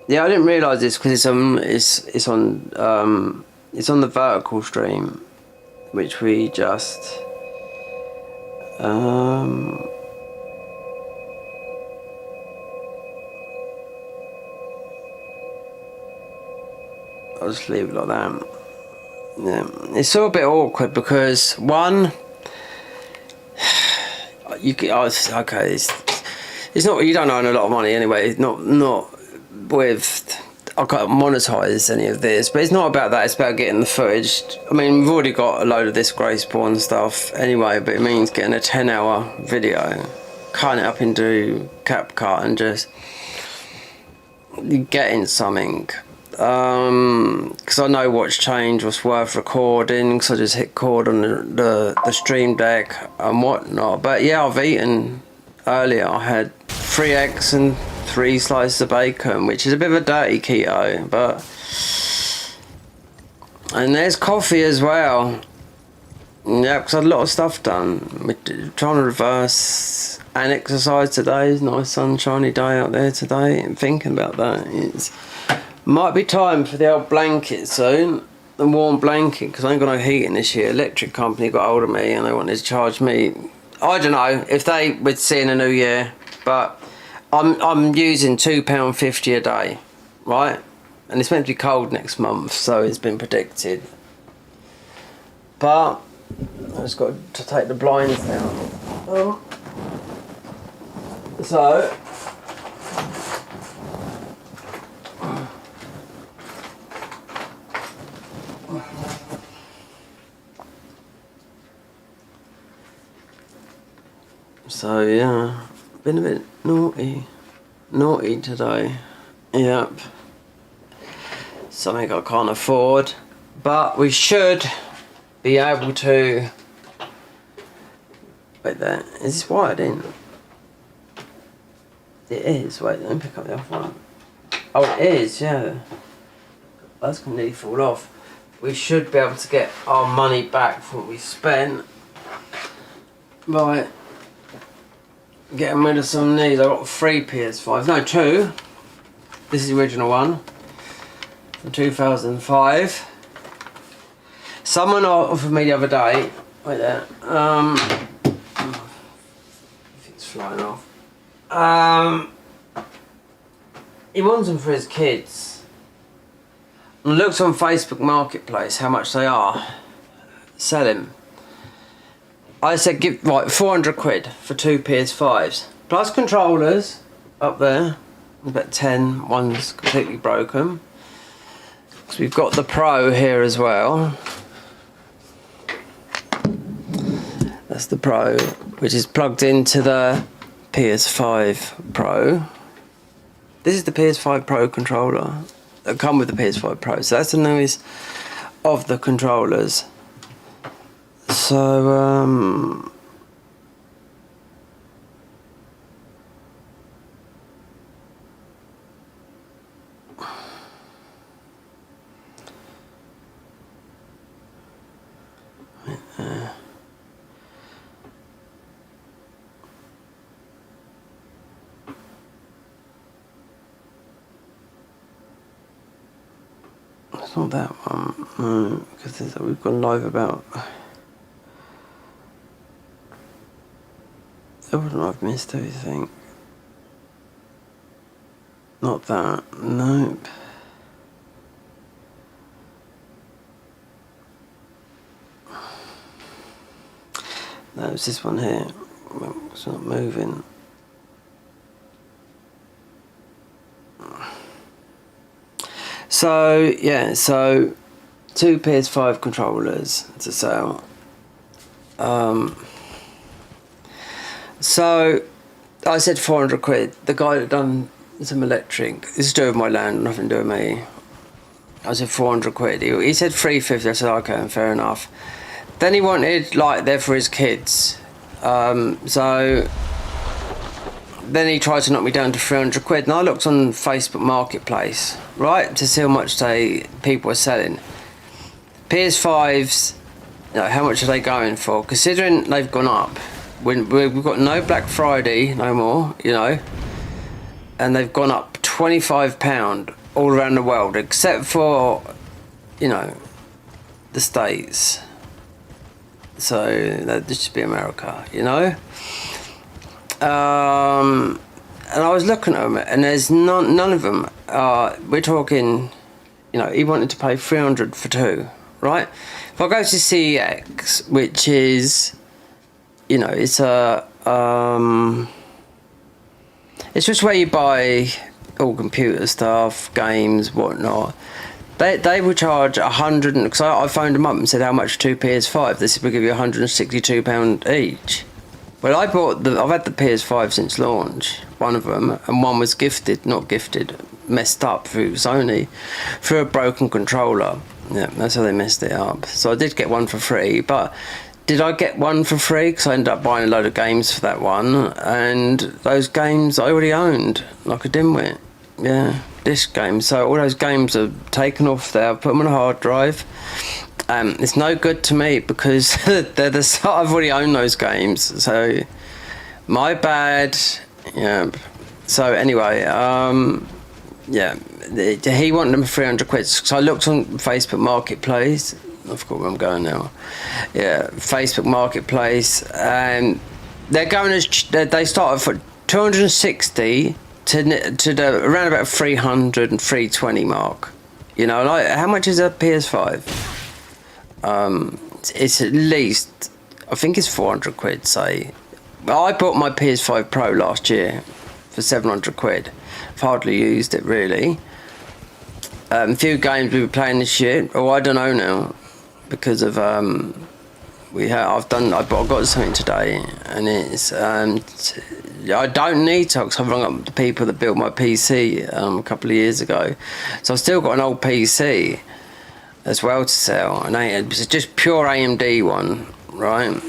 yeah, I didn't realise this because it's on the vertical stream, which we just I'll just leave it like that. Yeah, it's all a bit awkward because one, okay, it's not, you don't earn a lot of money anyway. Not with, I can't monetize any of this, but it's not about that. It's about getting the footage. I mean, we've already got a load of this graceborne stuff anyway, but it means getting a 10-hour video, cutting it up into CapCut and just getting something. Because I know what's changed, what's worth recording, because I just hit record on the stream deck and whatnot. But yeah, I've eaten earlier. I had 3 eggs and 3 slices of bacon, which is a bit of a dirty keto, but and there's coffee as well. Yeah, because I had a lot of stuff done. We're trying to reverse and exercise today. It's a nice sunshiny day out there today. I'm thinking about that. It's might be time for the old blanket soon, the warm blanket, because I ain't got no heating this year. Electric company got hold of me and they wanted to charge me, I don't know if they would see in the new year, but I'm using £2.50 a day, right? And it's meant to be cold next month, so it's been predicted. but I just got to take the blinds down. So yeah, been a bit naughty today. Yep. Something I can't afford, but we should be able to. Wait there, is this wired in? It is, wait, let me pick up the other one. Oh, it is, yeah. That's gonna nearly fall off. We should be able to get our money back for what we spent by getting rid of some of these. I got 3 PS5s, no 2. This is the original one from 2005. Someone offered me the other day, wait there, it's flying off. He wants them for his kids. And looks on Facebook Marketplace how much they are selling. I said give like 400 quid for 2 PS5s plus controllers up there. About 10. One's completely broken. So we've got the Pro here as well. That's the Pro, which is plugged into the PS5 Pro. This is the PS5 Pro controller that come with the PS5 Pro. So that's the newest of the controllers. So it's not that one, no, because we've gone live about. I wouldn't have missed everything. Not that, nope. No, it's this one here. It's not moving. So yeah, so 2 PS5 controllers to sell. So I said 400 quid. The guy that done some electric, this is to do with my land, nothing to do with me. I said 400 quid. He said 350. I said okay, fair enough. Then he wanted like they're for his kids. So then he tried to knock me down to 300 quid, and I looked on Facebook Marketplace, right, to see how much people are selling. PS5s, you know, how much are they going for? Considering they've gone up, we've got no Black Friday no more, you know, and they've gone up £25 all around the world, except for, you know, the States. So this should be America, you know. And I was looking at them, and there's none of them. We're talking, you know, he wanted to pay 300 for 2, right? If I go to CEX, which is, you know, it's just where you buy all computer stuff, games, whatnot. They will charge 100, because I phoned them up and said how much 2 PS5. They said we'll give you £162 each. Well, I've had the PS5 since launch, one of them, and one was messed up through Sony, through a broken controller. Yeah, that's how they messed it up. So I did get one for free, but did I get one for free? Because I ended up buying a load of games for that one, and those games I already owned, like a dimwit. Yeah, disc games. So all those games are taken off there, I've put them on a hard drive. It's no good to me because I've already owned those games, so my bad. Yeah. So anyway, yeah, he wanted them for 300 quid. So I looked on Facebook Marketplace. I forgot where I'm going now. Yeah, Facebook Marketplace, and they're going they start for 260 to the around about 300 and 320 mark. You know, like how much is a PS5? it's at least, I think it's 400 quid, say. I bought my PS5 Pro last year for 700 quid. I've hardly used it, really. A few games we were playing this year, I don't know now, because of, I got something today, and it's, I don't need to, because I've rung up the people that built my PC a couple of years ago. So I've still got an old PC as well to sell, and it's just pure AMD one, right?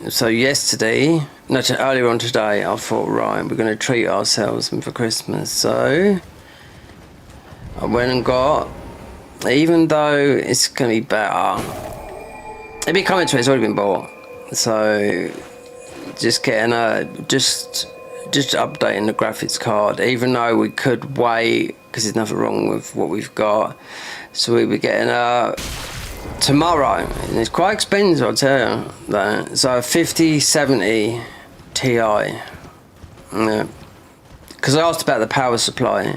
So earlier on today, I thought, right, we're going to treat ourselves for Christmas. So I went and got, even though it's going to be better, it'd be coming to it, it's already been bought. So just getting just updating the graphics card, even though we could wait because there's nothing wrong with what we've got. So we were getting tomorrow, and it's quite expensive, I'll tell you that. So a 5070 Ti, yeah, because I asked about the power supply.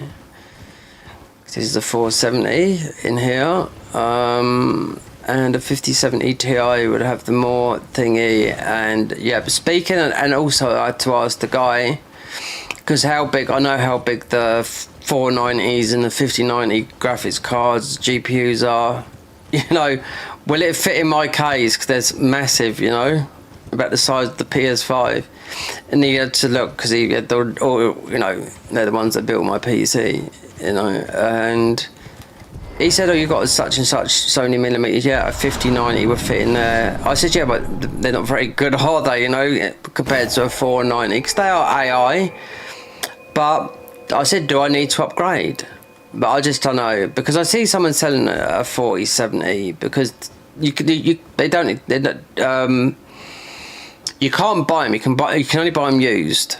This is the 470 in here, and a 5070 Ti would have the more thingy. And yeah, but speaking, and also I had to ask the guy, because I know how big the 490s and the 5090 graphics cards, GPUs are. You know, will it fit in my case? Because there's massive, you know, about the size of the PS5. And he had to look, because he had they're the ones that built my PC, you know, and he said, oh, you got such and such so many millimeters. Yeah, a 5090 would fit in there. I said, yeah, but they're not very good, are they, you know, compared to a 490, because they are AI. But I said, do I need to upgrade? But I just don't know, because I see someone selling a 4070, because you can't buy them. You can only buy them used,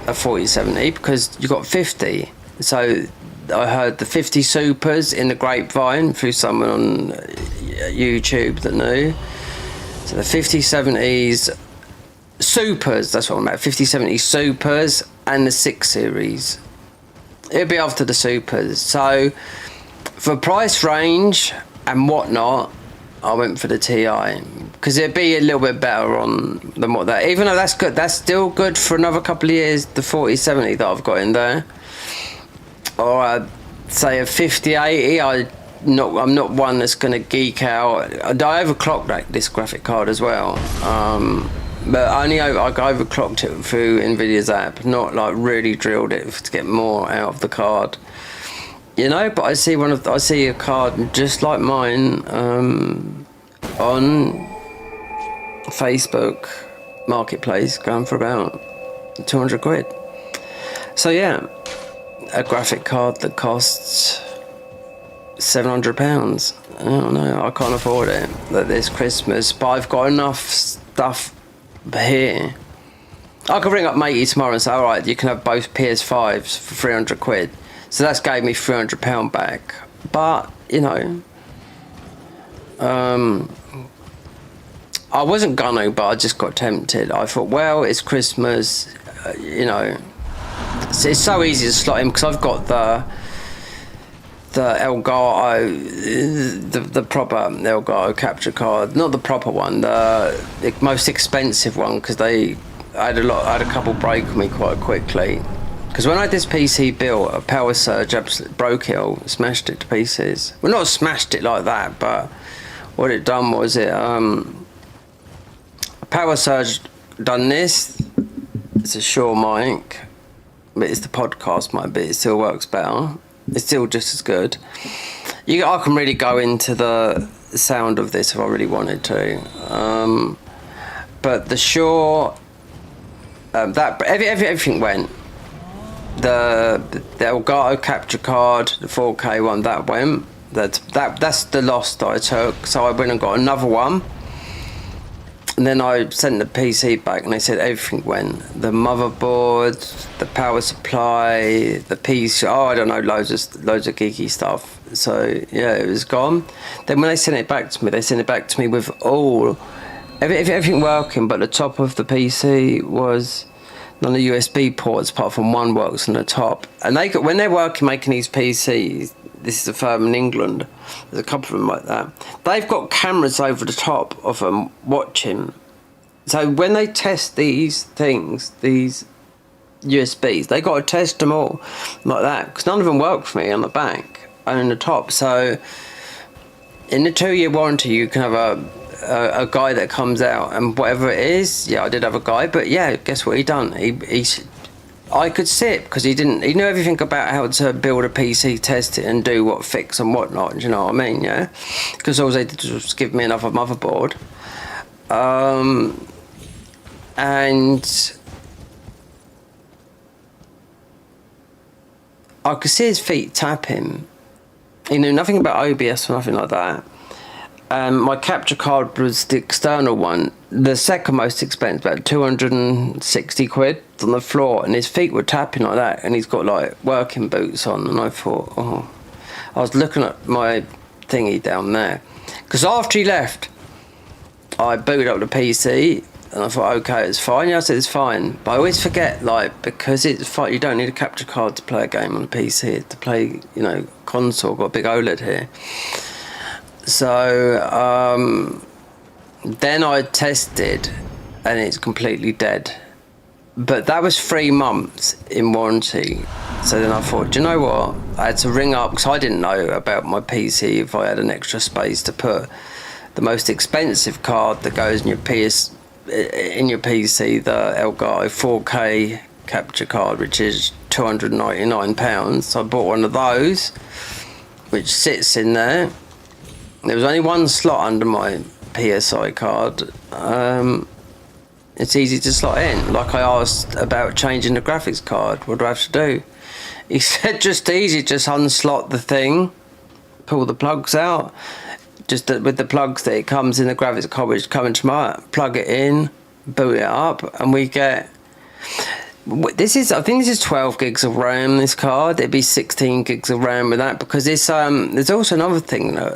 a 4070, because you got 50. So I heard the 50 supers in the grapevine through someone on YouTube that knew. So the 5070s supers, that's what I'm about, 5070 supers and the 6 series. It'll be after the supers. So for price range and whatnot, I went for the Ti, because it'd be a little bit better than what that, even though that's good, that's still good for another couple of years, the 4070 that I've got in there. Or I'd say a 5080, I'm not one that's going to geek out. I overclocked this graphic card as well, but I overclocked it through Nvidia's app, not like really drilled it to get more out of the card, you know. But I see a card just like mine on Facebook Marketplace going for about 200 quid. So yeah, a graphic card that costs £700. I don't know, I can't afford it this Christmas, but I've got enough stuff here. I could ring up matey tomorrow and say, alright, you can have both PS5s for 300 quid. So that's gave me £300 back. But, you know, I wasn't gonna, but I just got tempted. I thought, well, it's Christmas, you know, it's so easy to slot in, because I've got the Elgato, the proper Elgato capture card, not the proper one, the most expensive one, because I had a couple break on me quite quickly. Because when I had this PC built, a power surge absolutely broke it all, smashed it to pieces. Well, not smashed it like that, but what it done was a power surge done this. It's a Shure mic, but it's the podcast mic, but it still works better. It's still just as good. I can really go into the sound of this if I really wanted to. But the Shure, everything went. The Elgato capture card, the 4K one, that went. That's the loss that I took. So I went and got another one. And then I sent the PC back, and they said everything went. The motherboard, the power supply, the PC. Oh, I don't know, loads of geeky stuff. So yeah, it was gone. Then when they sent it back to me, with everything working, but the top of the PC was none of the USB ports apart from one works on the top. And when they're working making these PCs, this is a firm in England. There's a couple of them like that. They've got cameras over the top of them watching. So when they test these things, these USBs, they got to test them all like that, because none of them work for me on the back and in the top. So in the 2-year warranty, you can have a guy that comes out, and whatever it is, yeah, I did have a guy, but yeah, guess what he done? I could sit, because he knew everything about how to build a PC, test it, and do what fix and whatnot. Do you know what I mean? Yeah, because all they did was give me another motherboard, and I could see his feet tapping. He knew nothing about OBS or nothing like that. My capture card was the external one, the second most expensive, about 260 quid on the floor, and his feet were tapping like that, and he's got like working boots on, and I thought, oh, I was looking at my thingy down there, because after he left, I booted up the PC, and I thought, okay, it's fine. Yeah, I said it's fine, but I always forget, like, because it's fine, you don't need a capture card to play a game on a PC, to play, you know, console, got a big OLED here. So then I tested, and it's completely dead. But that was 3 months in warranty. So then I thought, do you know what? I had to ring up, because I didn't know about my PC, if I had an extra space to put the most expensive card that goes in your PC, the Elgato 4K capture card, which is £299. So I bought one of those, which sits in there. There was only one slot under my PSI card. It's easy to slot in. Like I asked about changing the graphics card, what do I have to do? He said just easy, just unslot the thing, pull the plugs out, just with the plugs that it comes in the graphics card, which come into my, plug it in, boot it up, and we get, this is, I think this is 12 gigs of RAM, this card. It'd be 16 gigs of RAM with that, because it's there's also another thing that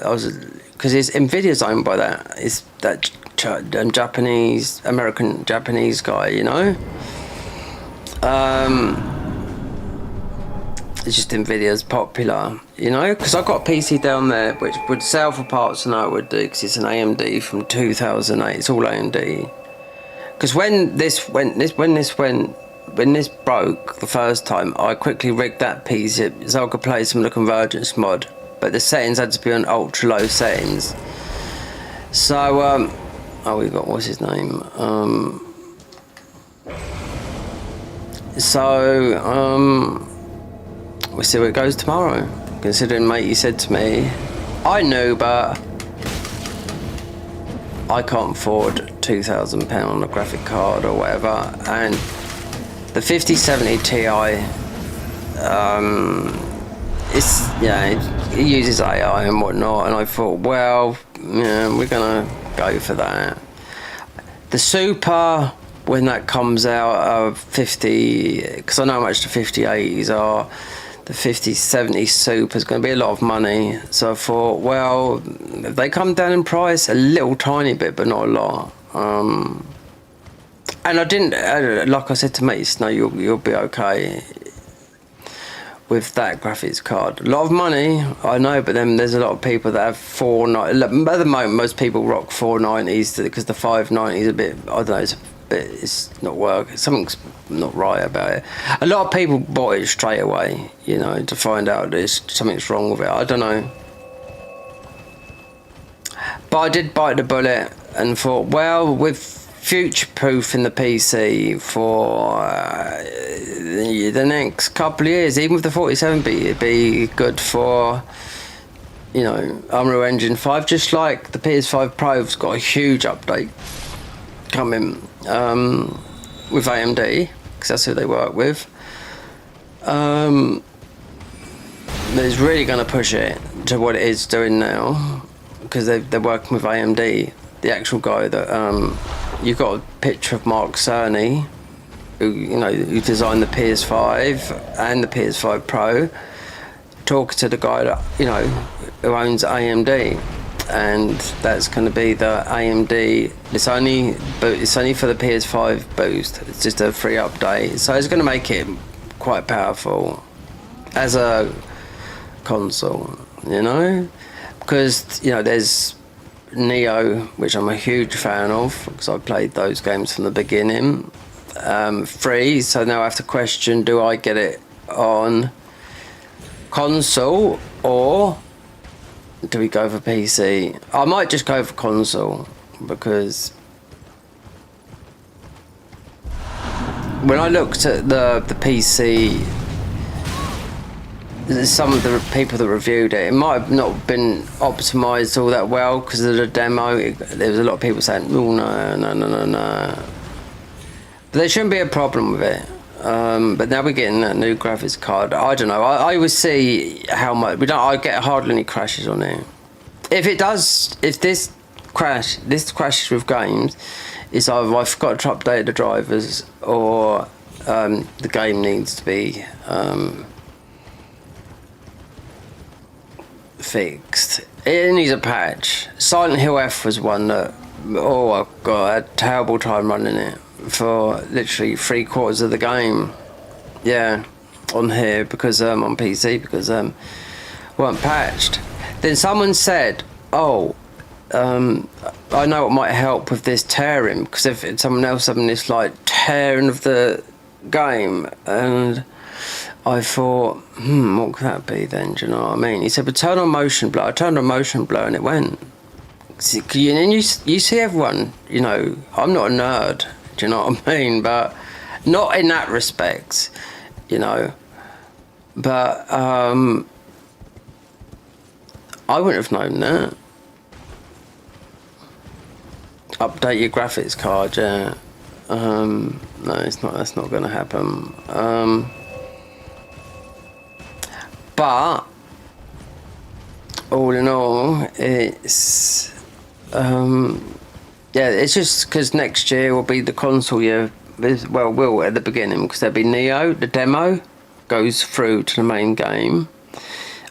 because it's Nvidia's owned by that, it's that American Japanese guy, you know. It's just Nvidia's popular, you know, because I've got a PC down there which would sell for parts, and I would do, because it's an AMD from 2008. It's all AMD. Because when this broke the first time, I quickly rigged that PC so I could play some of the convergence mod, but the settings had to be on ultra low settings. So oh, we got, what's his name? We'll see where it goes tomorrow. Considering, mate, you said to me, I know, but I can't afford £2,000 on a graphic card or whatever, and the 5070 Ti, it's, yeah, it uses AI and whatnot, and I thought, well, yeah, we're gonna go for that. The Super, when that comes out, 50, because I know how much the 5080s are, the 5070 Super is going to be a lot of money. So I thought, well, if they come down in price a little tiny bit, but not a lot. And I didn't, like I said to mates, no, you'll be okay with that graphics card. A lot of money, I know, but then there's a lot of people that have 490. At the moment, most people rock 490s because the 590s a bit, I don't know, it's not working. Something's not right about it. A lot of people bought it straight away, you know, to find out there's something's wrong with it. I don't know. But I did bite the bullet and thought, well, with future-proofing the PC for the next couple of years, even with the 47-bit, it'd be good for, you know, Unreal Engine 5, just like the PS5 Pro's got a huge update coming with AMD, because that's who they work with. It's really going to push it to what it is doing now, because they're working with AMD. The actual guy that you've got a picture of Mark Cerny, who designed the PS5 and the PS5 Pro, talking to the guy that, you know, who owns AMD, and that's going to be the AMD. It's only for the PS5 boost. It's just a free update, so it's going to make it quite powerful as a console, you know, because, you know, there's Neo, which I'm a huge fan of because I played those games from the beginning, free. So now I have to question, do I get it on console or do we go for PC? I might just go for console because when I looked at the PC, some of the people that reviewed it, it might have not been optimized all that well because of the demo. There was a lot of people saying, oh no. But there shouldn't be a problem with it. But now we're getting a new graphics card. I don't know. I always see how much I get hardly any crashes on it. If it does, if this crashes with games, it's either I forgot to update the drivers or the game needs to be fixed. It needs a patch. Silent Hill F was one that, oh god, I had a terrible time running it for literally 3/4 of the game. Yeah, on here because on PC because weren't patched. Then someone said, oh, I know what might help with this tearing, because if someone else having this like tearing of the game, and I thought, what could that be then? Do you know what I mean? He said, but turn on motion blur. I turned on motion blur and it went. And you see everyone, you know, I'm not a nerd, do you know what I mean? But not in that respect, you know. But I wouldn't have known that. Update your graphics card, yeah. No, it's not. That's not going to happen. But all in all, it's yeah. It's just because next year will be the console year. Well, will at the beginning because there'll be Neo. The demo goes through to the main game.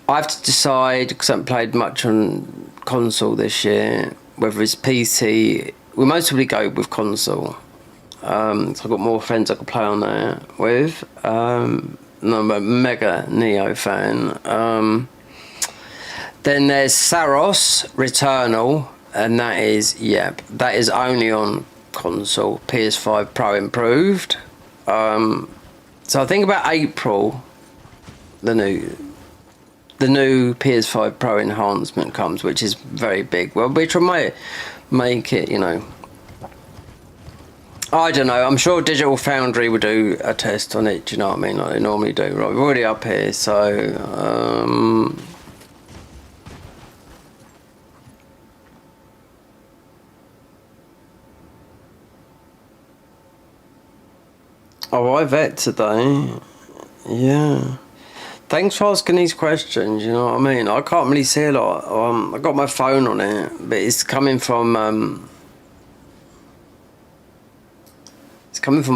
I have to decide because I haven't played much on console this year. Whether it's PC, we most probably go with console. So I've got more friends I can play on there with. I'm a mega Neo fan. Then there's Saros Returnal, and that is that is only on console. PS5 Pro improved. So I think about April, the new PS5 Pro enhancement comes, which is very big. Well, which might make it, you know. I don't know. I'm sure Digital Foundry will do a test on it. Do you know what I mean? Like they normally do. Right, we're already up here, so oh, I vet today. Yeah. Thanks for asking these questions. You know what I mean? I can't really see a lot. I got my phone on it, but it's coming from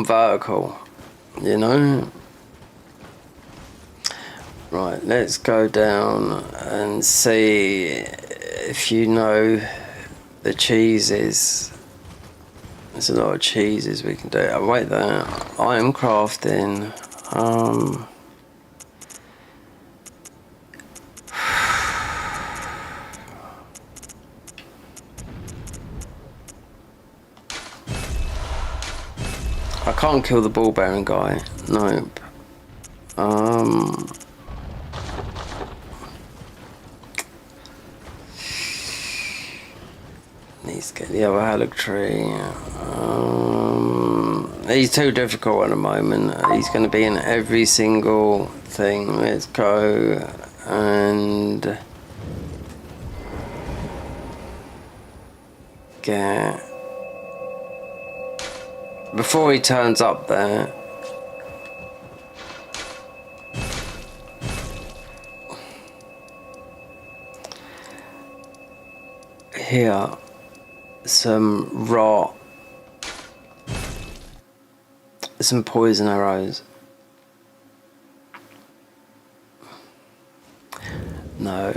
vertical, you know. Right, let's go down and see if you know the cheeses. There's a lot of cheeses we can do. Oh, wait there. I am crafting. I can't kill the ball bearing guy. Nope. Needs to get the other helic tree. He's too difficult at the moment. He's going to be in every single thing. Let's go and get. Before he turns up there, here, some rot, some poison arrows. No,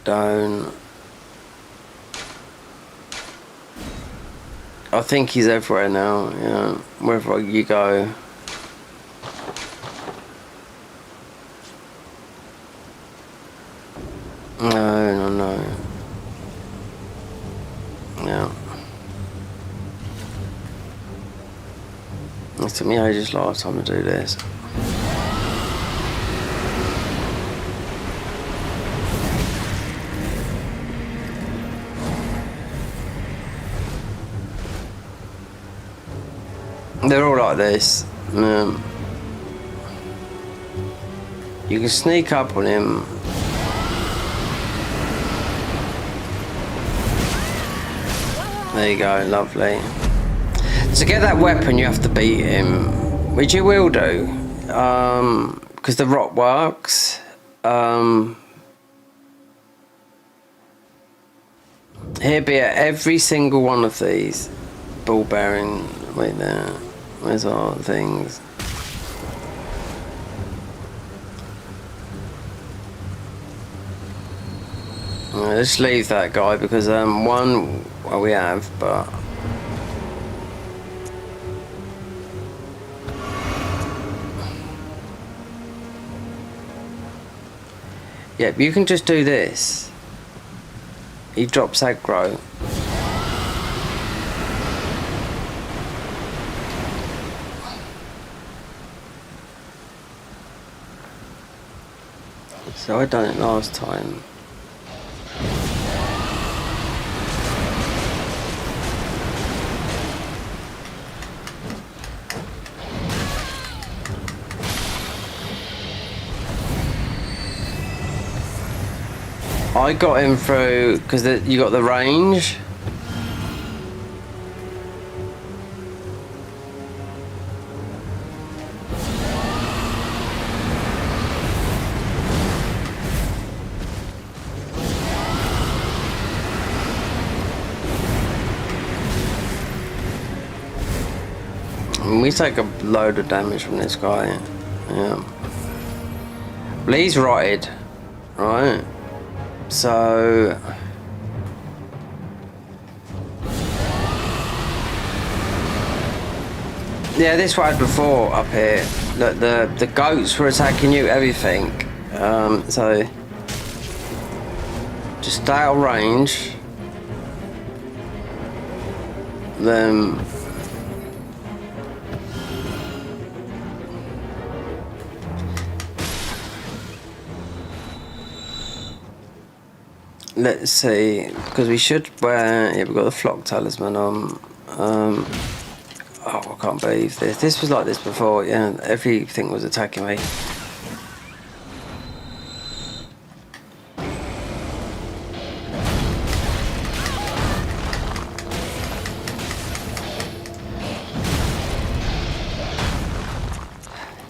don't. I think he's everywhere now, yeah, wherever you go. No. Yeah. It took me ages last time to do this. They're all like this. You can sneak up on him. There you go, lovely. To get that weapon, you have to beat him, which you will do, because the rock works. He'll be at every single one of these ball bearing. Wait there. Where's our things? Let's leave that guy because one, well, we have, but yeah, you can just do this. He drops aggro. So I done it last time. I got him through because you got the range. And we take a load of damage from this guy. Yeah. Well, he's rotted, right? So yeah, this one before up here. Look, the goats were attacking you, everything. So just stay out of range. Then let's see, because we should wear, yeah, we've got the flock talisman on. Oh, I can't believe this. This was like this before, yeah, everything was attacking me.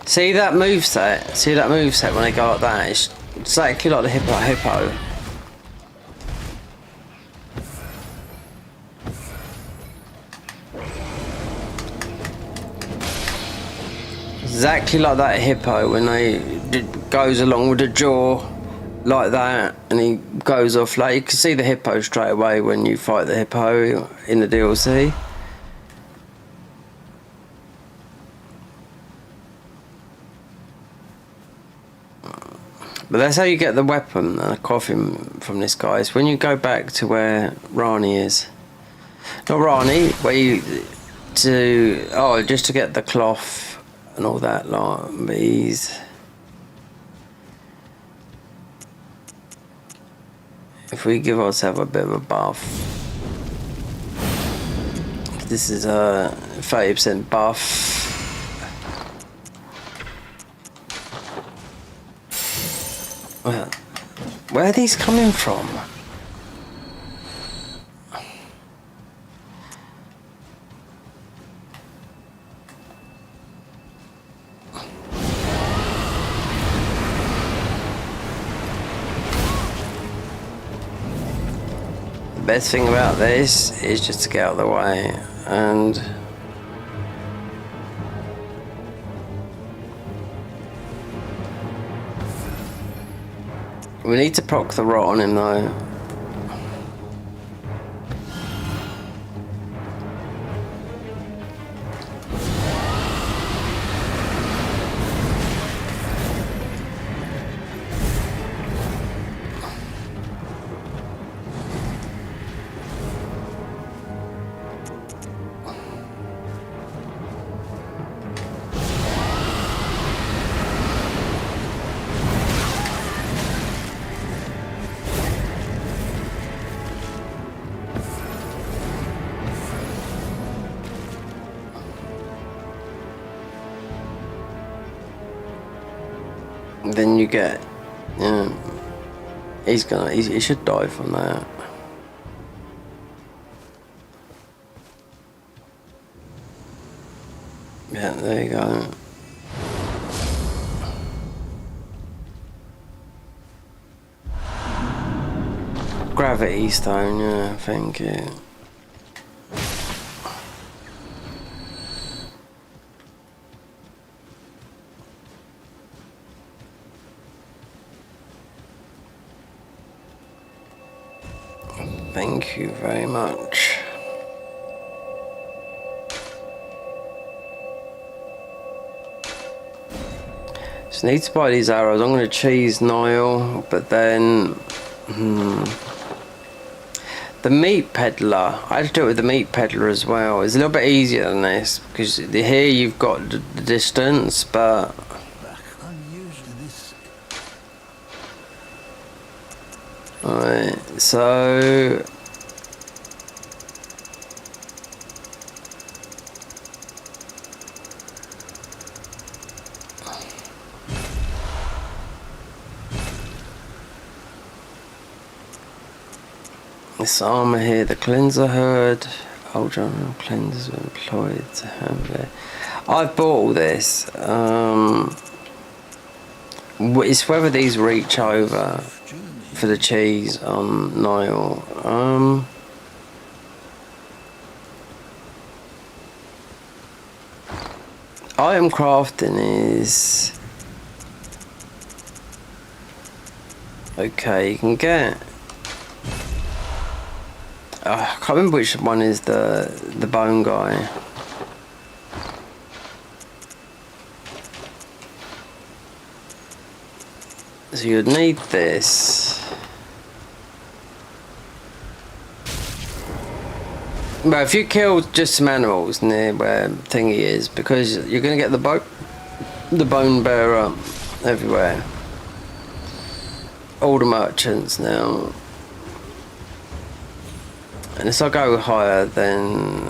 See that moveset? See that moveset when they go like that? It's exactly like the hippo. Exactly like that hippo when they goes along with the jaw like that, and he goes off like you can see the hippo straight away when you fight the hippo in the DLC. But that's how you get the weapon and a coffin from this guy. It's when you go back to where Rani is. Not Rani, where you just to get the cloth and all that, like bees. If we give ourselves a bit of a buff, this is a 30% buff. Where are these coming from? The best thing about this is just to get out of the way, and we need to proc the rot on him though. then you get, he should die from that. Yeah, there you go. Gravity stone, yeah, thank you. Thank you very much. Just need to buy these arrows. I'm going to cheese Niall, but then the meat peddler. I had to do it with the meat peddler as well. It's a little bit easier than this because here you've got the distance, but alright, so this armour here, the cleanser herd, old general cleansers were employed to handle it. I've bought all this. It's whether these reach over for the cheese on Niall. Item crafting is okay. You can get. I can't remember which one is the bone guy. So you'd need this. Well, if you kill just some animals near where thingy is, because you're going to get the bone bearer everywhere. All the merchants now. And as I go higher, then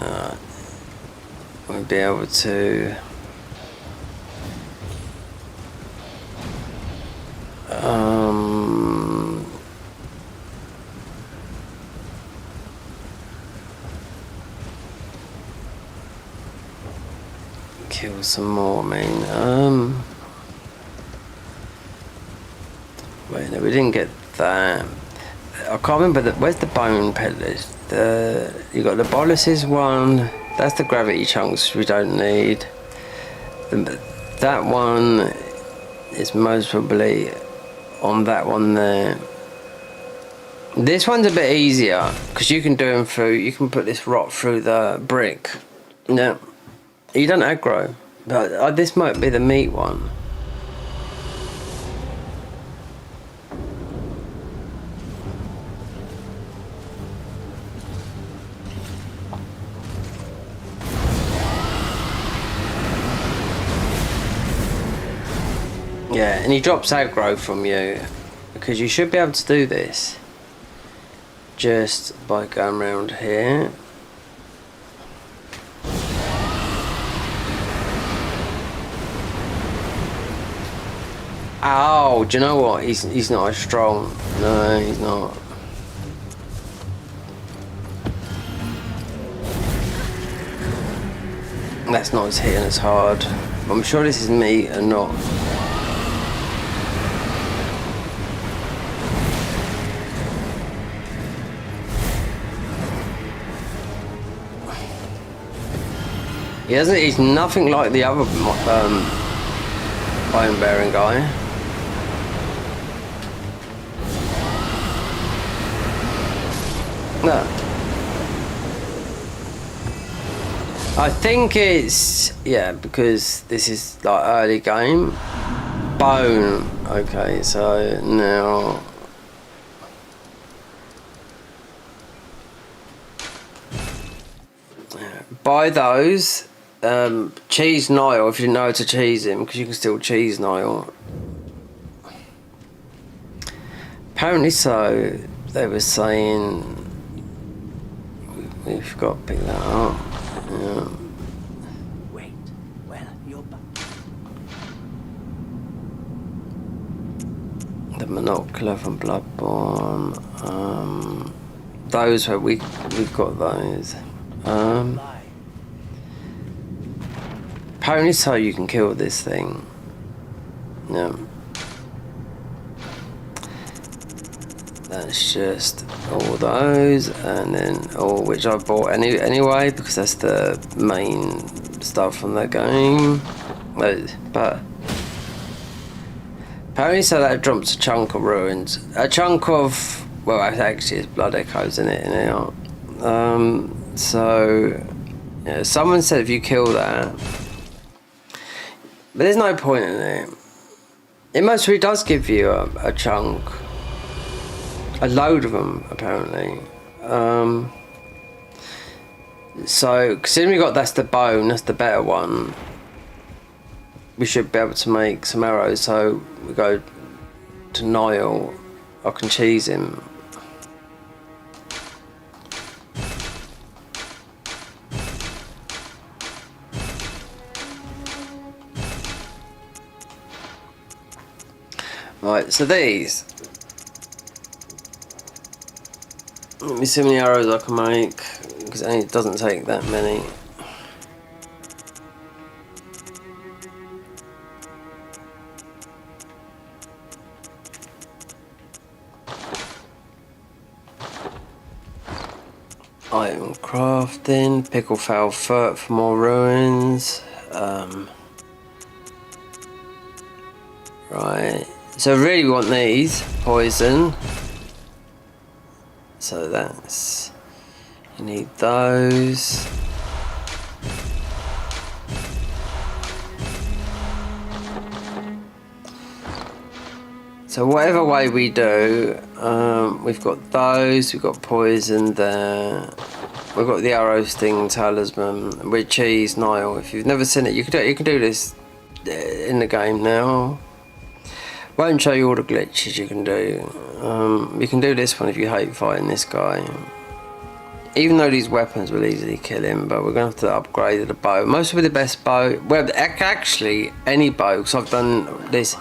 we'll be able to kill some more. I mean, wait, no, we didn't get that. I can't remember where's the bone peddlers. You got the boluses one. That's the gravity chunks we don't need. That one is most probably on that one there. This one's a bit easier because you can do them through. You can put this rot through the brick. No, you don't aggro. But this might be the meat one. Yeah, and he drops aggro from you because you should be able to do this just by going around here. Oh, do you know what? He's not as strong. No, he's not. That's not as hitting as hard. I'm sure this is meat and not. He's nothing like the other bone bearing guy. No. I think it's, yeah, because this is like early game. Bone. Okay, so now. Buy those. Cheese Niall if you know how to cheese him, because you can still cheese Niall. Apparently so. They were saying we've got to pick that up. Yeah. Wait, well, you're back. monocular from Bloodborne. Those where we've got those. Apparently so you can kill this thing. Yeah. That's just all those, and then all which I bought anyway because that's the main stuff from the game. But apparently so that drops a chunk of ruins, a chunk of, well, actually it's blood echoes in it now. So yeah, someone said if you kill that, but there's no point in it. It mostly does give you a chunk. A load of them, apparently. So, considering we got that's the bone, that's the better one, we should be able to make some arrows. So, we go to Niall. I can cheese him. Right, so these. Let me see how many arrows I can make, because it doesn't take that many. Item crafting, pickle foul foot for more ruins. Right, so really we want these, poison. So that's, you need those. So whatever way we do, we've got those, we've got poison there, we've got the arrow sting talisman, with cheese, Niall. If you've never seen it, you can do this in the game now. Won't show you all the glitches you can do. You can do this one if you hate fighting this guy. Even though these weapons will easily kill him, but we're going to have to upgrade the bow. Most of the best bow, well, actually any bow, because I've done this.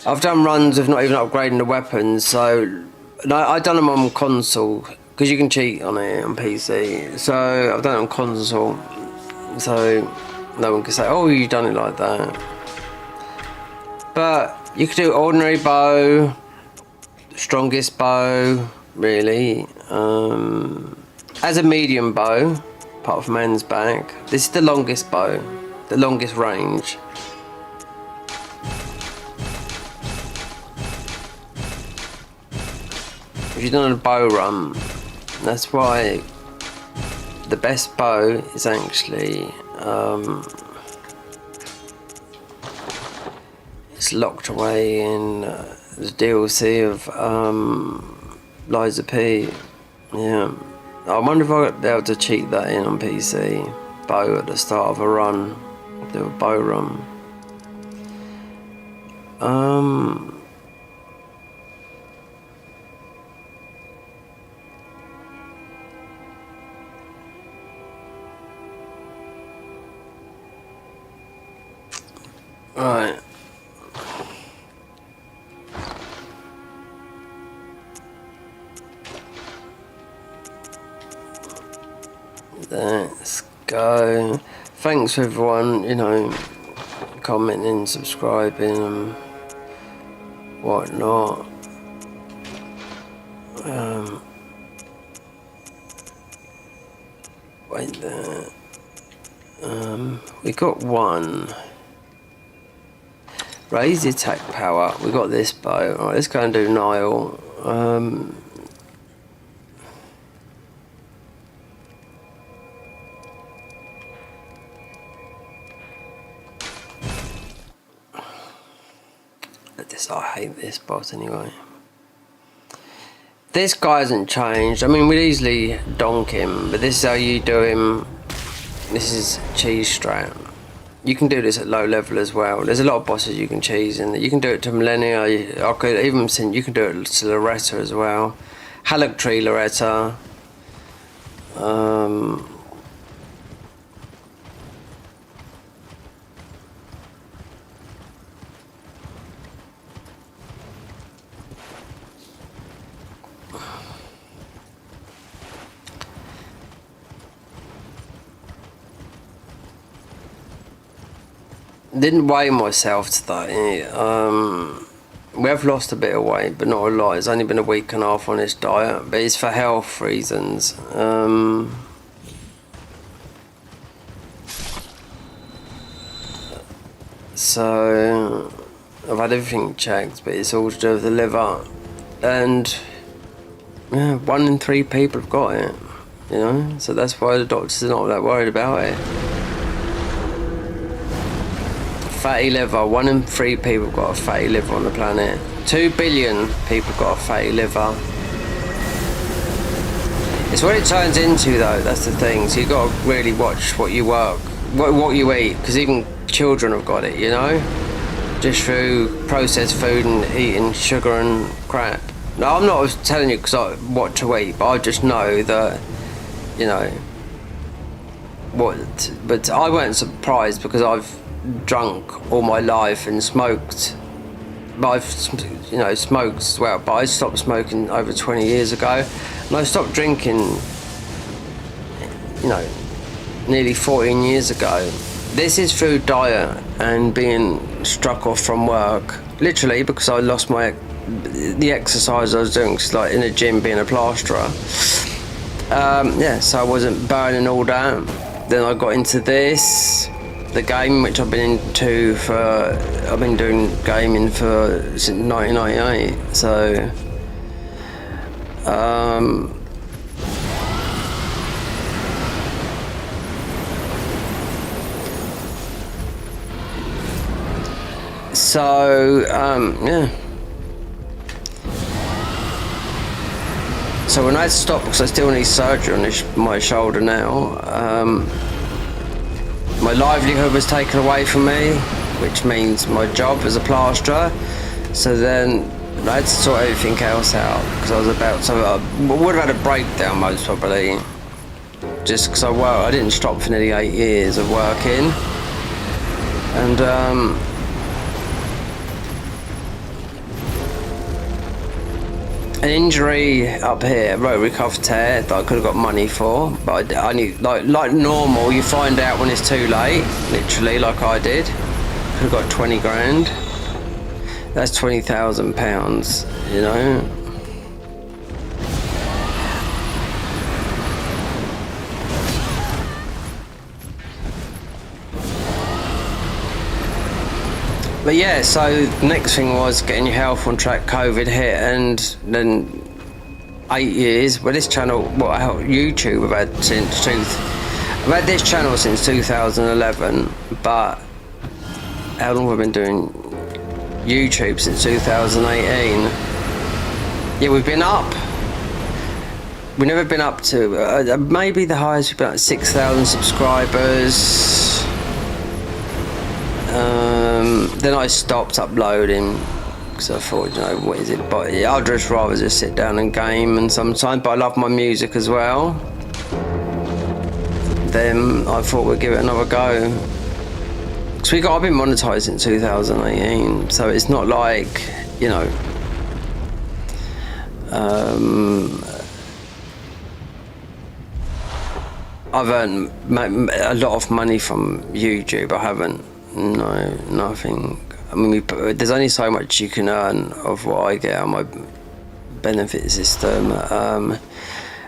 I've done runs of not even upgrading the weapons, so I've done them on console, because you can cheat on it on PC. So I've done it on console, so no one can say, oh, you've done it like that. But you could do ordinary bow, strongest bow, really. As a medium bow, apart from man's back, this is the longest bow, the longest range. If you've done a bow run, that's why the best bow is actually it's locked away in the DLC of Liza P. Yeah, I wonder if I'll be able to cheat that in on PC. Bow at the start of a run, do a bow run. Right. Let's go. Thanks everyone, you know, commenting, subscribing and whatnot. Wait there. We got one. Raise the attack power. We got this bow. Alright, let's go and do Niall. I hate this boss anyway. This guy hasn't changed. I mean, we'd easily donk him, but this is how you do him. This is cheese strat. You can do this at low level as well. There's a lot of bosses you can cheese in. You can do it to Millennia. I could even send. You can do it to Loretta as well. Hallock Tree Loretta. Didn't weigh myself today. We have lost a bit of weight, but not a lot. It's only been a week and a half on this diet, but it's for health reasons. So I've had everything checked, but it's all to do with the liver, and yeah, 1 in 3 people have got it. You know, so that's why the doctors are not that worried about it. Fatty liver. 1 in 3 people have got a fatty liver on the planet. 2 billion people have got a fatty liver. It's what it turns into, though. That's the thing. So you got to really watch what you what you eat, because even children have got it. You know, just through processed food and eating sugar and crap. No, I'm not telling you what to eat, but I just know that, you know, what. But I weren't surprised because I've drunk all my life and smoked. But I've, you know, smoked as well. But I stopped smoking over 20 years ago, and I stopped drinking, you know, nearly 14 years ago. This is through diet and being struck off from work, literally, because I lost the exercise I was doing, cause like in a gym being a plasterer. Yeah, so I wasn't burning all that. Then I got into this, the game, which I've been doing gaming since 1998. So, yeah. So when I had to stop, because I still need surgery on my shoulder now, my livelihood was taken away from me, which means my job as a plasterer. So then I had to sort everything else out, because I was I would have had a breakdown most probably, just because I didn't stop for nearly 8 years of working, and an injury up here, rotary cuff tear, that I could have got money for, but I knew, like normal, you find out when it's too late, literally, like I did. Could have got 20 grand. That's £20,000, you know. But yeah, so the next thing was getting your health on track. COVID hit, and then 8 years. Well, this channel, YouTube, I've had this channel since 2011, but how long have I been doing YouTube? Since 2018. Yeah, we've been up. We've never been up to, maybe the highest we've been at 6,000 subscribers. Then I stopped uploading because I thought, you know, what is it? But yeah, I'd just rather just sit down and game, and sometimes. But I love my music as well. Then I thought we'd give it another go. Because I've been monetized in 2018, so it's not like, you know, I've earned a lot of money from YouTube. I haven't. No, nothing. I mean, there's only so much you can earn of what I get on my benefit system, and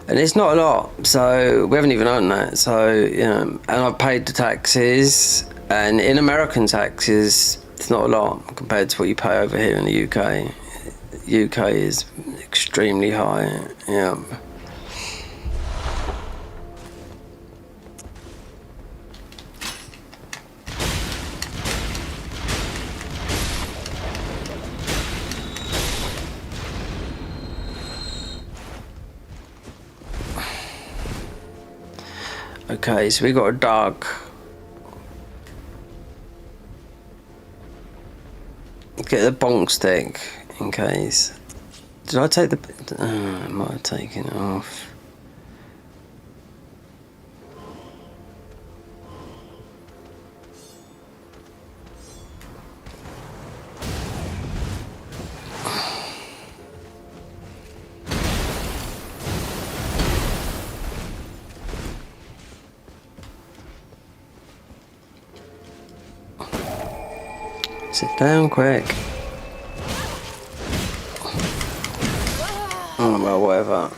it's not a lot. So we haven't even earned that. So, you know, and I've paid the taxes, and in American taxes, it's not a lot compared to what you pay over here in the UK. UK is extremely high. Yeah. Okay, so we got a dog. Get the bonk stick in case. Did I take the? I might have taken it off. Sit down quick. Oh, well, whatever.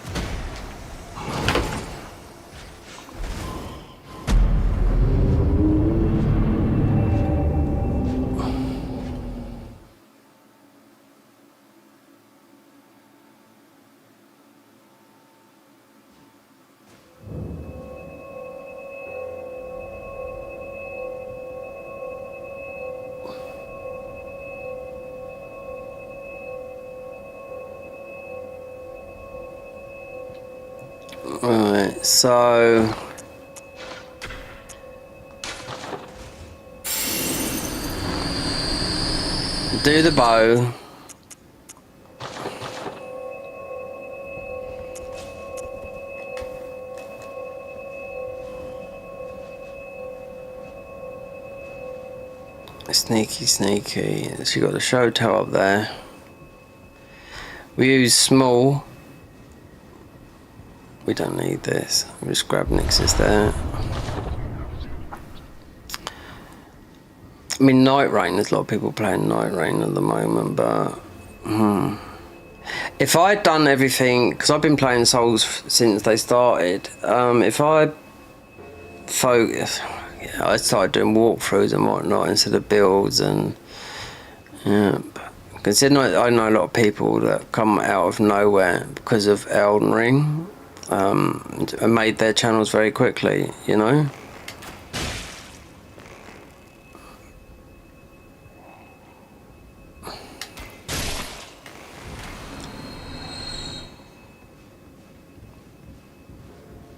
Right, so do the bow. Sneaky, sneaky. So you got the show toe up there. We use small. We don't need this. I'll just grab Nix's there. I mean, Night Rain, there's a lot of people playing Night Rain at the moment, but if I'd done everything, because I've been playing Souls since they started, if I focus, I started doing walkthroughs and whatnot instead of builds, and considering I know a lot of people that come out of nowhere because of Elden Ring, and made their channels very quickly, you know.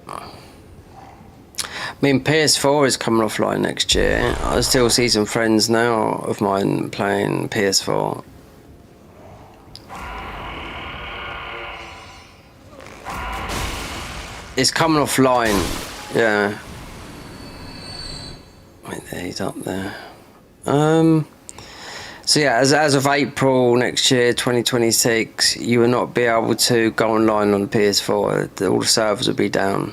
I mean, PS4 is coming offline next year. I still see some friends now of mine playing PS4. It's coming offline, yeah. Wait, there, he's up there. So yeah, as of April next year, 2026, you will not be able to go online on the PS4. All the servers will be down.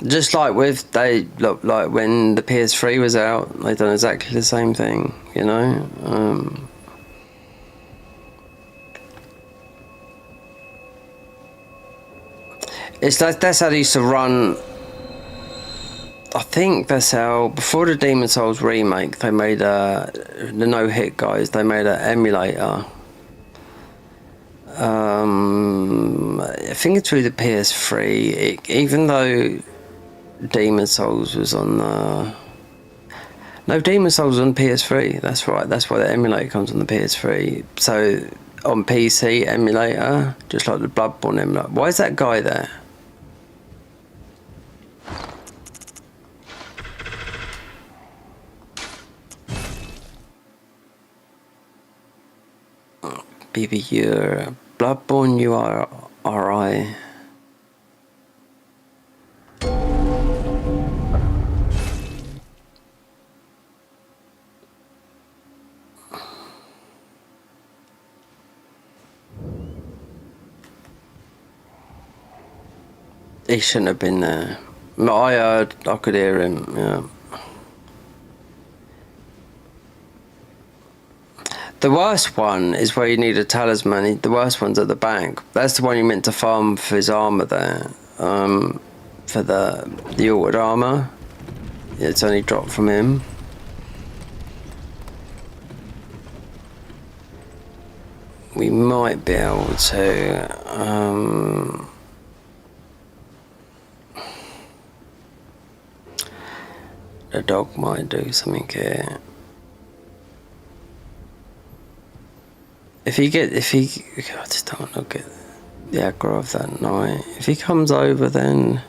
Just like with like when the PS3 was out, they done exactly the same thing, you know. It's like that's how they used to run. I think that's how before the Demon Souls remake, they made the No Hit guys. They made an emulator. I think it's through the PS3. Even though Demon Souls was on no, Demon Souls was on PS3. That's right. That's why the emulator comes on the PS3. So on PC emulator, just like the Bloodborne emulator. Why is that guy there? BBU Bloodborne URI. He shouldn't have been there. I heard, I could hear him, yeah. The worst one is where you need a talisman. The worst one's at the back. That's the one you meant to farm for his armour there. For the altered armour. It's only dropped from him. We might be able to... the dog might do something here. I just don't want to get the aggro of that knight. If he comes over, then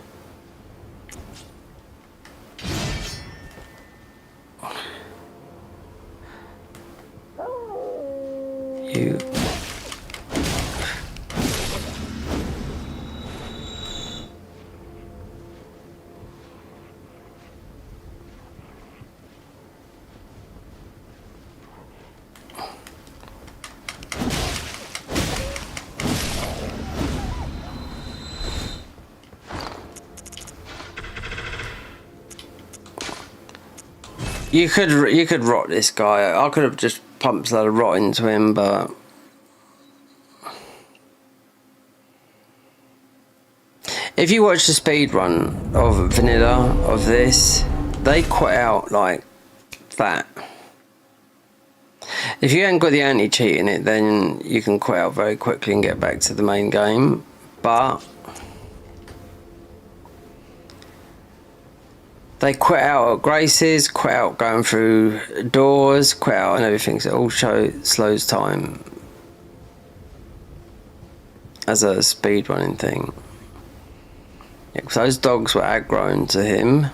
you. You could rot this guy. I could have just pumped a lot of rot into him, but if you watch the speed run of vanilla of this, they quit out like that. If you haven't got the anti-cheat in it, then you can quit out very quickly and get back to the main game. But they quit out at Grace's, quit out going through doors, quit out and everything. So it all slows time as a speed running thing. Yeah, because those dogs were aggroed to him.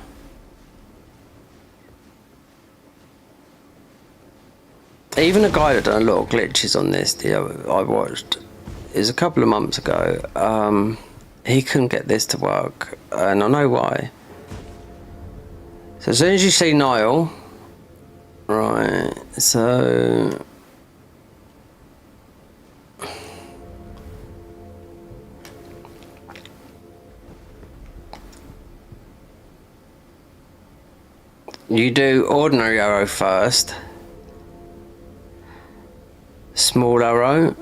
Even a guy that done a lot of glitches on this, I watched, it was a couple of months ago. He couldn't get this to work, and I know why. So as soon as you see Niall, right, so you do ordinary arrow first, small arrow,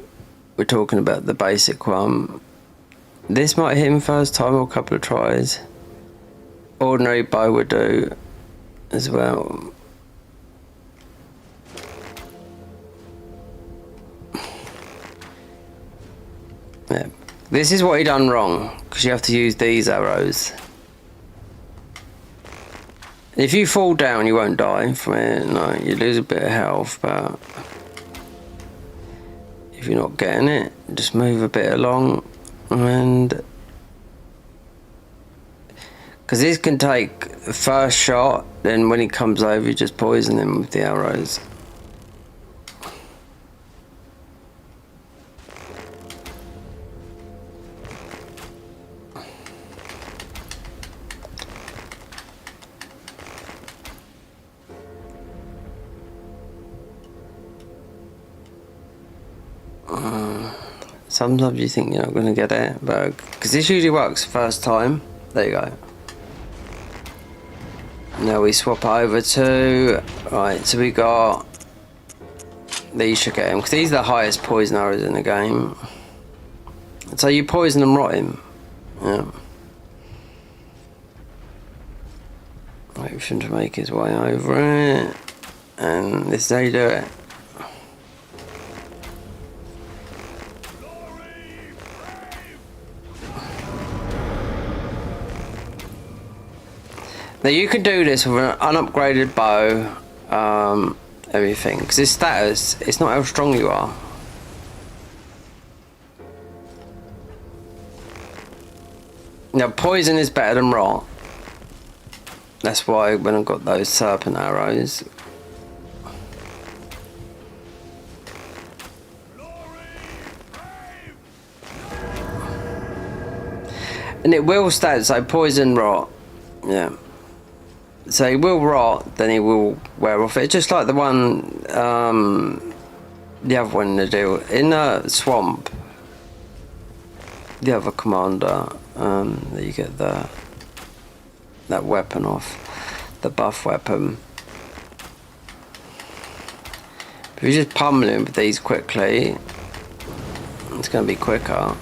we're talking about the basic one. This might hit him first time or a couple of tries. Ordinary bow would do as well. Yeah. This is what he done wrong, because you have to use these arrows. If you fall down, you won't die from it. No, you lose a bit of health, but if you're not getting it, just move a bit along, and because this can take the first shot, then when he comes over, you just poison him with the arrows. Sometimes you think you're not going to get it, but because this usually works the first time. There you go. Now we swap over to, right, so we got, these should get him, because these are the highest poison arrows in the game. So you poison and rot him. Yeah. Wait for him to make his way over it, and this is how you do it. Now you can do this with an unupgraded bow, everything, because this status, it's not how strong you are. Now poison is better than rot. That's why when I got those serpent arrows. And it will stat, so poison, rot, yeah. So he will rot, then he will wear off. It's just like the one, the other one to do in the swamp. The other commander, that you get that weapon off, the buff weapon. If you just pummel him with these quickly, it's going to be quicker.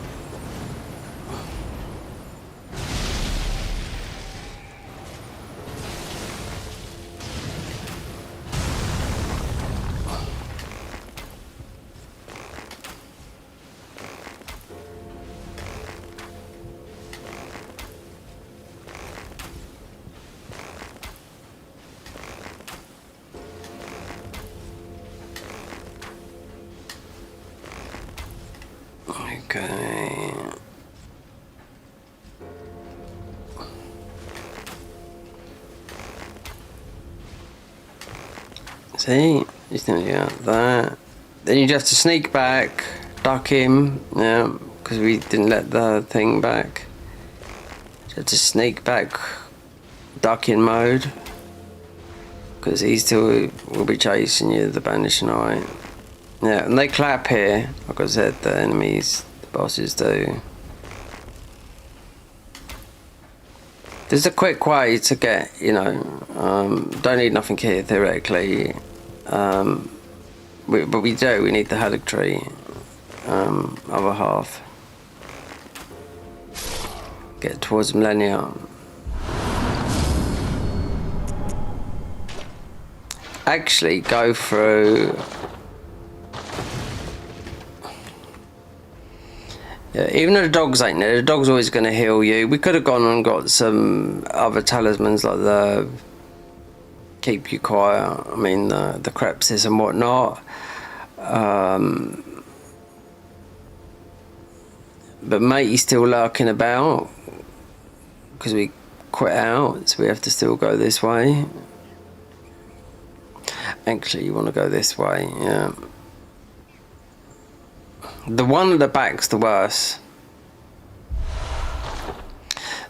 Okay. See, just gonna get that. Then you'd have to sneak back, duck him, yeah, because we didn't let the thing back. You have to sneak back, duck in mode, because he still will be chasing you, the Banishing Eye. Yeah, and they clap here, like I said, the enemies, the bosses do. There's a quick way to get, you know, Don't need nothing here theoretically, but we do. We need the haddock tree, other half. Get towards Millennia. Actually, go through. Yeah, even though the dogs ain't there, the dog's always going to heal you. We could have gone and got some other talismans like the keep you quiet. I mean the crepsis and whatnot. But matey's still lurking about because we quit out, so we have to still go this way. Actually, you want to go this way, yeah. The one at the back's the worst.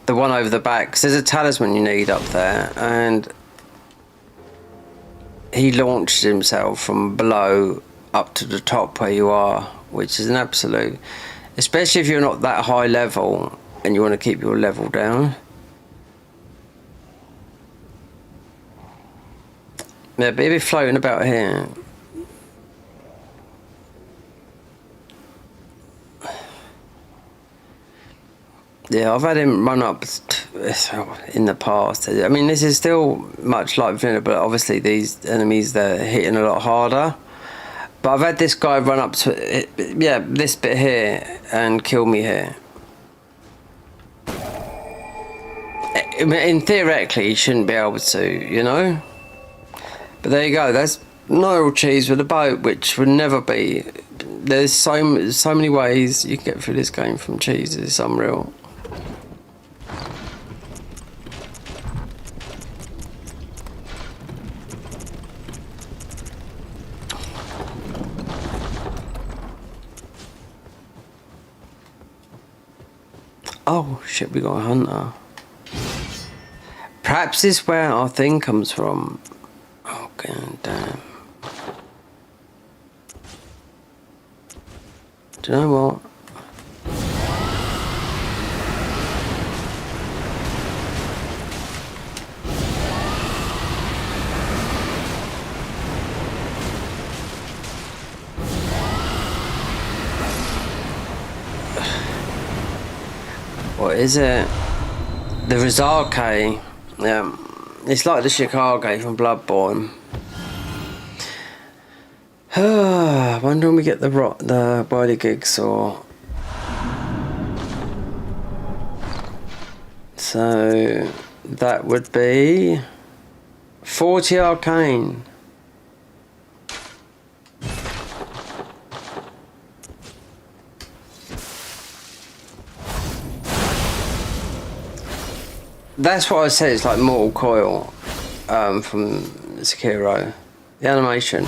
The one over the back, 'cause there's a talisman you need up there, and he launched himself from below up to the top where you are, which is an absolute, especially if you're not that high level and you want to keep your level down. Yeah, but if you're floating about here. Yeah, I've had him run up in the past. I mean, this is still much like Vanilla, but obviously these enemies, they're hitting a lot harder. But I've had this guy run up to, yeah, this bit here and kill me here. In theoretically, he shouldn't be able to, you know? But there you go, that's Nile cheese with a boat, which would never be. There's so many ways you can get through this game from cheese, it's unreal. Oh shit, we got a hunter. Perhaps this is where our thing comes from. Oh god damn. Do you know what? What is it? The Rizarke. Yeah. It's like the Chicago from Bloodborne. I wonder when we get the whirligigs or. So that would be 40 arcane. That's what I said, it's like Mortal Coil from Sekiro. The animation.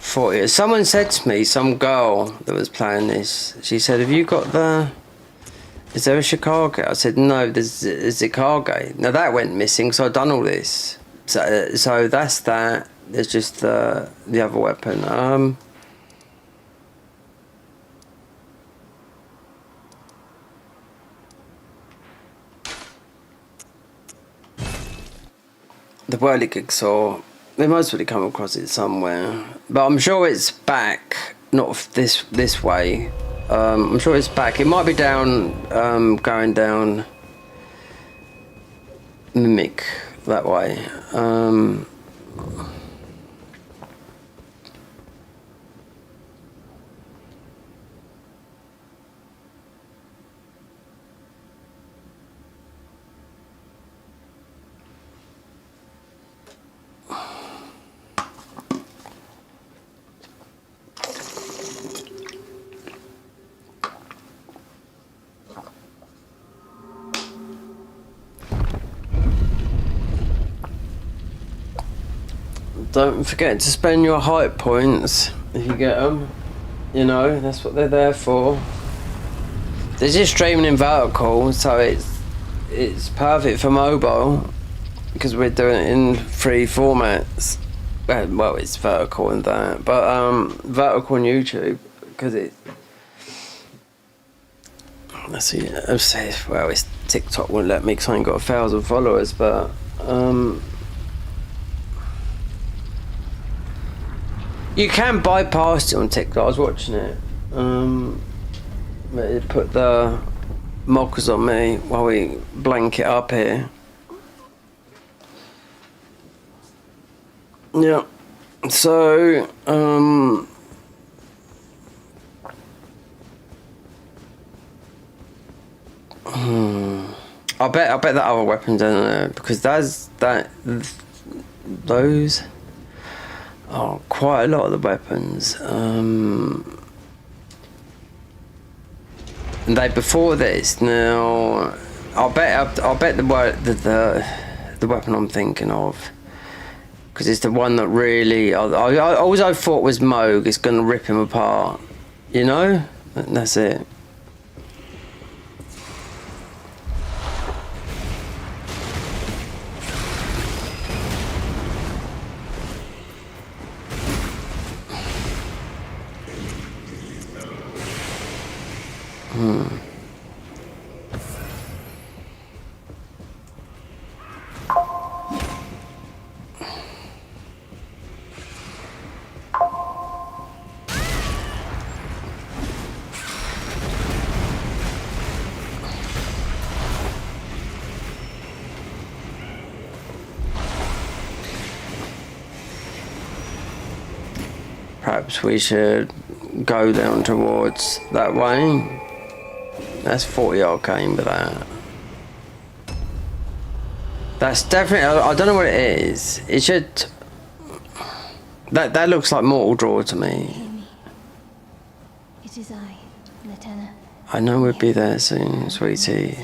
40. Someone said to me, some girl that was playing this, she said, have you got the... Is there a Chicago? I said, no, there's a Chicago. Now that went missing, so I've done all this. So that's that. There's just the other weapon. The whirligig saw, they most probably come across it somewhere, but I'm sure it's back, not this way. I'm sure it's back. It might be down, going down Mimic that way. Don't forget to spend your height points if you get them. You know, that's what they're there for. They're just streaming in vertical, so it's perfect for mobile because we're doing it in 3 formats. Well, it's vertical and that, but vertical on YouTube because it. Let's see. Well, it's TikTok won't let me because I ain't got 1,000 followers, but you can bypass it on TikTok. I was watching it. It put the mockers on me while we blank it up here. Yeah. So, I bet that other weapons in there because those are quite a lot of the weapons. And they before this now. I'll bet the weapon I'm thinking of, because it's the one that really I always thought was Moog. It's gonna rip him apart, you know. That's it. Perhaps we should go down towards that way. That's 40 arcane, but that's definitely. I don't know what it is. It should. That looks like Mortal Draw to me. It is I, Lieutenant. I know we'll be there soon, sweetie.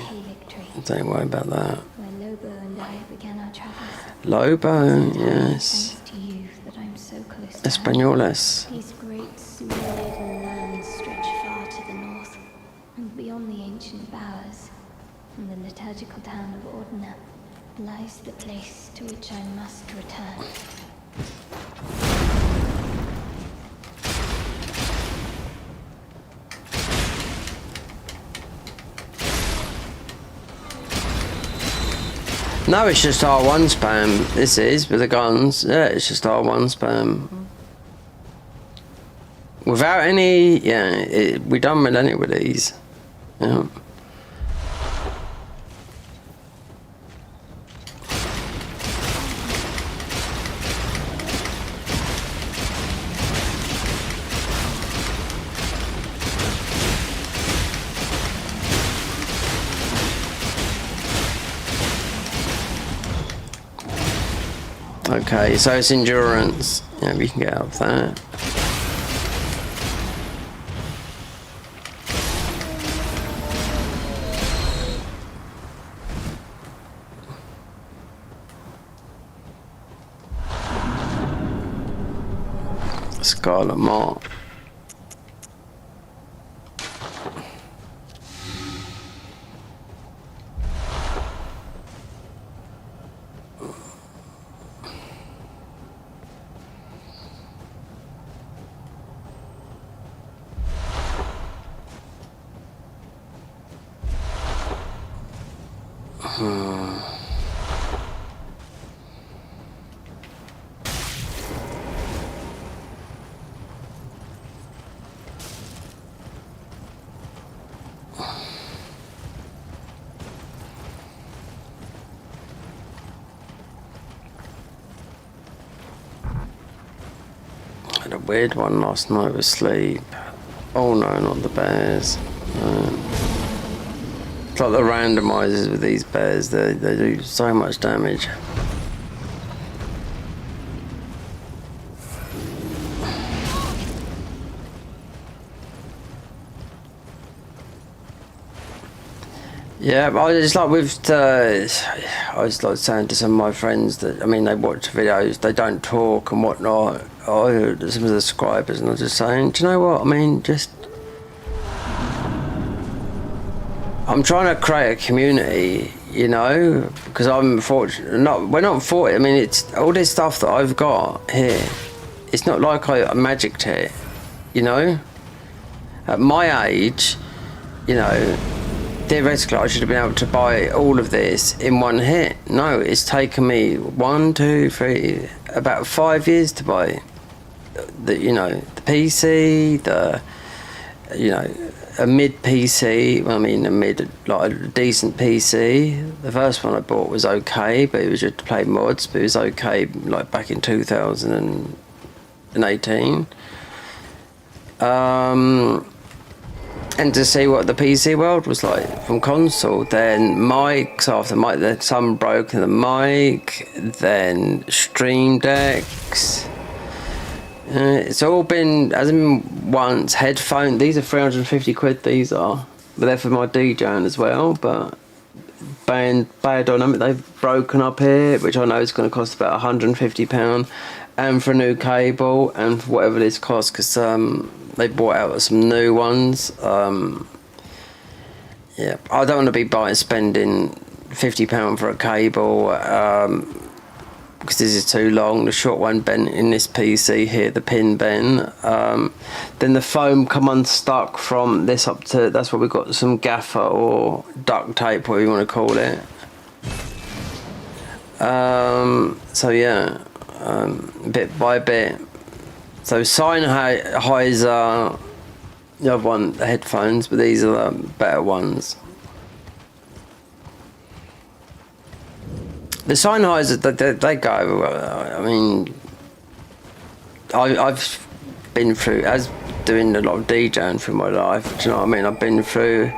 Don't worry about that. Where Lobo and I began our travels. Lobo, yes. Thanks to you that I'm so close to Españoles. These great snow-laden lands stretch far to the north, and beyond the ancient bowers, in the liturgical town of Ordina, lies the place to which I must return. No, it's just R1 spam. This is with the guns. Yeah, it's just R1 spam. Without any, yeah, we done with any with these. Yeah. Okay, so it's endurance. Yeah, we can get out of that. Scarlet Mark. I had a weird one last night with sleep. Oh no, not the bears. It's like the randomizers with these bears, they do so much damage. Yeah, but I just like I was like saying to some of my friends that, I mean, they watch videos, they don't talk and whatnot. Some of the subscribers, and I was just saying, do you know what? I mean, I'm trying to create a community, you know, because I'm fortunate. We're not fortunate. I mean, it's all this stuff that I've got here. It's not like I magicked it, you know. At my age, you know, theoretically I should have been able to buy all of this in one hit. No, it's taken me 1, 2, 3, about 5 years to buy the, you know, the PC, the, you know, a mid PC. I mean, a mid, like a decent PC. The first one I bought was okay, but it was just to play mods. But it was okay, like back in 2018. And to see what the PC world was like from console. Then mics, after mic, then some broke in the mic, then Stream Decks. It's all been, as in once, headphone. These are 350 quid, these are. But they're for my DJing as well, but Biodynamic, they've broken up here, which I know is going to cost about £150. And for a new cable, and for whatever this costs, because they bought out some new ones. Yeah, I don't want to be spending £50 for a cable, because this is too long. The short one bent in this PC here, the pin bent. Then the foam come unstuck from this up to, that's what we've got, some gaffer or duct tape, whatever you want to call it. So yeah, bit by bit. So Sennheiser, the other one, the headphones, but these are the better ones. The Sennheiser, they go everywhere. I mean, I've been through, as doing a lot of DJing through my life, do you know what I mean? I've been through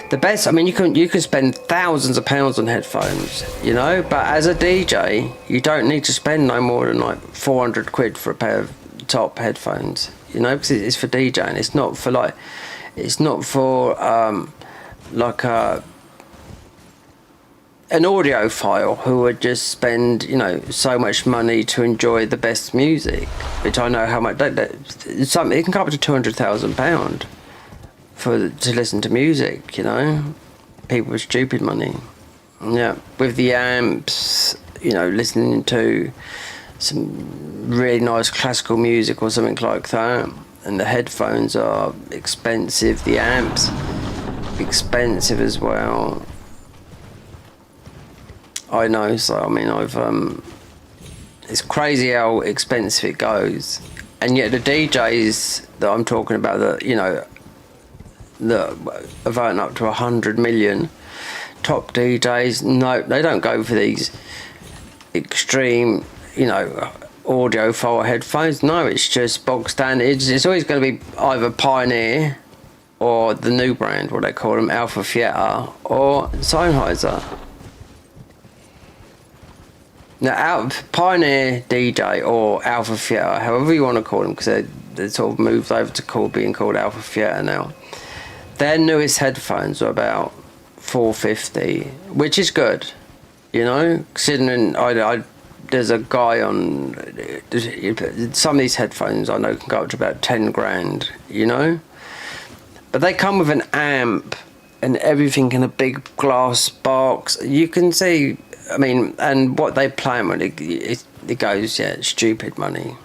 the best. I mean, you can spend thousands of pounds on headphones, you know, but as a DJ, you don't need to spend no more than like 400 quid for a pair of top headphones, you know, because it's for DJing. It's not for like, it's not for like an audiophile who would just spend, you know, so much money to enjoy the best music, which I know how much it can come up to £200,000 to listen to music, you know, people with stupid money. Yeah, with the amps, you know, listening to some really nice classical music or something like that, and the headphones are expensive, the amps expensive as well. I know, so I mean, it's crazy how expensive it goes, and yet the DJs that I'm talking about, that, you know, that are voting up to 100 million, top DJs, no, they don't go for these extreme, you know, audiophile headphones. No, it's just bog standard. It's always going to be either Pioneer or the new brand, what they call them, Alpha Theatre or Sennheiser. Now, Pioneer DJ or Alpha Theatre, however you want to call them, because they sort of moved over to being called Alpha Theatre now. Their newest headphones are about $450, which is good, you know. Considering there's a guy on some of these headphones I know can go up to about 10 grand, you know. But they come with an amp and everything in a big glass box. You can see. I mean, and what they plan with it goes, yeah, stupid money.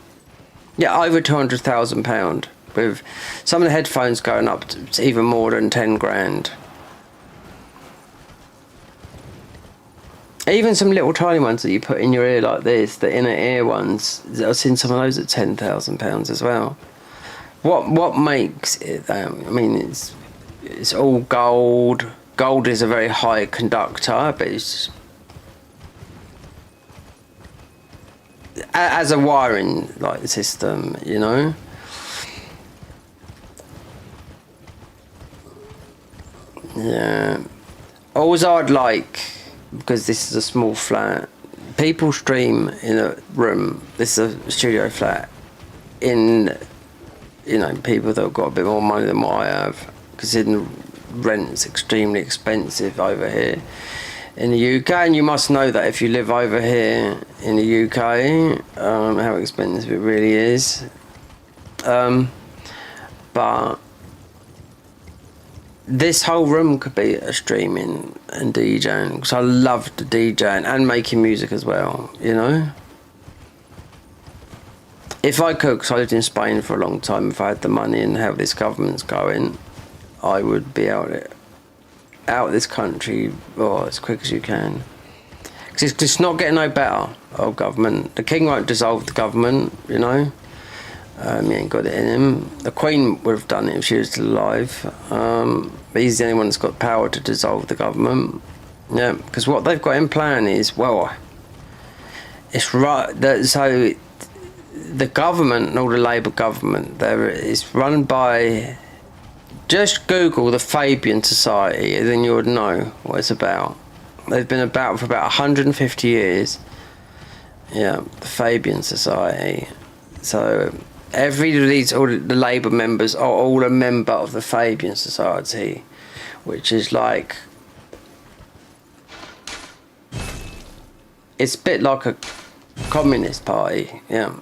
Yeah, over £200,000, with some of the headphones going up to even more than 10 grand. Even some little tiny ones that you put in your ear like this, the inner ear ones, I've seen some of those at £10,000 as well. What makes it? I mean, it's all gold. Gold is a very high conductor, but it's as a wiring like system, you know. Yeah. Always I'd like, because this is a small flat, people stream in a room. This is a studio flat. In, you know, people that have got a bit more money than what I have, considering rent's extremely expensive over here in the UK, and you must know that if you live over here in the UK, how expensive it really is. But this whole room could be a streaming and DJing, because I love the DJing and making music as well, you know. If I could, because I lived in Spain for a long time, if I had the money and how this government's going, I would be out out of this country as quick as you can. Because it's just not getting no better, our government. The king won't dissolve the government, you know. He ain't got it in him. The Queen would have done it if she was still alive. But he's the only one that's got power to dissolve the government. Yeah, because what they've got in plan is, well, it's right. So the government, and all the Labour government, there is run by. Just Google the Fabian Society, and then you would know what it's about. They've been about for about 150 years. Yeah, the Fabian Society. So all the Labour members are all a member of the Fabian Society, which is like, it's a bit like a communist party, yeah.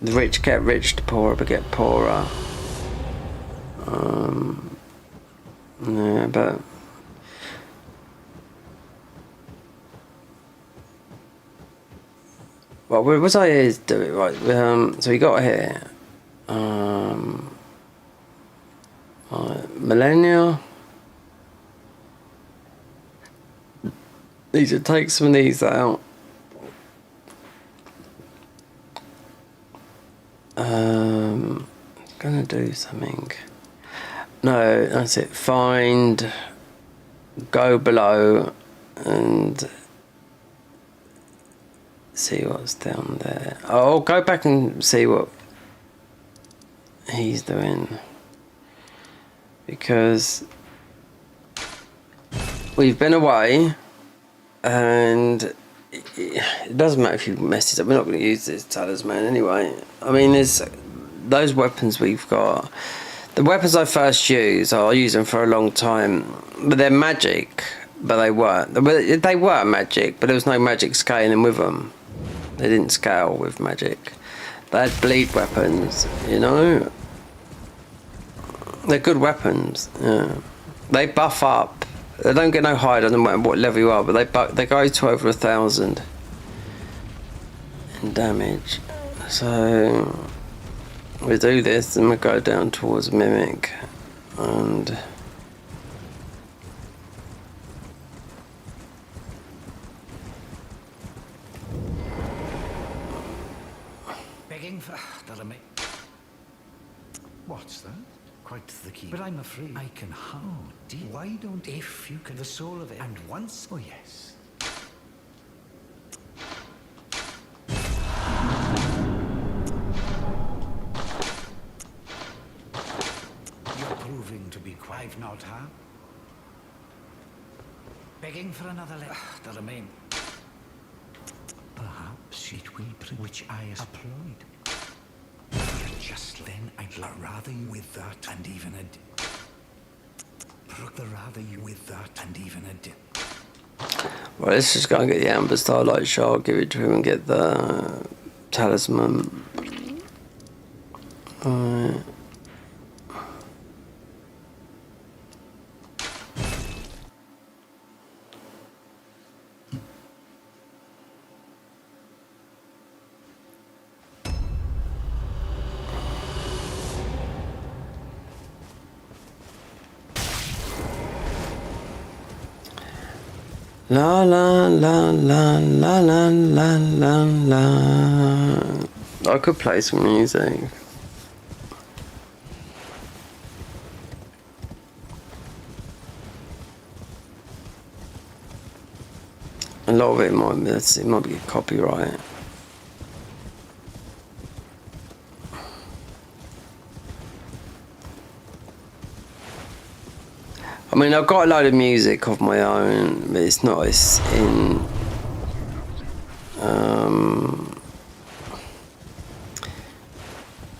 The rich get rich, the poor get poorer. Yeah, but well, what was I here to do it right? So we got here. Millennia. Need to take some of these out. Gonna do something. No, that's it. Find, go below, and see what's down there. Oh, go back and see what he's doing, because we've been away, and it doesn't matter if you mess it up. We're not going to use this talisman anyway. I mean, there's those weapons we've got. The weapons I first used, I'll use them for a long time, but they're magic. But they weren't. They were magic, but there was no magic scaling with them. They didn't scale with magic. They had bleed weapons, you know. They're good weapons. Yeah. They buff up. They don't get no higher, no matter what level you are, but they go to over 1,000 in damage. So we do this, and we go down towards Mimic, and begging for what's that? Quite the key. But I'm afraid I can how dear. Why don't if you can the soul of it and once oh yes. Proving to be quite not, huh? Begging for another letter. The remain. Perhaps it will prove which I employed. Just then, I'd rather you with that and even a rather you with that and even a Well, let's just go and get the Amber Starlight Shard, give it to him, and get the talisman. Alright. La la la la la la la la la. I could play some music. A lot of it might be copyright. I mean, I've got a load of music of my own, but it's in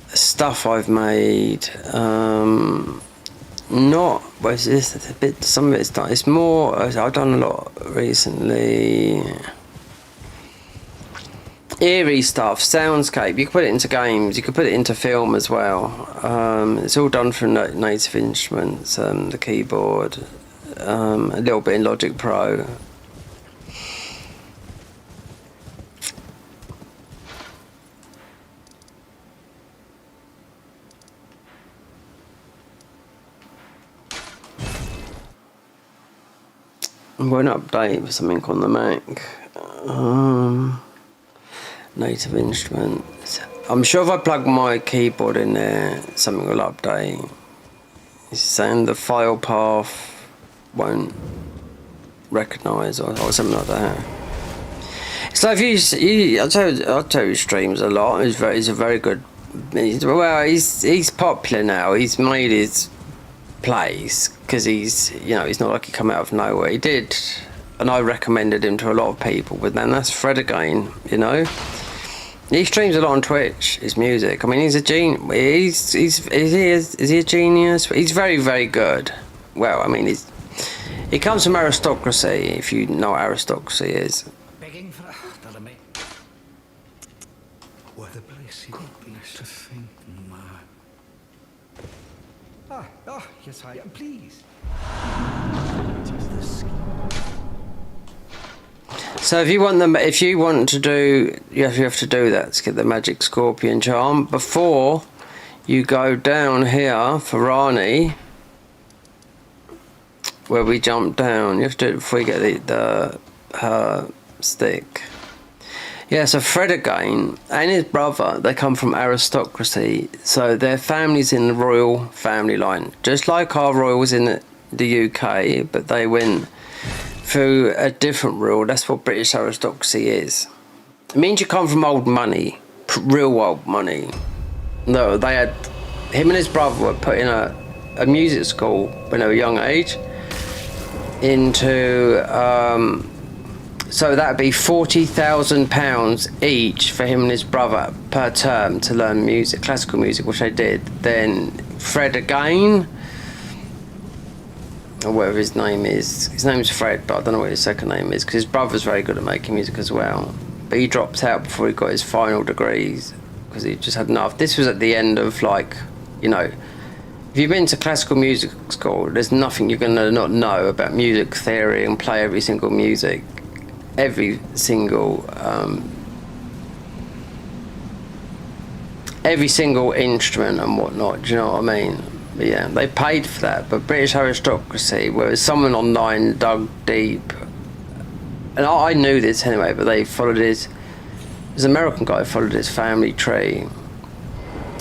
stuff I've made. Not, what is this? It's a bit, some of it's done. It's more, I've done a lot recently. Eerie stuff, soundscape. You can put it into games, you can put it into film as well. It's all done from native instruments, the keyboard, a little bit in Logic Pro. I'm going to update for something on the Mac. Native instruments. I'm sure if I plug my keyboard in there, something will update. It's saying the file path won't recognise or something like that. So if I tell you streams a lot. He's a very good. He's popular now. He's made his place because he's not like he come out of nowhere. He did, and I recommended him to a lot of people. But then that's Fred again. He streams a lot on Twitch. His music. I mean, he's a genius. Is he a genius? He's very, very good. Well, I mean, he comes from aristocracy. If you know what aristocracy is. Begging for what a place you would be to think, yes, I am. Please. So if you want to do, you have to do that to get the magic scorpion charm before you go down here for Rani, where we jump down. You have to do it before you get her stick. Yeah, so Fred again and his brother, they come from aristocracy, so their family's in the royal family line, just like our royals in the UK, but they went through a different rule. That's what British aristocracy is. It means you come from old money, real old money. No, they had, him and his brother were put in a music school when they were a young age into so that'd be £40,000 each for him and his brother per term to learn music, classical music, which they did. Then Fred again, or whatever his name is. His name's Fred, but I don't know what his second name is, because his brother's very good at making music as well. But he dropped out before he got his final degrees, because he just had enough. This was at the end of, like, if you've been to classical music school, there's nothing you're going to not know about music theory and play every single music. Every single instrument and whatnot, do you know what I mean? But yeah, they paid for that. But British aristocracy, whereas someone online dug deep, and I knew this anyway, but they followed this American guy followed his family tree,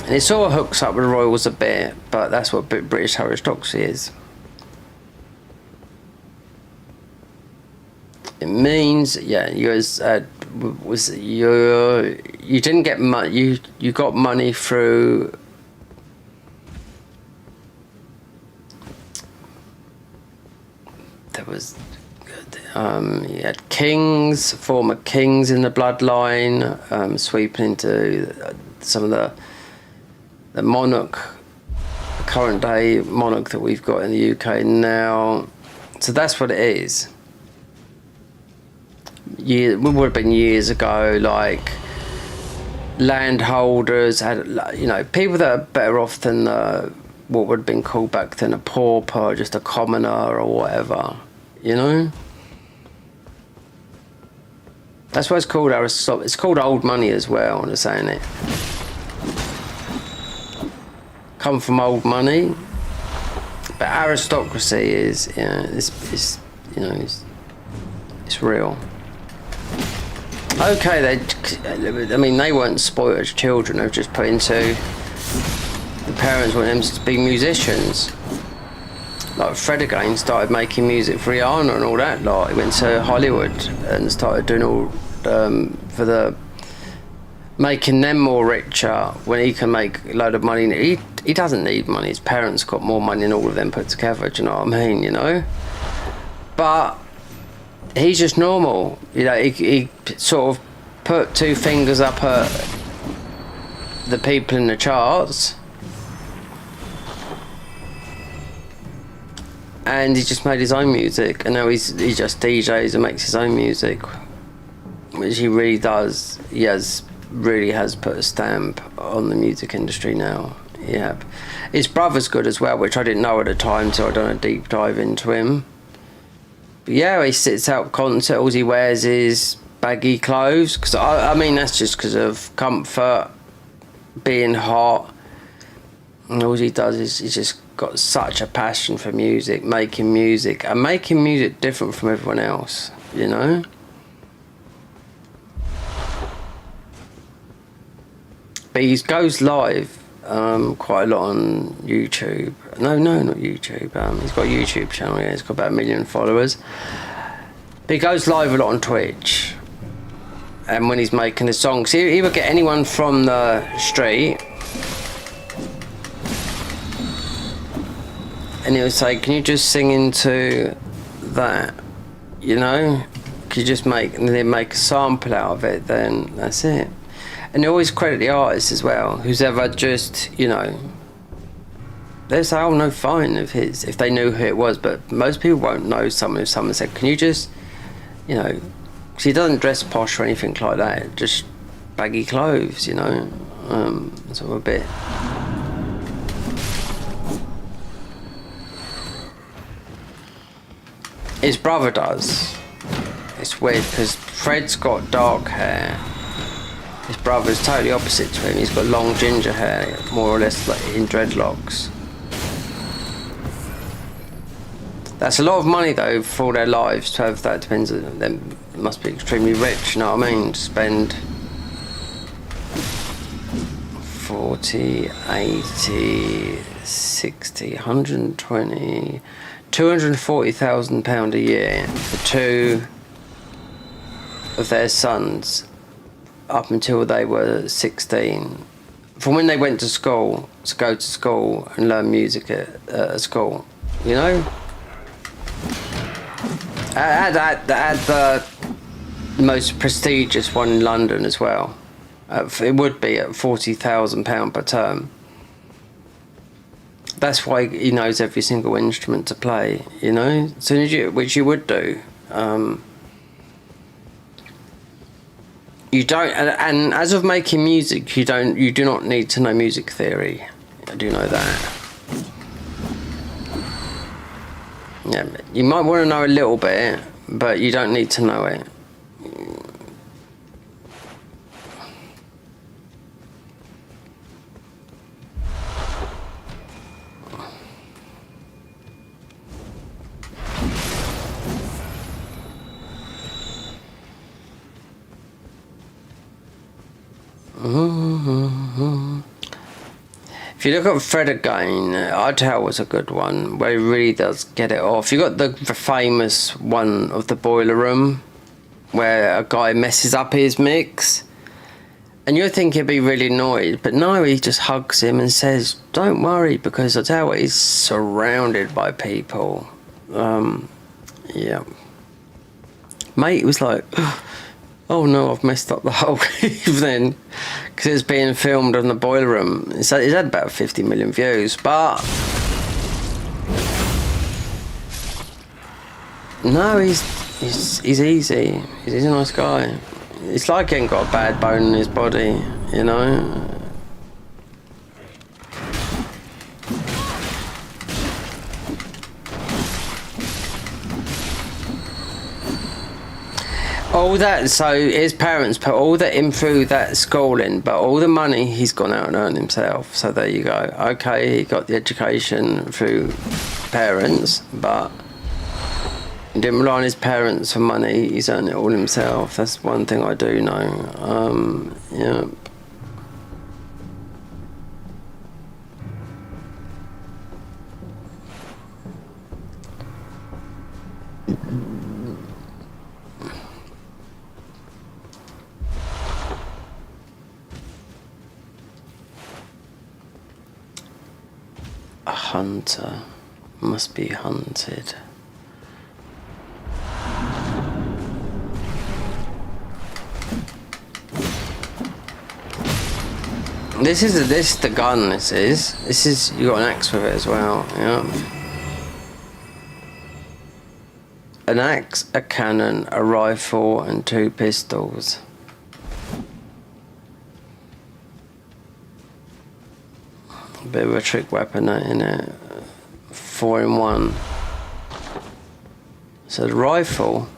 and it sort of hooks up with the royals a bit, but that's what British aristocracy is. It means, yeah, you didn't get money. You got money through. There was, you had kings, former kings in the bloodline, sweeping into some of the monarch, current day monarch that we've got in the UK now. So that's what it is. It would have been years ago, like landholders had, people that are better off than what would have been called back then a pauper, just a commoner or whatever, That's why it's called it's called old money as well, I'm saying it. Come from old money, but aristocracy is, it's real. Okay, they weren't spoiled as children. They were just put into, the parents wanted them to be musicians. Like Fred again started making music for Rihanna and all that. Like he went to Hollywood and started doing all making them more richer when he can make a load of money. He doesn't need money. His parents got more money than all of them put together. Do you know what I mean? But he's just normal, he sort of put two fingers up at the people in the charts and he just made his own music, and now he just DJs and makes his own music, which he really does. He really has put a stamp on the music industry now. Yeah, his brother's good as well, which I didn't know at the time, so I done a deep dive into him. Yeah, he sits out concerts, all he wears is baggy clothes, because I mean that's just because of comfort, being hot, And all he does is he's just got such a passion for music, making music, and making music different from everyone else, you know? But he goes live quite a lot on YouTube. No, not YouTube. He's got a YouTube channel, yeah, he's got about 1 million followers. But he goes live a lot on Twitch. And when he's making the songs, he would get anyone from the street and he would say, can you just sing into that, you know? Can you just make, and then make a sample out of it, then that's it. And they always credit the artist as well, who's ever just, you know, they say, oh no, fine, if they knew who it was, but most people won't know someone if someone said, can you just, you know, because he doesn't dress posh or anything like that, just baggy clothes, you know, sort of a bit. His brother does. It's weird because Fred's got dark hair. His brother's totally opposite to him. He's got long ginger hair, more or less like in dreadlocks. That's a lot of money though for their lives to have that. Depends on them. Must be extremely rich, you know what I mean? To spend 40, 80, 60, 120, £240,000 a year for two of their sons up until they were 16. From when they went to school, to go to school and learn music at school, you know? At the most prestigious one in London as well. It would be at £40,000 per term. That's why he knows every single instrument to play, you know? As soon as which you would do. You don't, and as of making music, you do not need to know music theory. I do know that. Yeah, you might want to know a little bit, but you don't need to know it. If you look at Fred again, I'd was a good one, where he really does get it off. You got the famous one of the boiler room, where a guy messes up his mix, and you'd think he'd be really annoyed, but no, he just hugs him and says, don't worry, because I tell you what, he's surrounded by people. Yeah. Mate was like, oh no, I've messed up the whole evening, because it's being filmed on the boiler room. It's had about 50 million views, but no, he's easy. He's a nice guy. It's like he ain't got a bad bone in his body, you know. All that, so his parents put all that in through that schooling, but all the money he's gone out and earned himself. So there you go. Okay, he got the education through parents, but he didn't rely on his parents for money. He's earned it all himself. That's one thing I do know. Yeah. A hunter must be hunted. This is the gun. This is you got an axe with it as well. Yeah. An axe, a cannon, a rifle, and 2 pistols. Bit of a trick weapon in it. 4 in 1. So the rifle,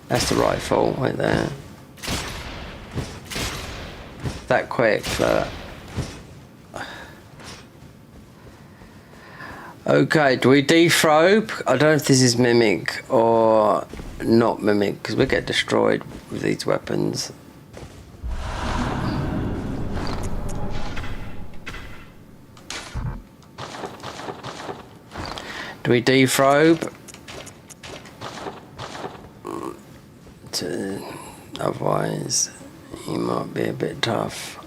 that's the rifle right there. That quick, but Okay, do we deprobe? I don't know if this is mimic or not mimic, because we get destroyed with these weapons. Do we deprobe? Otherwise, he might be a bit tough.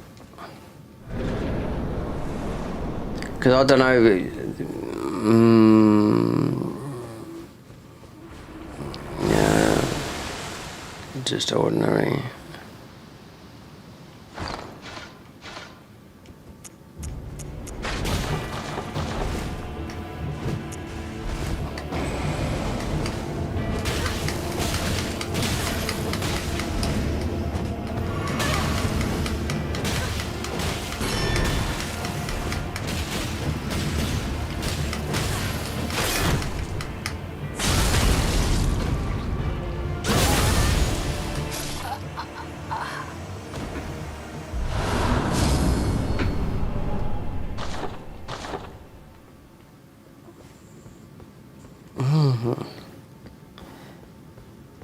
Because I don't know. Yeah, just ordinary.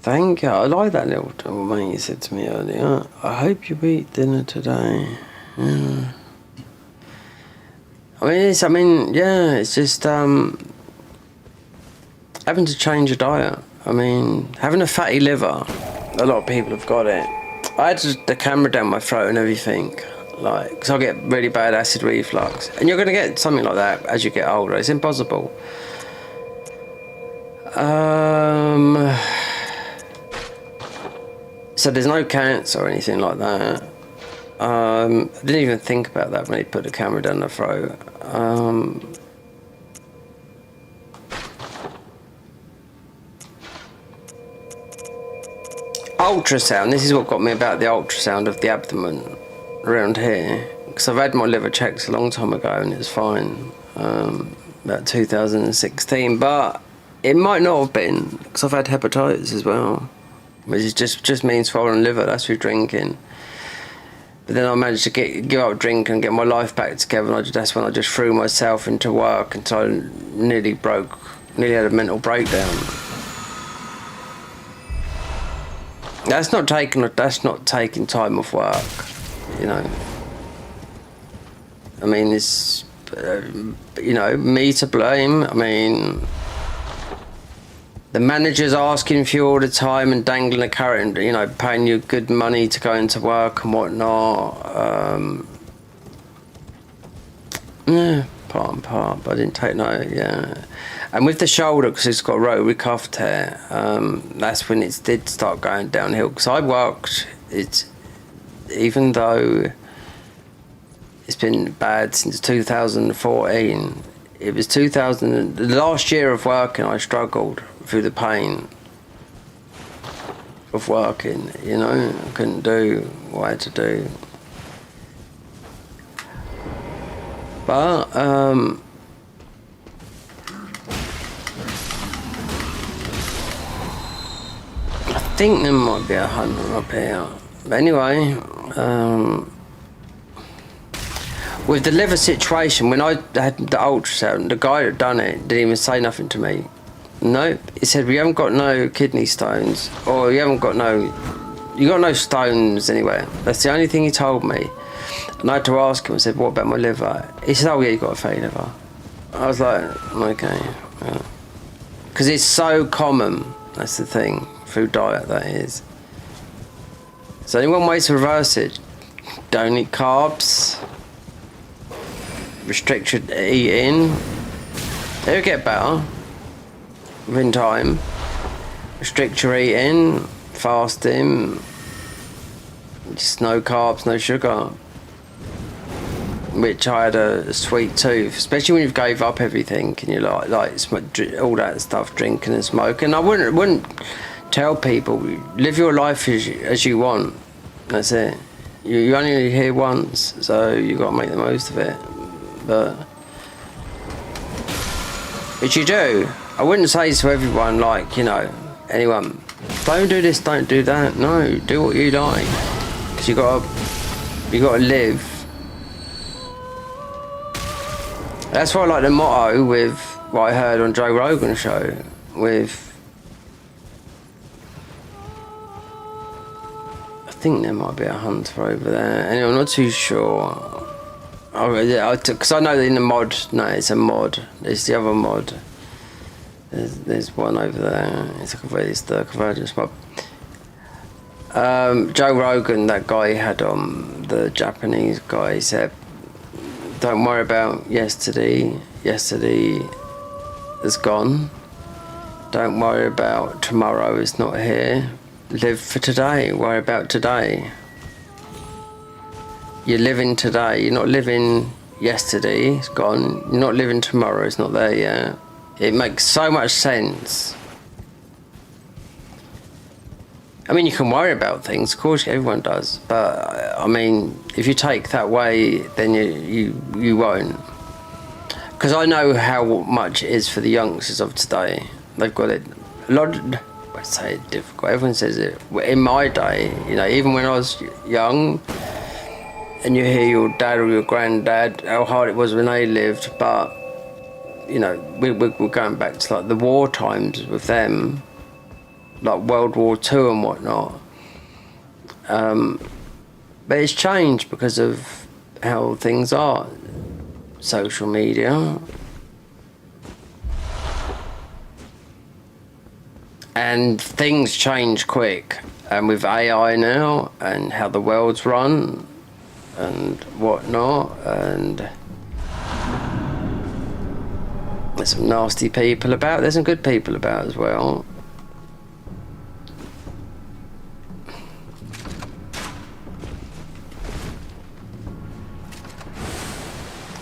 Thank you. I like that little mate you said to me earlier. I hope you eat dinner today. Yeah. It's just having to change your diet. I mean, having a fatty liver, a lot of people have got it. I had the camera down my throat and everything, like, because I get really bad acid reflux. And you're going to get something like that as you get older. It's impossible. So there's no cancer or anything like that. I didn't even think about that when he put the camera down the throat. Ultrasound. This is what got me about the ultrasound of the abdomen around here. Because I've had my liver checked a long time ago and it's fine. About 2016. But it might not have been, because I've had hepatitis as well. Which just means swollen liver. That's through drinking. But then I managed to give up drinking and get my life back together, and that's when I just threw myself into work until I nearly had a mental breakdown. That's not taking time off work, you know. I mean, it's me to blame. I mean, the manager's asking for you all the time and dangling a carrot and, paying you good money to go into work and whatnot. Part and part, but I didn't take no, yeah. And with the shoulder, because it's got a rotary cuff tear, that's when it did start going downhill. Because I worked, even though it's been bad since 2014, it was the last year of working I struggled through the pain of working, I couldn't do what I had to do. But I think there might be a hunter up here. But anyway, with the liver situation, when I had the ultrasound, the guy that done it didn't even say nothing to me. Nope. He said, we haven't got no kidney stones, or you got no stones anywhere. That's the only thing he told me. And I had to ask him, I said, what about my liver? He said, oh yeah, you got a fatty liver. I was like, okay. Because it's so common, that's the thing, through diet that is. There's only one way to reverse it. Don't eat carbs. Restrict your eating. It'll get better within time. Restrict your eating, fasting, just no carbs, no sugar. Which I had a sweet tooth, especially when you gave up everything and you like all that stuff, drinking and smoking. I wouldn't tell people, live your life as you want. That's it. You only here once, so you got to make the most of it. But which you do. I wouldn't say to everyone, anyone, don't do this, don't do that. No, do what you like, because you got to live. That's why I like the motto with what I heard on Joe Rogan's show with, I think there might be a hunter over there. Anyway, I'm not too sure. Because I know in the mod, no, it's a mod. There's the other mod. There's one over there. It's the convergence mod. Joe Rogan, that guy had the Japanese guy, said, don't worry about yesterday. Yesterday is gone. Don't worry about tomorrow, it's not here. Live for today. Worry about today. You're living today. You're not living yesterday, it's gone. You're not living tomorrow, it's not there yet. It makes so much sense. I mean, you can worry about things, of course, everyone does. But I mean, if you take that way, then you won't. Because I know how much it is for the youngsters of today. They've got it a lot. I say it difficult. Everyone says it. In my day, you know, even when I was young, and you hear your dad or your granddad how hard it was when they lived, but you know, we're going back to like the war times with them. Like World War II and whatnot. But it's changed because of how things are. Social media. And things change quick. And with AI now, and how the world's run, and whatnot, and there's some nasty people about, there's some good people about as well.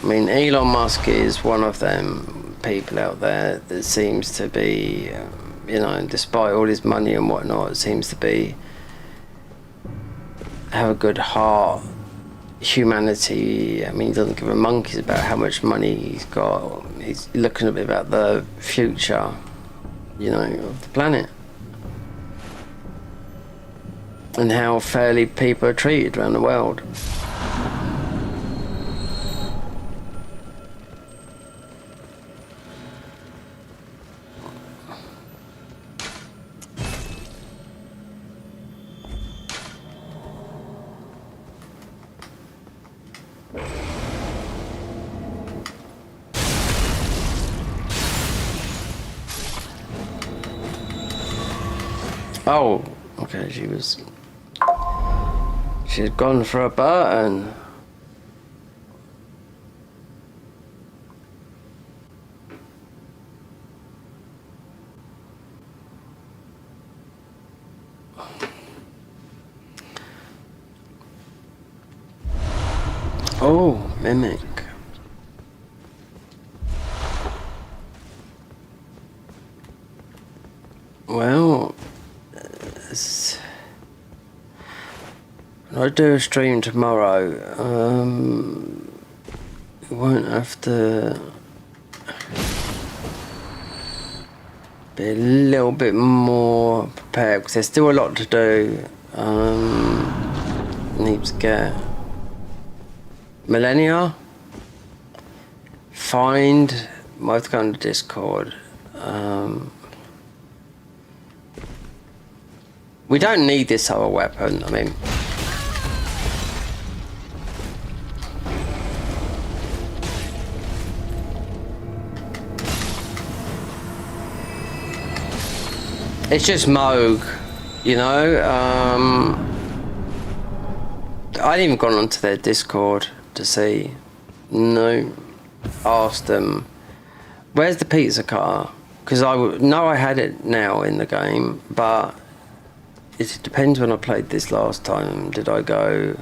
I mean, Elon Musk is one of them people out there that seems to be, you know, despite all his money and whatnot, seems to be have a good heart, humanity. I mean, he doesn't give a monkeys about how much money he's got. He's looking a bit about the future, you know, of the planet. And how fairly people are treated around the world. Oh, okay, she had gone for a button. Oh, mimic. Well, when I do a stream tomorrow, you won't have to be a little bit more prepared because there's still a lot to do. Need to get Millennia, find, might have to go on to Discord. We don't need this other weapon, I mean. It's just Moog, you know. I hadn't even gone onto their Discord to see. No, asked them, where's the pizza cutter? Because I know I had it now in the game, but it depends when I played this last time. Did I go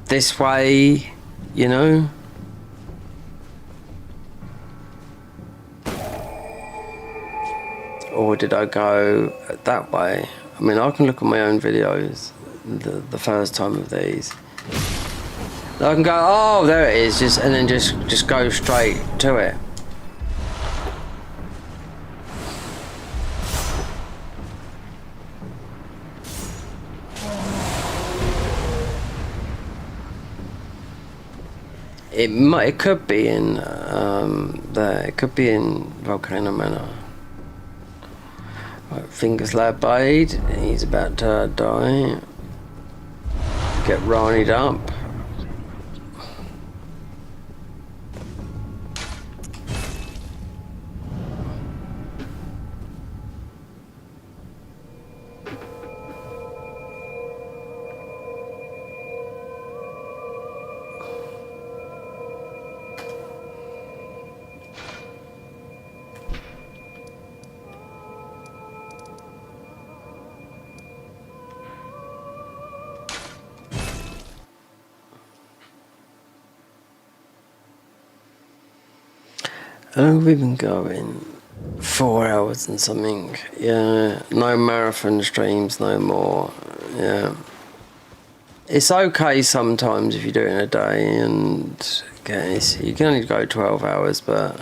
this way, you know? Or did I go that way? I mean, I can look at my own videos, the first time of these. I can go, oh, there it is, and then just go straight to it. It could be in there. It could be in Volcano Manor. Right, Fingers Lad Blade. He's about to die. Get Rani'd up. How long have we been going? 4 hours and something. Yeah, no marathon streams no more. Yeah, it's okay sometimes if you do it in a day, and okay, you can only go 12 hours, but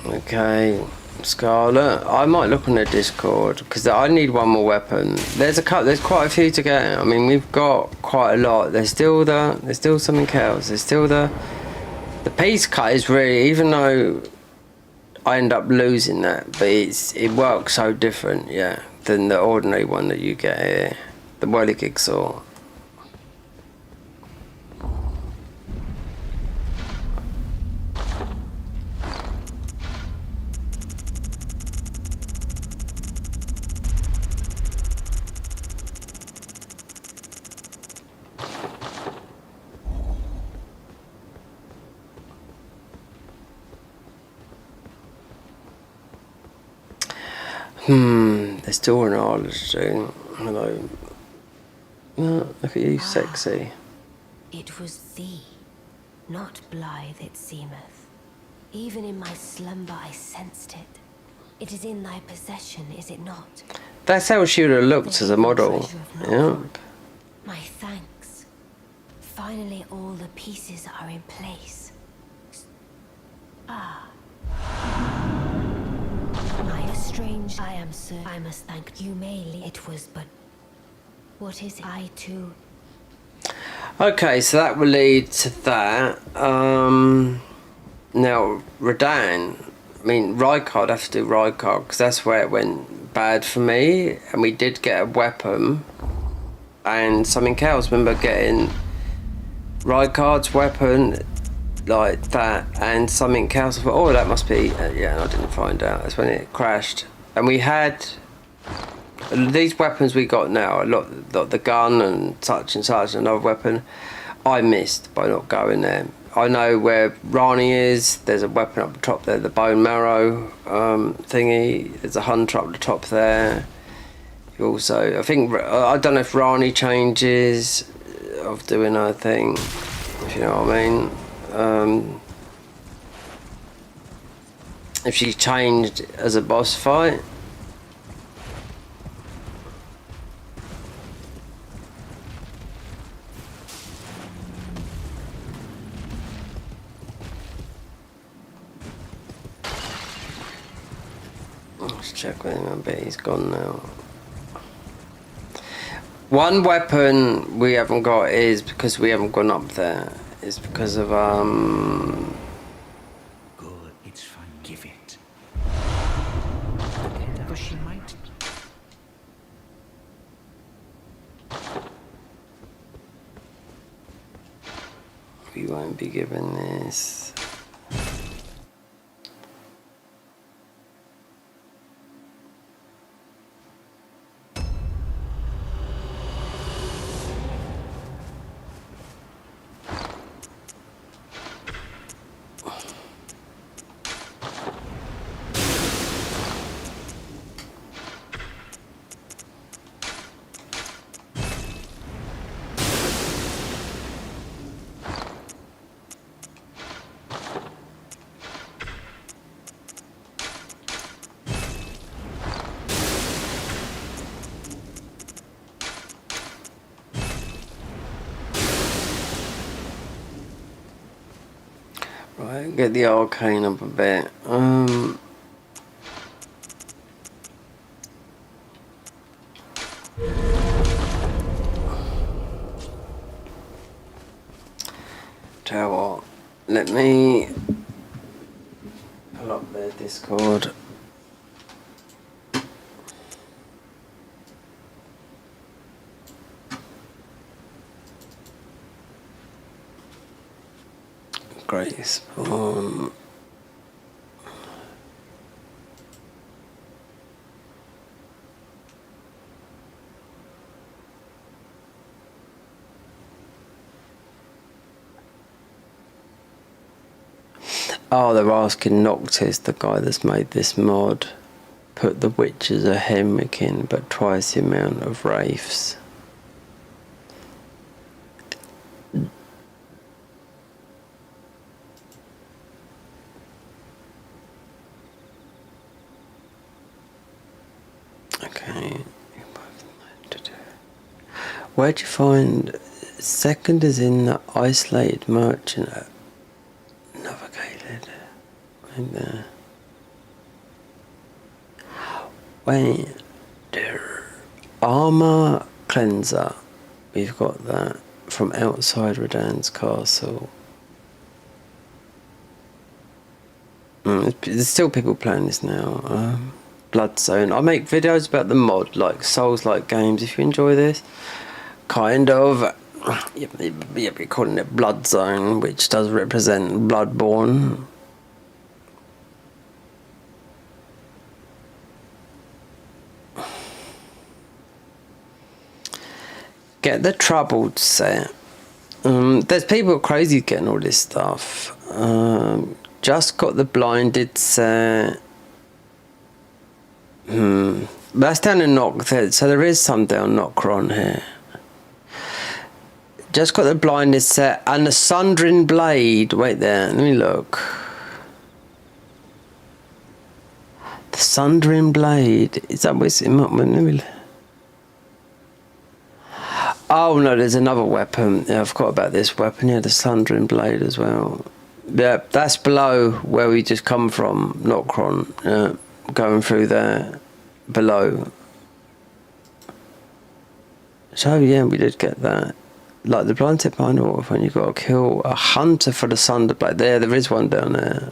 okay, Scarlet. I might look on the Discord because I need one more weapon. There's quite a few to get. I mean, we've got quite a lot. There's still something else. There's still the piece cut is really, even though I end up losing that, but it works so different, yeah, than the ordinary one that you get here. The whirligig saw. There's still an artist too. Hello. Oh, look at you, sexy. It was thee, not blithe it seemeth. Even in my slumber I sensed it. It is in thy possession, is it not? That's how she would have looked as a model. Yeah. My thanks. Finally all the pieces are in place. Ah. My strange, I am sir. I must thank you mainly. It was but... What is it? I too... Okay, so that will lead to that. Now, Radan, I mean, Rykard, I have to do Rykard, because that's where it went bad for me. And we did get a weapon and something else. Remember getting Rykard's weapon like that and something else. I thought, oh, that must be... yeah, and I didn't find out. That's when it crashed. And we had... These weapons we got now, a lot, the gun and such, another weapon, I missed by not going there. I know where Rani is. There's a weapon up the top there, the bone marrow thingy. There's a hunter up the top there. You also, I think, I don't know if Rani changes of doing her thing, if you know what I mean. If she changed as a boss fight. Let's check with him a bit. He's gone now. One weapon we haven't got is because we haven't gone up there. Is because of Good, it's fine. Give it. But she might. we won't be given this. Right, get the arcane up a bit. Tell you what, let me pull up their Discord. Graceborne. Oh, they're asking Noctis, the guy that's made this mod, put the witch as a hemwick in, but twice the amount of wraiths. Okay. Where'd you find... Second is in the isolated merchant. Navigated. Right there. Wait. There. Armour cleanser. We've got that from outside Radan's castle. There's still people playing this now. Bloodzone. I make videos about the mod, like Souls-like games. If you enjoy this, kind of. You'd be calling it Bloodzone, which does represent Bloodborne. Get the troubled set. There's people crazy getting all this stuff. Just got the blinded set. That's down in Knockhead, so there is some down Knockron here. Just got the blinded set and the Sundering Blade. Wait there, let me look. The Sundering Blade. Is that what's in my... Oh no, there's another weapon. Yeah, I forgot about this weapon. Yeah, the Sundering Blade as well. Yeah, that's below where we just come from, Knockron. Yeah, going through there, below. So yeah, we did get that. Like the blind tip behind the waterfront, you've got to kill a hunter for the Sunder Blade. There is one down there.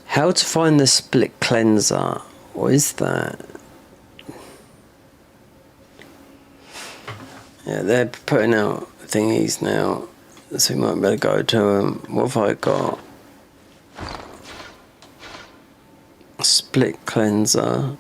How to find the split cleanser? What is that? Yeah, they're putting out thingies now, so we might better go to them. What have I got? Split cleanser.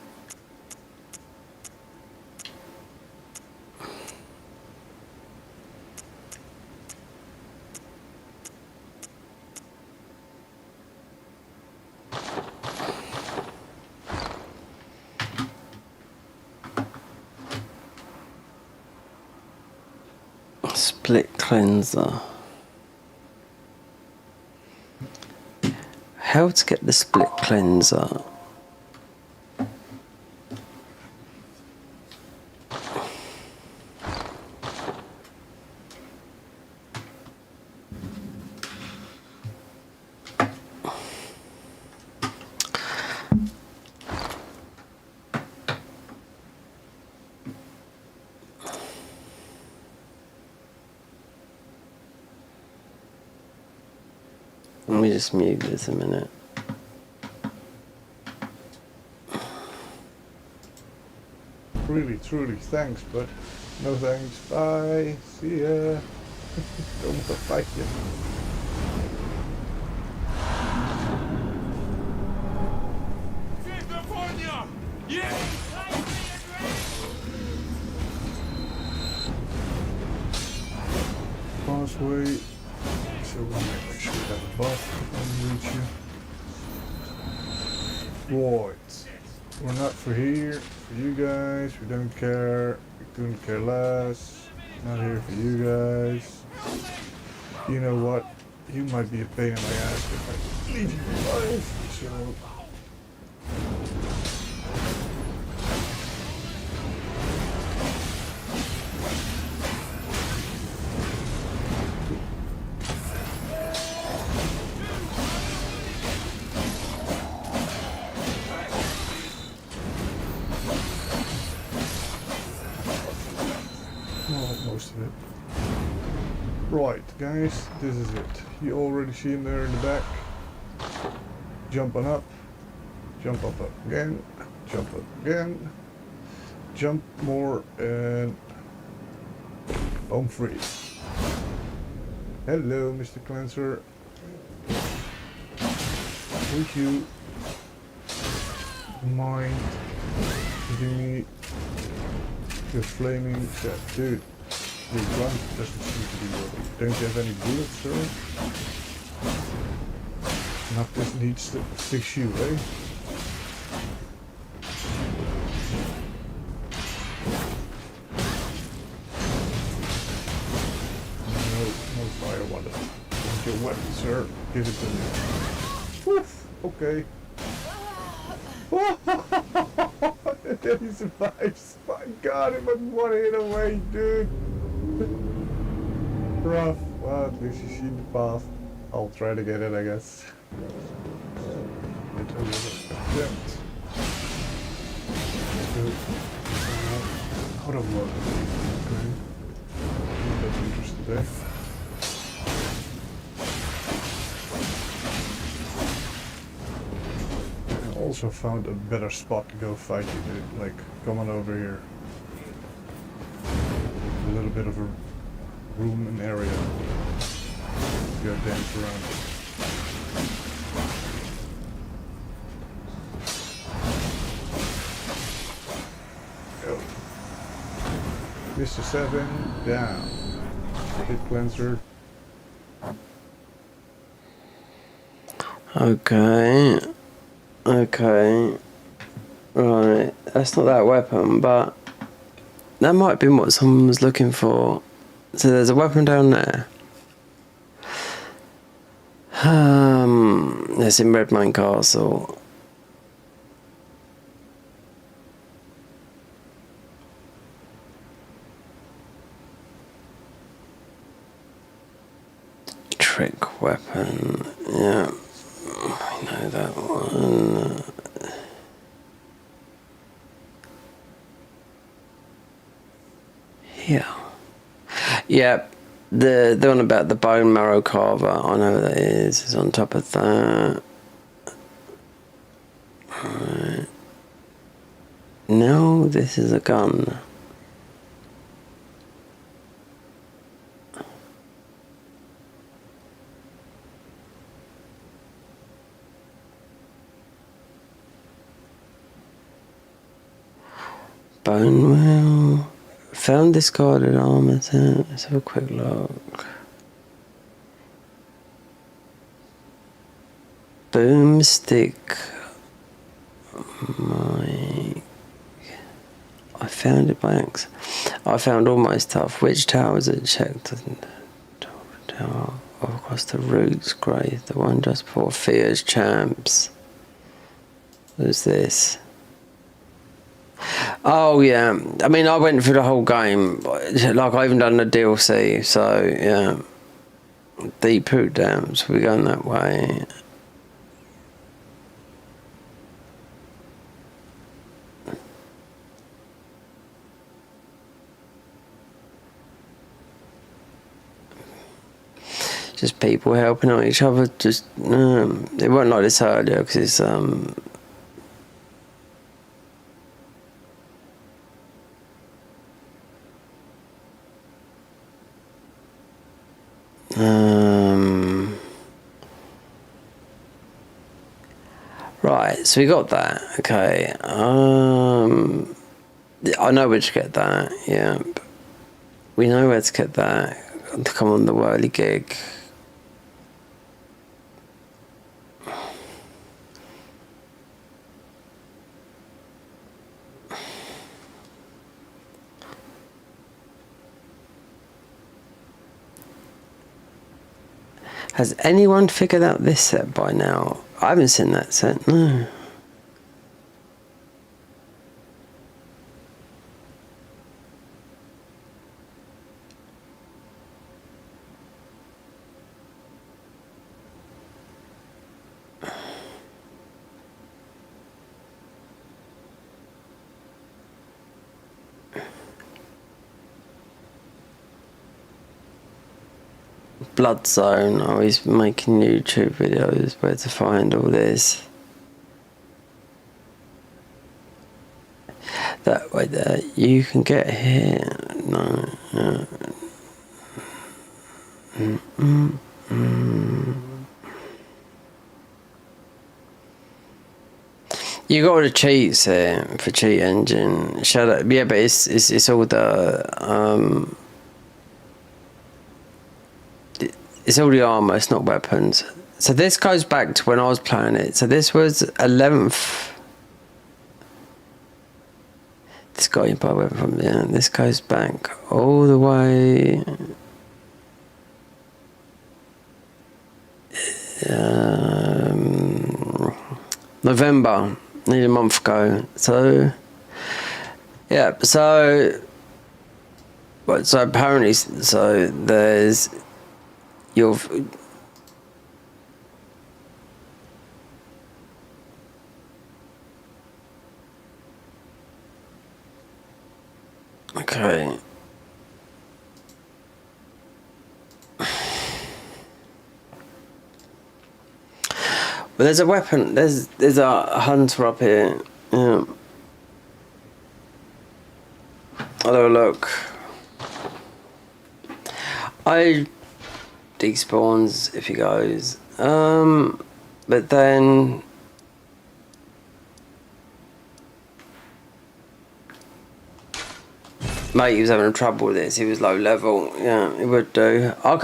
Split cleanser. How to get the split cleanser? Let me just mute this a minute. Really, truly, thanks, but no thanks. Bye. See ya. Don't fight you. Causeway. So we'll make sure we have a buff on reach you. Right. We're not for here. For you guys, we don't care. We couldn't care less. Not here for you guys. You know what? You might be a pain in my ass if I leave you alive. So. most of it. Right, guys, this is it. You already see him there in the back. Jumping up. Jump up again. Jump up again. Jump more and home free. Hello, Mr. Cleanser. Would you mind giving me your flaming set? Dude, your gun doesn't seem to be working. Don't you have any bullets, sir? Not this needs to fix you, eh? No fire wanted. Want your weapon, sir? Give it to me. Woof! Okay. He survives. My God, it was one hit away, dude. Rough. Well, at least you see the path. I'll try to get it, I guess. Attempt. Out of work. Okay. That's interesting there. I also found a better spot to go fight you, dude. Like, come on over here. A little bit of a room and area. Go dance around. Go. Mr. 7 down. Hit cleanser. Okay. Okay. Right. That's not that weapon, but that might have been what someone was looking for. So there's a weapon down there. It's in Redmine Castle. Trick weapon. Yeah. I know that one. Here. Yep. The one about the bone marrow carver, I know what that is. It's on top of that. Right. No, this is a gun. Bone marrow. Found discarded armor. Let's have a quick look. Boomstick. I found it by accident. I found all my stuff. Which tower is it? Checked. Tower across the roots. Great. The one just before Fear's Champs. Who's this? Oh yeah, I mean I went through the whole game, like I even done the DLC, so yeah. Deep Root Dams, we're going that way. Just people helping out each other, just, it wasn't like this earlier, because it's, right, so we got that, okay, I know where to get that, yeah, we know where to get that, to come on the whirly gig. Has anyone figured out this set by now? I haven't seen that set, no. Blood Zone. Oh, he's making YouTube videos where to find all this. That way there, you can get here. No. You got all the cheats here for cheat engine. Shut up. Yeah, but it's all the it's all the armor. It's not weapons. So this goes back to when I was playing it. So this was 11th. This got you by weapon from there. This goes back all the way. November, nearly a month ago. So yeah, so apparently, so there's your okay. But there's a weapon. There's a hunter up here. Yeah. I'll have a look. I despawns if he goes. But then mate, he was having trouble with this. He was low level. Yeah, he would do. I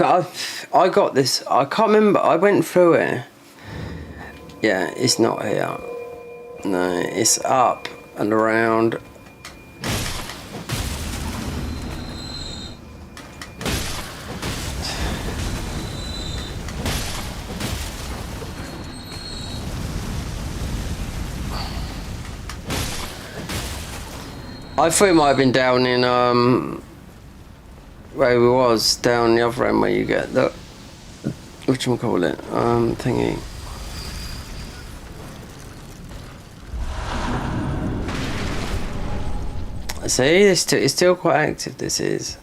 got this. I can't remember. I went through it. Yeah, it's not here. No, it's up and around. I thought it might have been down in where we was, down the other end where you get the whatchamacallit, thingy. See, it's still quite active, this is.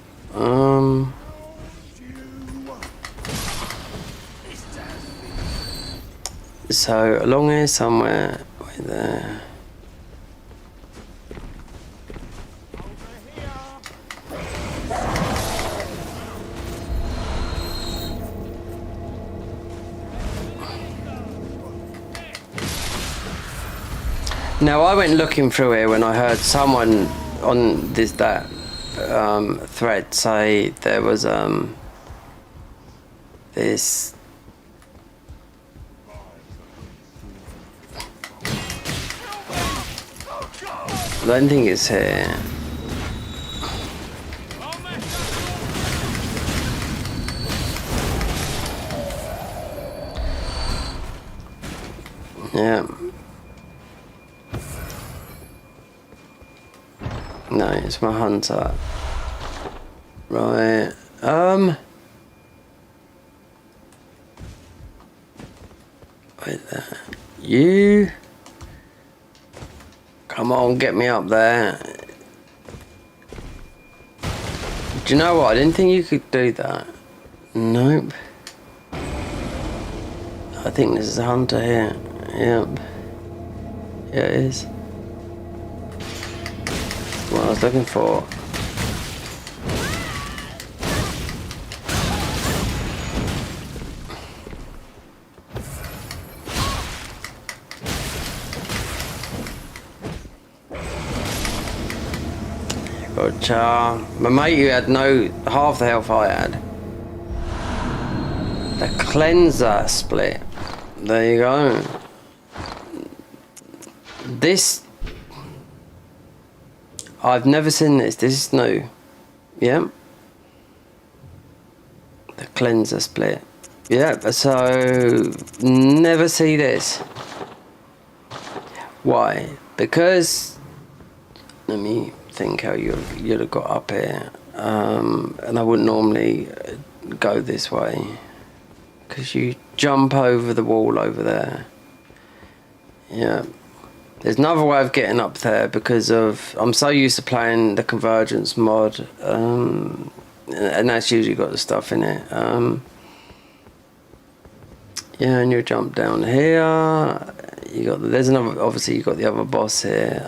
So, along here somewhere, right there. Now, I went looking through here when I heard someone on that thread say there was this I don't think it's here. Yeah. No, it's my hunter. Right. Wait there. You come on, get me up there. Do you know what? I didn't think you could do that. Nope. I think this is a hunter here. Yep. Yeah, it is. What I was looking for. Gotcha. My mate, you had half the health I had. The cleanser split. There you go. This, I've never seen this. This is new. Yeah. The cleanser split. Yeah. So never see this. Why? Because let me think how you'd have got up here. And I wouldn't normally go this way because you jump over the wall over there. Yeah. There's another way of getting up there because I'm so used to playing the convergence mod, and that's usually got the stuff in it. Yeah, and you jump down here. You got there's another. Obviously, you got the other boss here.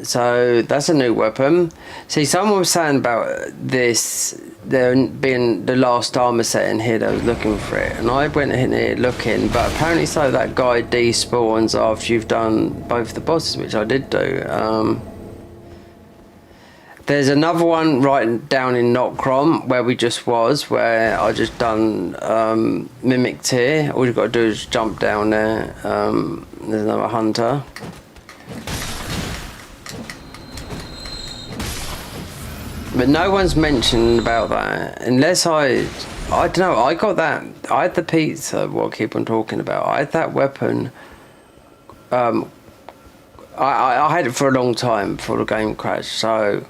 So that's a new weapon. See, someone was saying about this there being the last armor set in here. That was looking for it, and I went in here looking, but apparently, so that guy despawns after you've done both the bosses, which I did do. There's another one right down in Notcrom where we just was, where I just done mimicked here. All you've got to do is jump down there. There's another hunter. But no one's mentioned about that, unless I don't know, I got that, I had the pizza, what I keep on talking about, I had that weapon, I had it for a long time before the game crashed, so,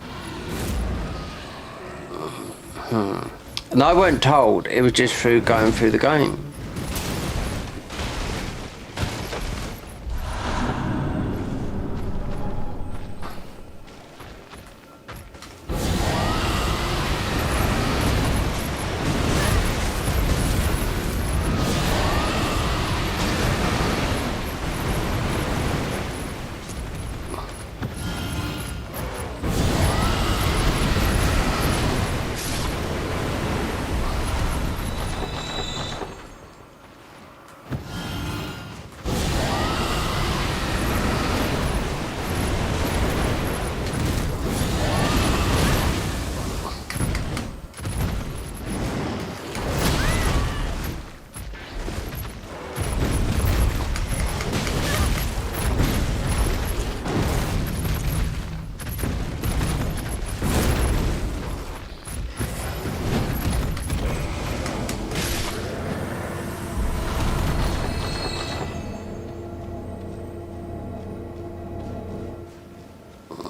and I weren't told, it was just through going through the game.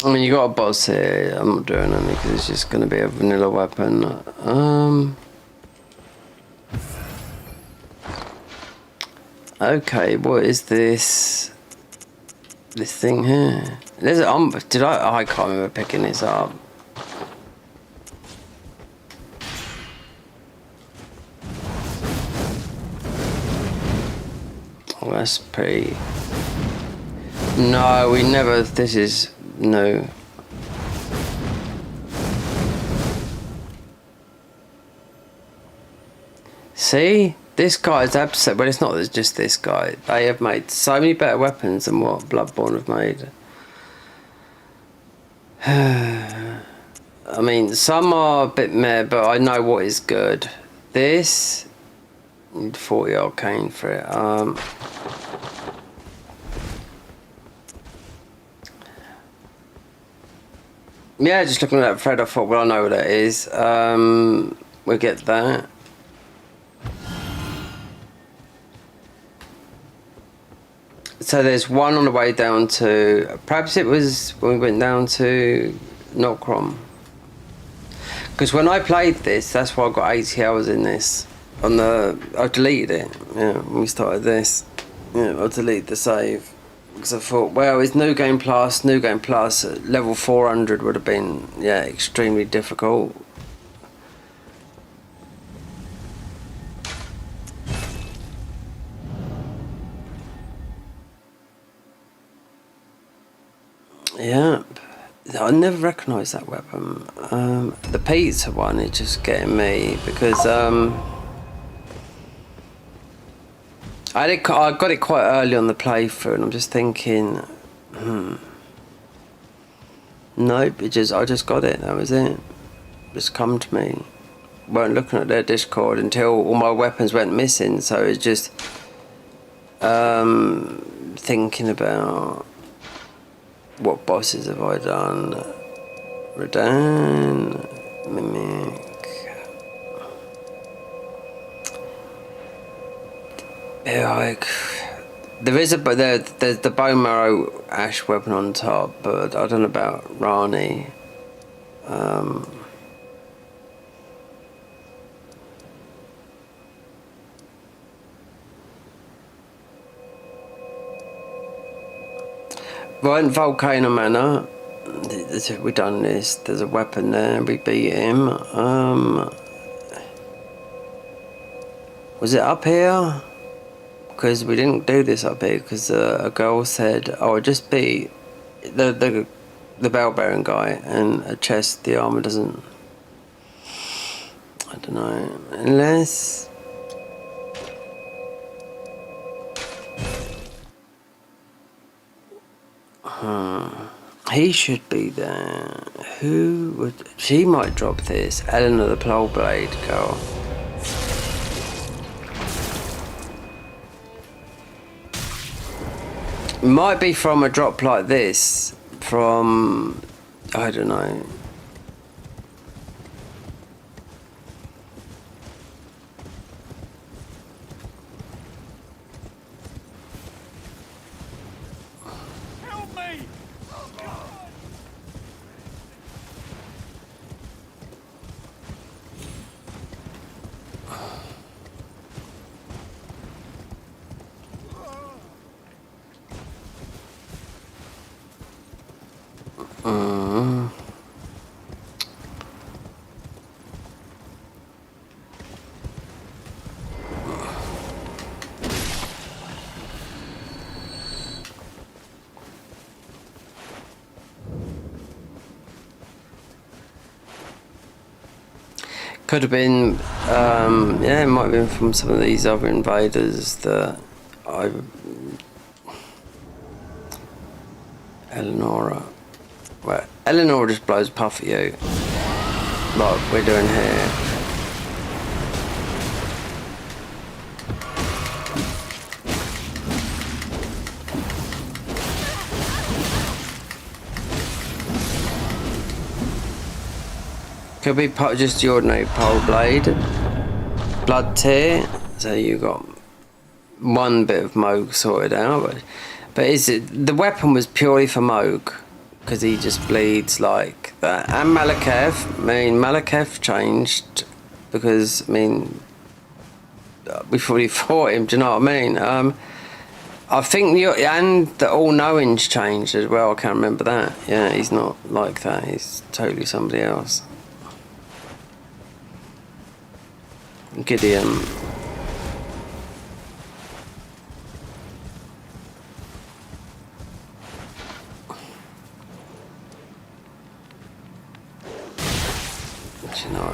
I mean, you got a boss here. I'm not doing anything because it's just going to be a vanilla weapon. Okay, what is this? This thing here? There's did I can't remember picking this up. Oh, that's pretty. No, we never. This is. No. See? This guy is upset, but it's not just this guy. They have made so many better weapons than what Bloodborne have made. I mean, some are a bit meh, but I know what is good. This, 40 arcane for it. Yeah, just looking at that thread, I thought, well, I know what that is. We'll get that. So there's one on the way down to, perhaps it was when we went down to Notcrom. Because when I played this, that's why I got 80 hours in this. I deleted it, yeah, when we started this. Yeah, I deleted the save. Because I thought, well, it's New Game Plus, level 400 would have been, yeah, extremely difficult. Yeah, I never recognised that weapon. The pizza one is just getting me because I got it quite early on the playthrough, and I'm just thinking, nope, I just got it. That was it. Just come to me. Weren't looking at their Discord until all my weapons went missing. So it's just thinking about. What bosses have I done? Redan, Mimic. Yeah, like there's the bone marrow ash weapon on top, but I don't know about Rani. Right, Volcano Manor. We done this. There's a weapon there. We beat him. Was it up here? Because we didn't do this up here, because a girl said, oh, it'd just be the bell bearing guy and a chest. The armor doesn't, I don't know, unless he should be there. Who would, she might drop this. Eleanor the Plowblade girl. Might be from a drop like this, from, I don't know. Help me! Could have been, yeah, it might have been from some of these other invaders that I... Eleonora. Well, Eleanor just blows a puff at you. Like we're doing here. Could be just the ordinary pole blade. Blood tear. So you got one bit of Moog sorted out, but is it, the weapon was purely for Moog because he just bleeds like that. And Malakath. I mean, Malakath changed because I mean we fully fought him. Do you know what I mean? I think the all-knowing's changed as well. I can't remember that. Yeah, he's not like that. He's totally somebody else. Gideon. You know.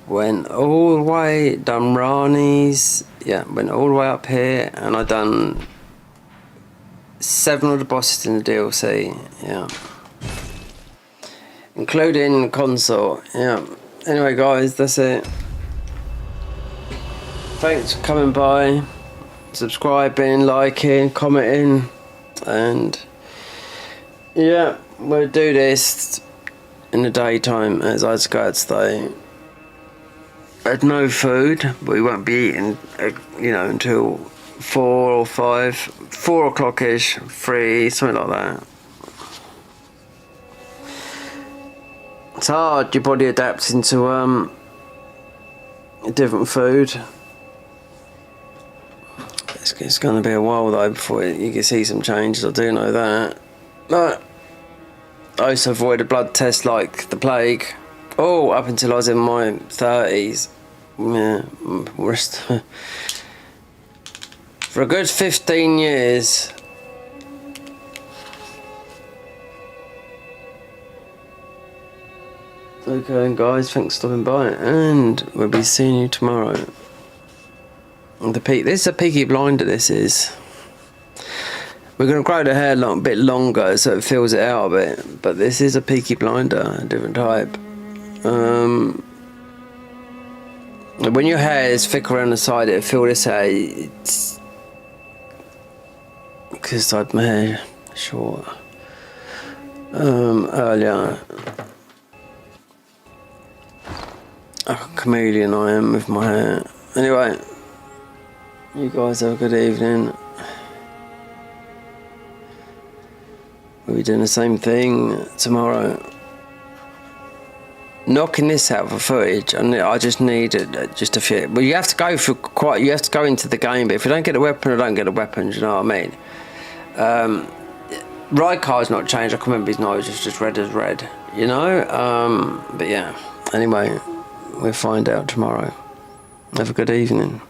Went all the way, done Rani's, yeah, went all the way up here, and I done 7 of the bosses in the DLC, yeah. Including consort, yeah. Anyway guys, that's it. Thanks for coming by, subscribing, liking, commenting, and yeah, we'll do this in the daytime as I just go out today. Had no food, but we won't be eating, you know, until 4 or 5, 4 o'clock-ish, 3, something like that. It's hard, your body adapts into a different food. It's going to be a while though before you can see some changes, I do know that. But I used to avoid a blood test like the plague. Oh, up until I was in my 30s. Yeah, for a good 15 years. Okay guys, thanks for stopping by, and we'll be seeing you tomorrow. This is a Peaky Blinder, this is. We're going to grow the hair a bit longer so it fills it out a bit, but this is a Peaky Blinder, a different type. When your hair is thick around the side, it'll fill this hair. It's because I had my hair short earlier. A chameleon I am with my hair. Anyway, you guys have a good evening. We'll be doing the same thing tomorrow. Knocking this out for footage, and I just need just a few. Well, you have to go for you have to go into the game, but if you don't get a weapon, I don't get a weapon. Do you know what I mean? Rykar's not changed. I can remember his nose is just red as red, you know? But yeah, anyway, we'll find out tomorrow. Have a good evening.